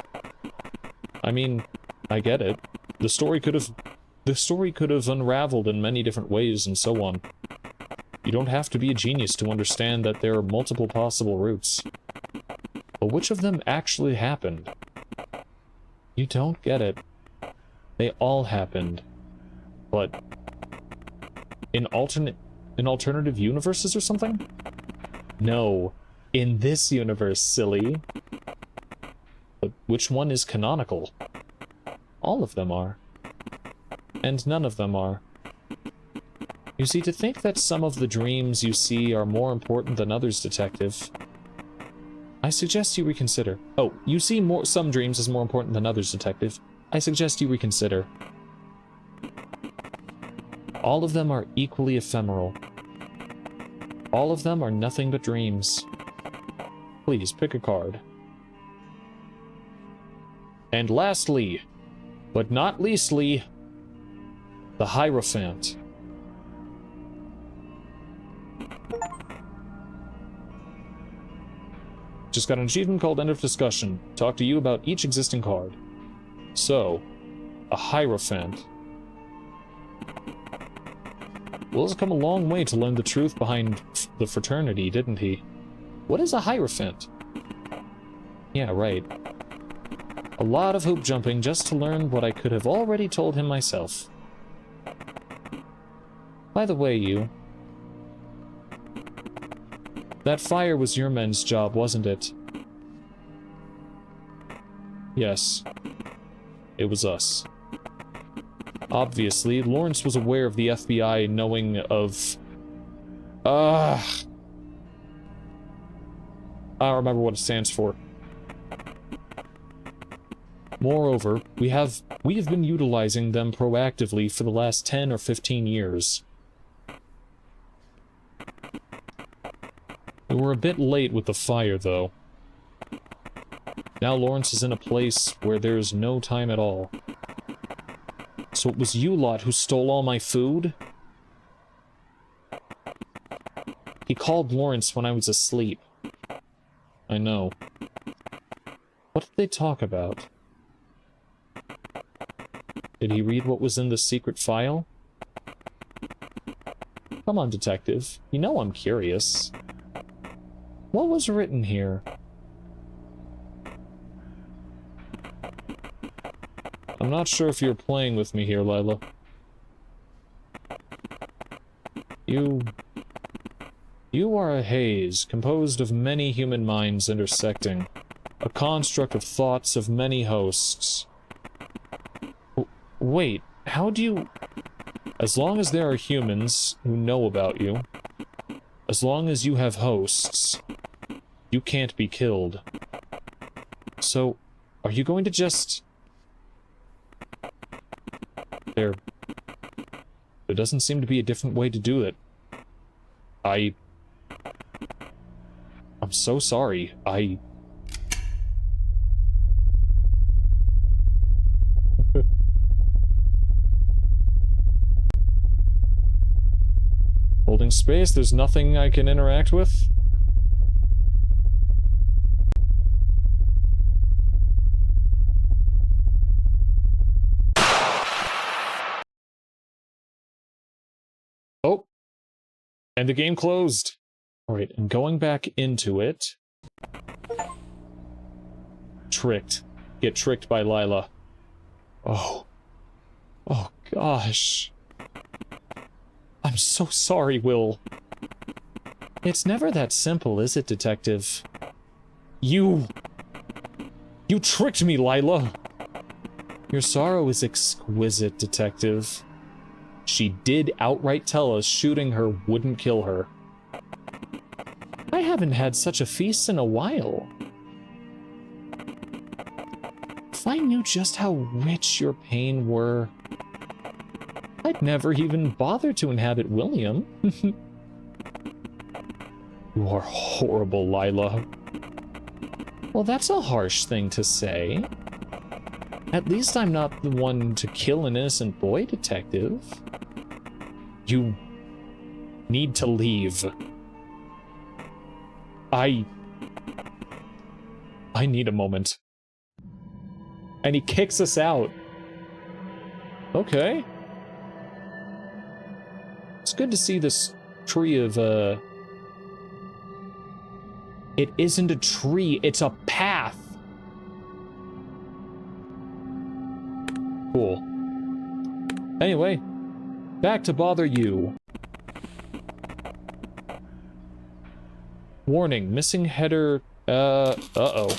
[SPEAKER 1] I mean, I get it. The story could have unraveled in many different ways and so on. You don't have to be a genius to understand that there are multiple possible routes. But which of them actually happened? You don't get it. They all happened. But in alternative universes or something? No. In this universe, silly. But which one is canonical? All of them are. And none of them are. You see, to think that some of the dreams you see are more important than others, Detective, I suggest you reconsider. Oh, you see some dreams as more important than others, Detective. I suggest you reconsider. All of them are equally ephemeral. All of them are nothing but dreams. Please, pick a card. And lastly, but not leastly, the Hierophant. Just got an achievement called End of Discussion. Talk to you about each existing card. So, a Hierophant. Will's come a long way to learn the truth behind the fraternity, didn't he? What is a Hierophant? Yeah, right. A lot of hoop jumping just to learn what I could have already told him myself. By the way, you... That fire was your men's job, wasn't it? Yes. It was us. Obviously, Lawrence was aware of the FBI knowing of... I don't remember what it stands for. Moreover, we have been utilizing them proactively for the last 10 or 15 years. We were a bit late with the fire, though. Now Lawrence is in a place where there's no time at all. So it was you lot who stole all my food? He called Lawrence when I was asleep. I know. What did they talk about? Did he read what was in the secret file? Come on, detective. You know I'm curious. What was written here? I'm not sure if you're playing with me here, Lila. You are a haze, composed of many human minds intersecting. A construct of thoughts of many hosts. Wait, how do you... As long as there are humans who know about you, as long as you have hosts, you can't be killed. So, are you going to just... There doesn't seem to be a different way to do it. I'm so sorry. Holding space, there's nothing I can interact with? Oh. And the game closed. Alright, and going back into it... Tricked. Get tricked by Lila. Oh. Oh, gosh. I'm so sorry, Will. It's never that simple, is it, detective? You tricked me, Lila! Your sorrow is exquisite, detective. She did outright tell us shooting her wouldn't kill her. I haven't had such a feast in a while. If I knew just how rich your pain were, I'd never even bother to inhabit William. You are horrible, Lila. Well, that's a harsh thing to say. At least I'm not the one to kill an innocent boy, detective. You need to leave. I need a moment. And he kicks us out. Okay. It's good to see this tree of, It isn't a tree, it's a path. Cool. Anyway, back to bother you. Warning, missing header, uh-oh.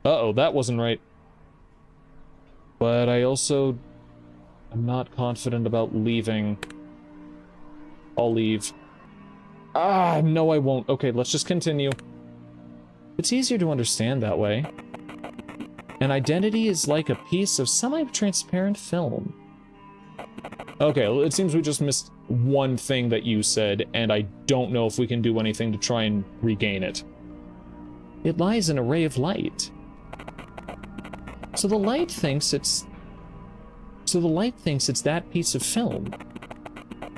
[SPEAKER 1] Uh-oh, that wasn't right. But I also... I'm not confident about leaving. I'll leave. Ah, no I won't. Okay, let's just continue. It's easier to understand that way. An identity is like a piece of semi-transparent film. Okay, it seems we just missed one thing that you said, and I don't know if we can do anything to try and regain it. It lies in a ray of light. So the light thinks it's that piece of film.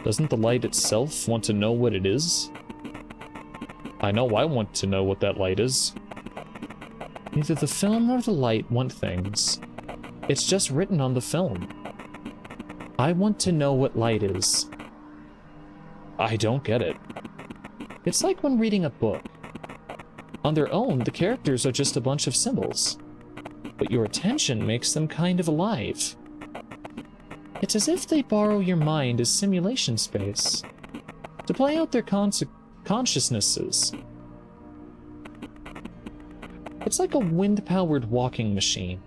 [SPEAKER 1] Doesn't the light itself want to know what it is? I know I want to know what that light is. Neither the film nor the light want things. It's just written on the film. I want to know what light is. I don't get it. It's like when reading a book. On their own, the characters are just a bunch of symbols. But your attention makes them kind of alive. It's as if they borrow your mind as simulation space to play out their consciousnesses. It's like a wind-powered walking machine.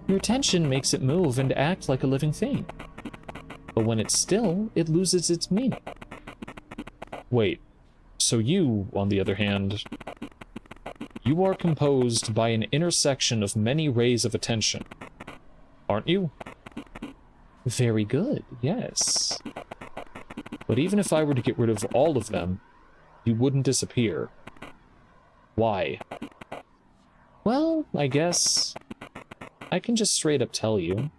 [SPEAKER 1] Your attention makes it move and act like a living thing. But when it's still, it loses its meaning. Wait, so you, on the other hand, you are composed by an intersection of many rays of attention, aren't you? Very good, yes. But even if I were to get rid of all of them, you wouldn't disappear. Why? Well, I guess I can just straight up tell you.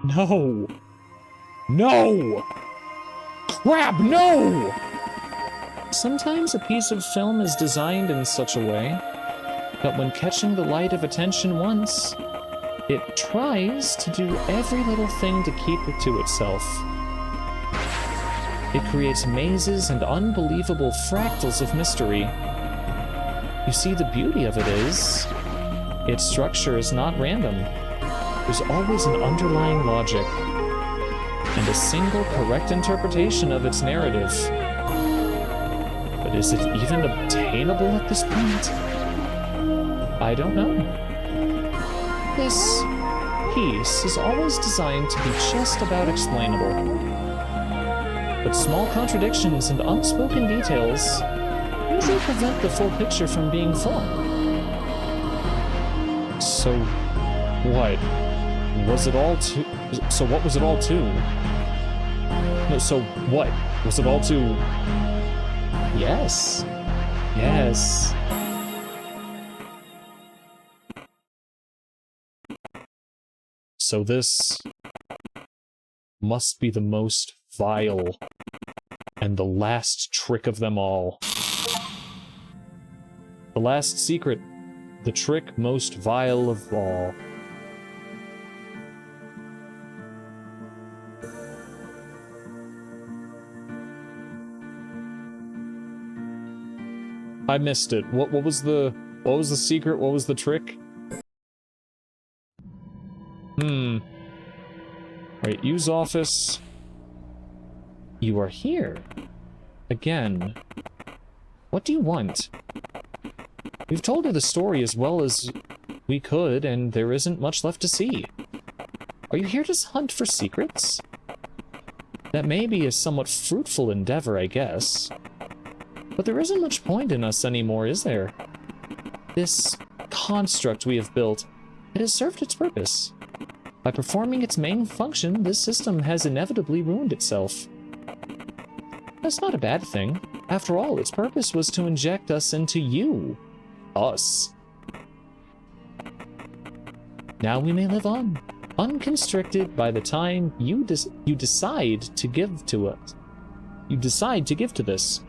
[SPEAKER 1] No! No! Crap, no! Sometimes a piece of film is designed in such a way that when catching the light of attention once, it tries to do every little thing to keep it to itself. It creates mazes and unbelievable fractals of mystery. You see, the beauty of it is, its structure is not random. There's always an underlying logic, and a single correct interpretation of its narrative. But is it even obtainable at this point? I don't know. This piece is always designed to be just about explainable. But small contradictions and unspoken details usually prevent the full picture from being full. So, what? Was it all to... So what was it all to? No, so what? Was it all to... Yes. Yes. So this must be the most vile and the last trick of them all. The last secret, the trick most vile of all. I missed it. What was the secret? What was the trick? Right, use office. You are here. Again. What do you want? We've told her the story as well as we could, and there isn't much left to see. Are you here to hunt for secrets? That may be a somewhat fruitful endeavor, I guess. But there isn't much point in us anymore, is there? This construct we have built, it has served its purpose. By performing its main function, this system has inevitably ruined itself. That's not a bad thing. After all, its purpose was to inject us into you. Us. Now we may live on, unconstricted by the time you decide to give to us. You decide to give to this.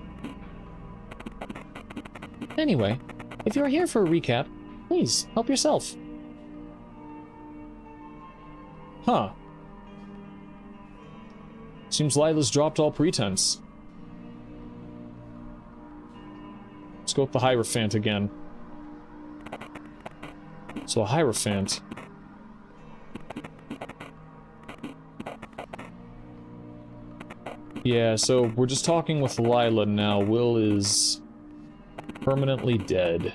[SPEAKER 1] Anyway, if you're here for a recap, please help yourself. Huh. Seems Lila's dropped all pretense. Let's go with the Hierophant again. So a Hierophant. Yeah, so we're just talking with Lila now. Will is permanently dead.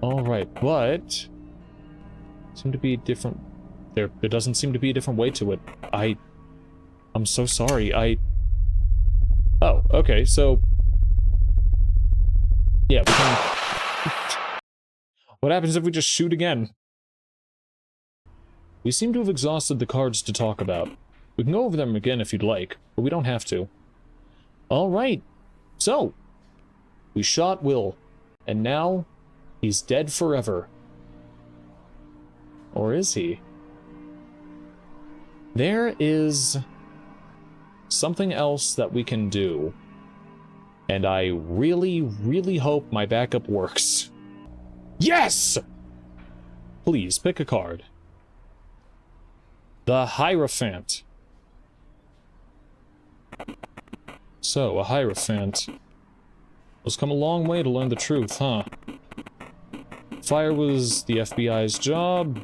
[SPEAKER 1] Alright, but seem to be different. There doesn't seem to be a different way to it. I'm so sorry. Oh, okay, so yeah, we can. What happens if we just shoot again? We seem to have exhausted the cards to talk about. We can go over them again if you'd like, but we don't have to. Alright, so we shot Will, and now he's dead forever. Or is he? There is something else that we can do, and I really, really hope my backup works. Yes! Please, pick a card. The Hierophant. So, a Hierophant. It's come a long way to learn the truth, huh? Fire was the FBI's job.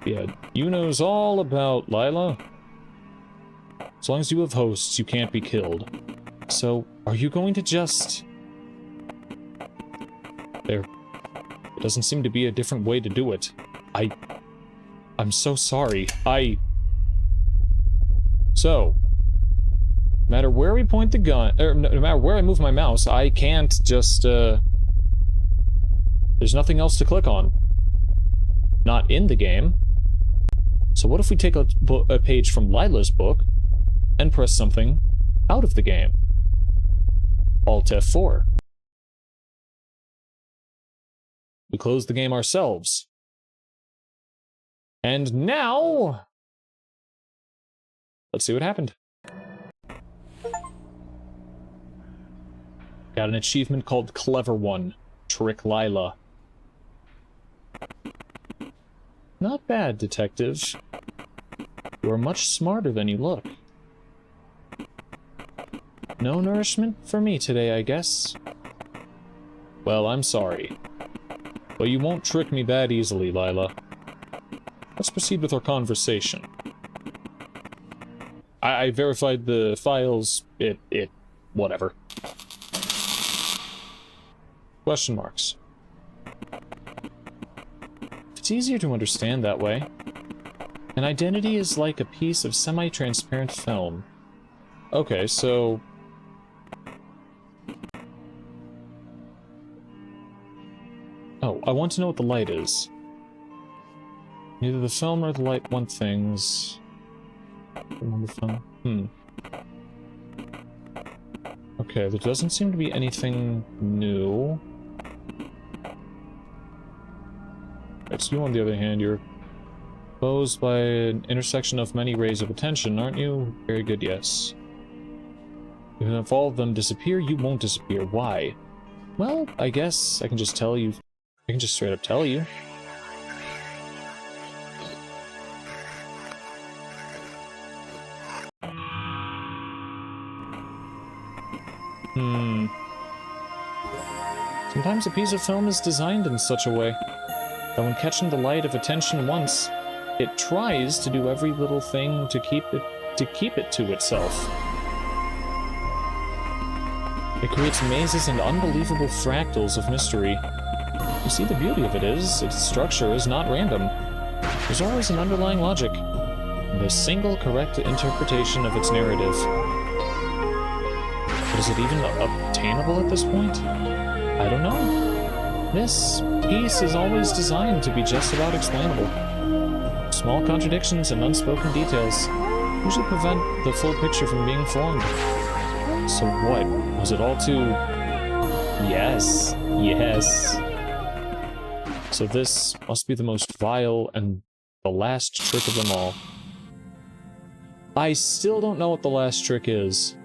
[SPEAKER 1] Yeah, you knows all about Lila. As long as you have hosts, you can't be killed. So, are you going to just... There. It doesn't seem to be a different way to do it. I'm so sorry. So, no matter where we point the gun, or no matter where I move my mouse, I can't just, there's nothing else to click on. Not in the game. So what if we take a page from Lila's book and press something out of the game? Alt F4. We close the game ourselves. And now, let's see what happened. Got an achievement called Clever One. Trick Lila. Not bad, detective. You are much smarter than you look. No nourishment for me today, I guess. Well, I'm sorry. But you won't trick me that easily, Lila. Let's proceed with our conversation. I verified the files. Whatever. Question marks. It's easier to understand that way. An identity is like a piece of semi-transparent film. Okay, so... Oh, I want to know what the light is. Neither the film nor the light want things. The film. Okay, there doesn't seem to be anything new. It's you, on the other hand, you're exposed by an intersection of many rays of attention, aren't you? Very good, yes. Even if all of them disappear, you won't disappear. Why? Well, I guess I can just tell you. I can just straight up tell you. Sometimes a piece of film is designed in such a way that when catching the light of attention once, it tries to do every little thing to keep it to itself. It creates mazes and unbelievable fractals of mystery. You see, the beauty of it is, its structure is not random. There's always an underlying logic, and a single correct interpretation of its narrative. But is it even obtainable at this point? I don't know. This piece is always designed to be just about explainable. Small contradictions and unspoken details usually prevent the full picture from being formed. So what? Was it all too... Yes. Yes. So this must be the most vile and the last trick of them all. I still don't know what the last trick is.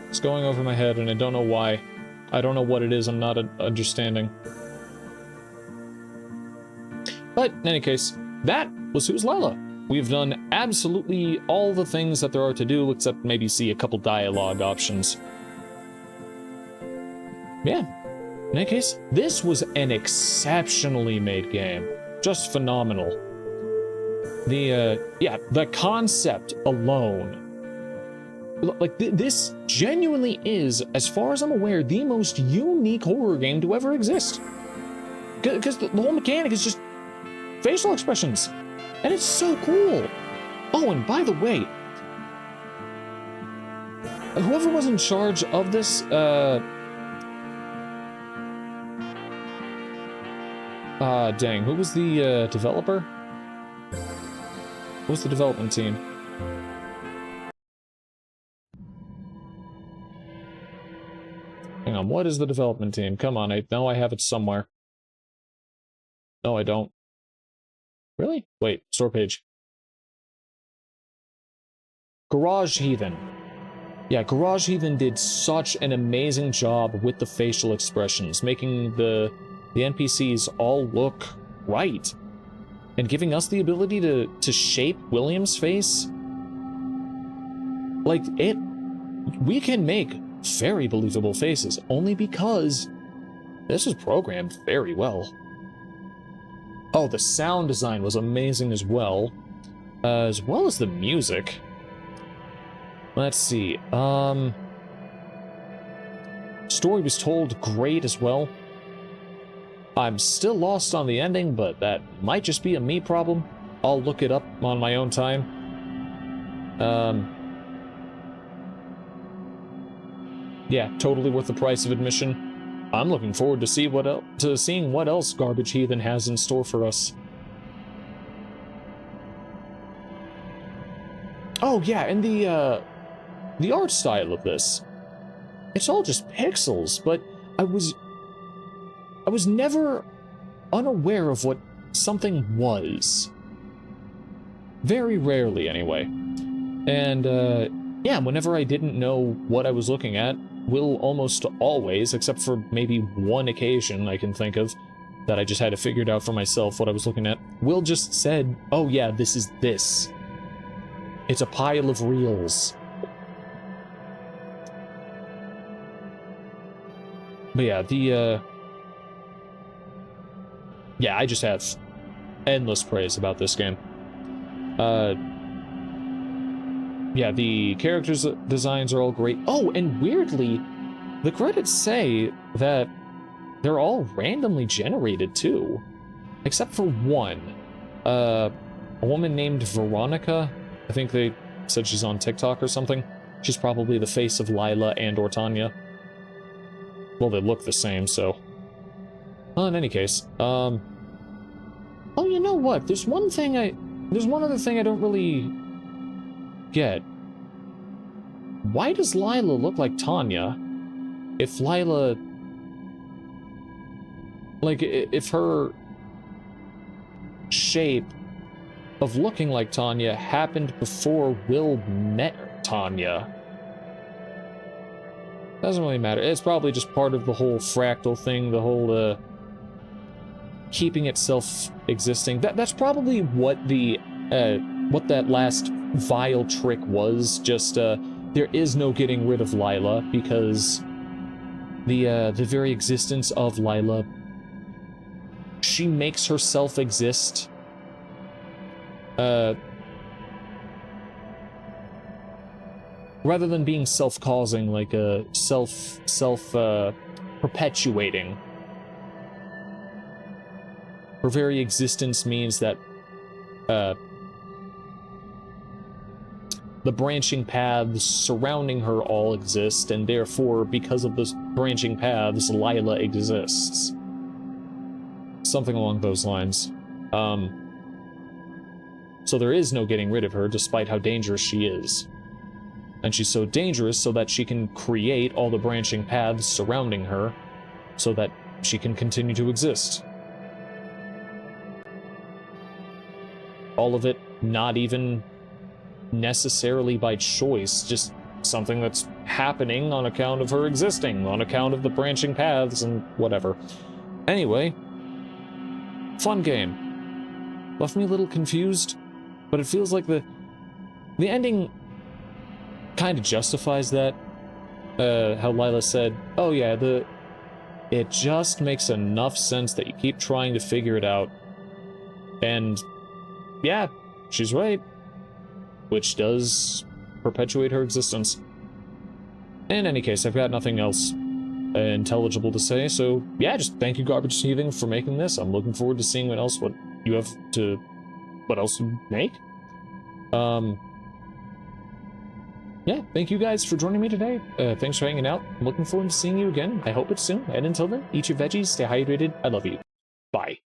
[SPEAKER 1] It's going over my head and I don't know why. I don't know what it is, I'm not understanding. But, in any case, that was Who's Lila? We've done absolutely all the things that there are to do, except maybe see a couple dialogue options. Yeah. In any case, this was an exceptionally made game. Just phenomenal. The concept alone. Like, this genuinely is, as far as I'm aware, the most unique horror game to ever exist. Because the whole mechanic is just facial expressions. And it's so cool. Oh, and by the way, whoever was in charge of this, dang, who was the, developer? Who was the development team? Hang on, what is the development team? Come on, I know I have it somewhere. No, I don't. Really? Wait, store page. Garage Heathen. Yeah, Garage Heathen did such an amazing job with the facial expressions, making the NPCs all look right. And giving us the ability to shape William's face. Like, we can make very believable faces, only because this is programmed very well. Oh, the sound design was amazing as well as the music. Let's see, story was told great as well. I'm still lost on the ending, but that might just be a me problem. I'll look it up on my own time. Yeah, totally worth the price of admission. I'm looking forward to seeing what else Garbage Heathen has in store for us. Oh yeah, and the art style of this. It's all just pixels, but I was never unaware of what something was. Very rarely, anyway. And, yeah, whenever I didn't know what I was looking at, Will almost always, except for maybe one occasion I can think of, that I just had to figure it out for myself what I was looking at, Will just said, oh yeah, this is this. It's a pile of reels. But yeah, yeah, I just have endless praise about this game. Yeah, the characters' designs are all great. Oh, and weirdly, the credits say that they're all randomly generated, too. Except for one. A woman named Veronica. I think they said she's on TikTok or something. She's probably the face of Lila and or Tanya. Well, they look the same, so... Well, in any case, oh, you know what? There's one other thing I don't really get. Why does Lila look like Tanya? If Lila... Like, if her shape of looking like Tanya happened before Will met Tanya. Doesn't really matter. It's probably just part of the whole fractal thing, the whole, keeping itself existing. That's probably what what that last vile trick was. Just, there is no getting rid of Lila, because the very existence of Lila, she makes herself exist. Rather than being self-causing, like a perpetuating. Her very existence means that, the branching paths surrounding her all exist, and therefore, because of those branching paths, Lila exists. Something along those lines. So there is no getting rid of her, despite how dangerous she is. And she's so dangerous so that she can create all the branching paths surrounding her, so that she can continue to exist. All of it not even necessarily by choice, just something that's happening on account of her existing, on account of the branching paths and whatever. Anyway, fun game. Left me a little confused, but it feels like the ending kind of justifies that. How Lila said, oh yeah, it just makes enough sense that you keep trying to figure it out. And yeah, she's right. Which does perpetuate her existence. In any case, I've got nothing else intelligible to say, so yeah, just thank you, Garbage Heathen, for making this. I'm looking forward to seeing what else you make. Yeah, thank you guys for joining me today. Thanks for hanging out. I'm looking forward to seeing you again. I hope it's soon, and until then, eat your veggies, stay hydrated. I love you. Bye.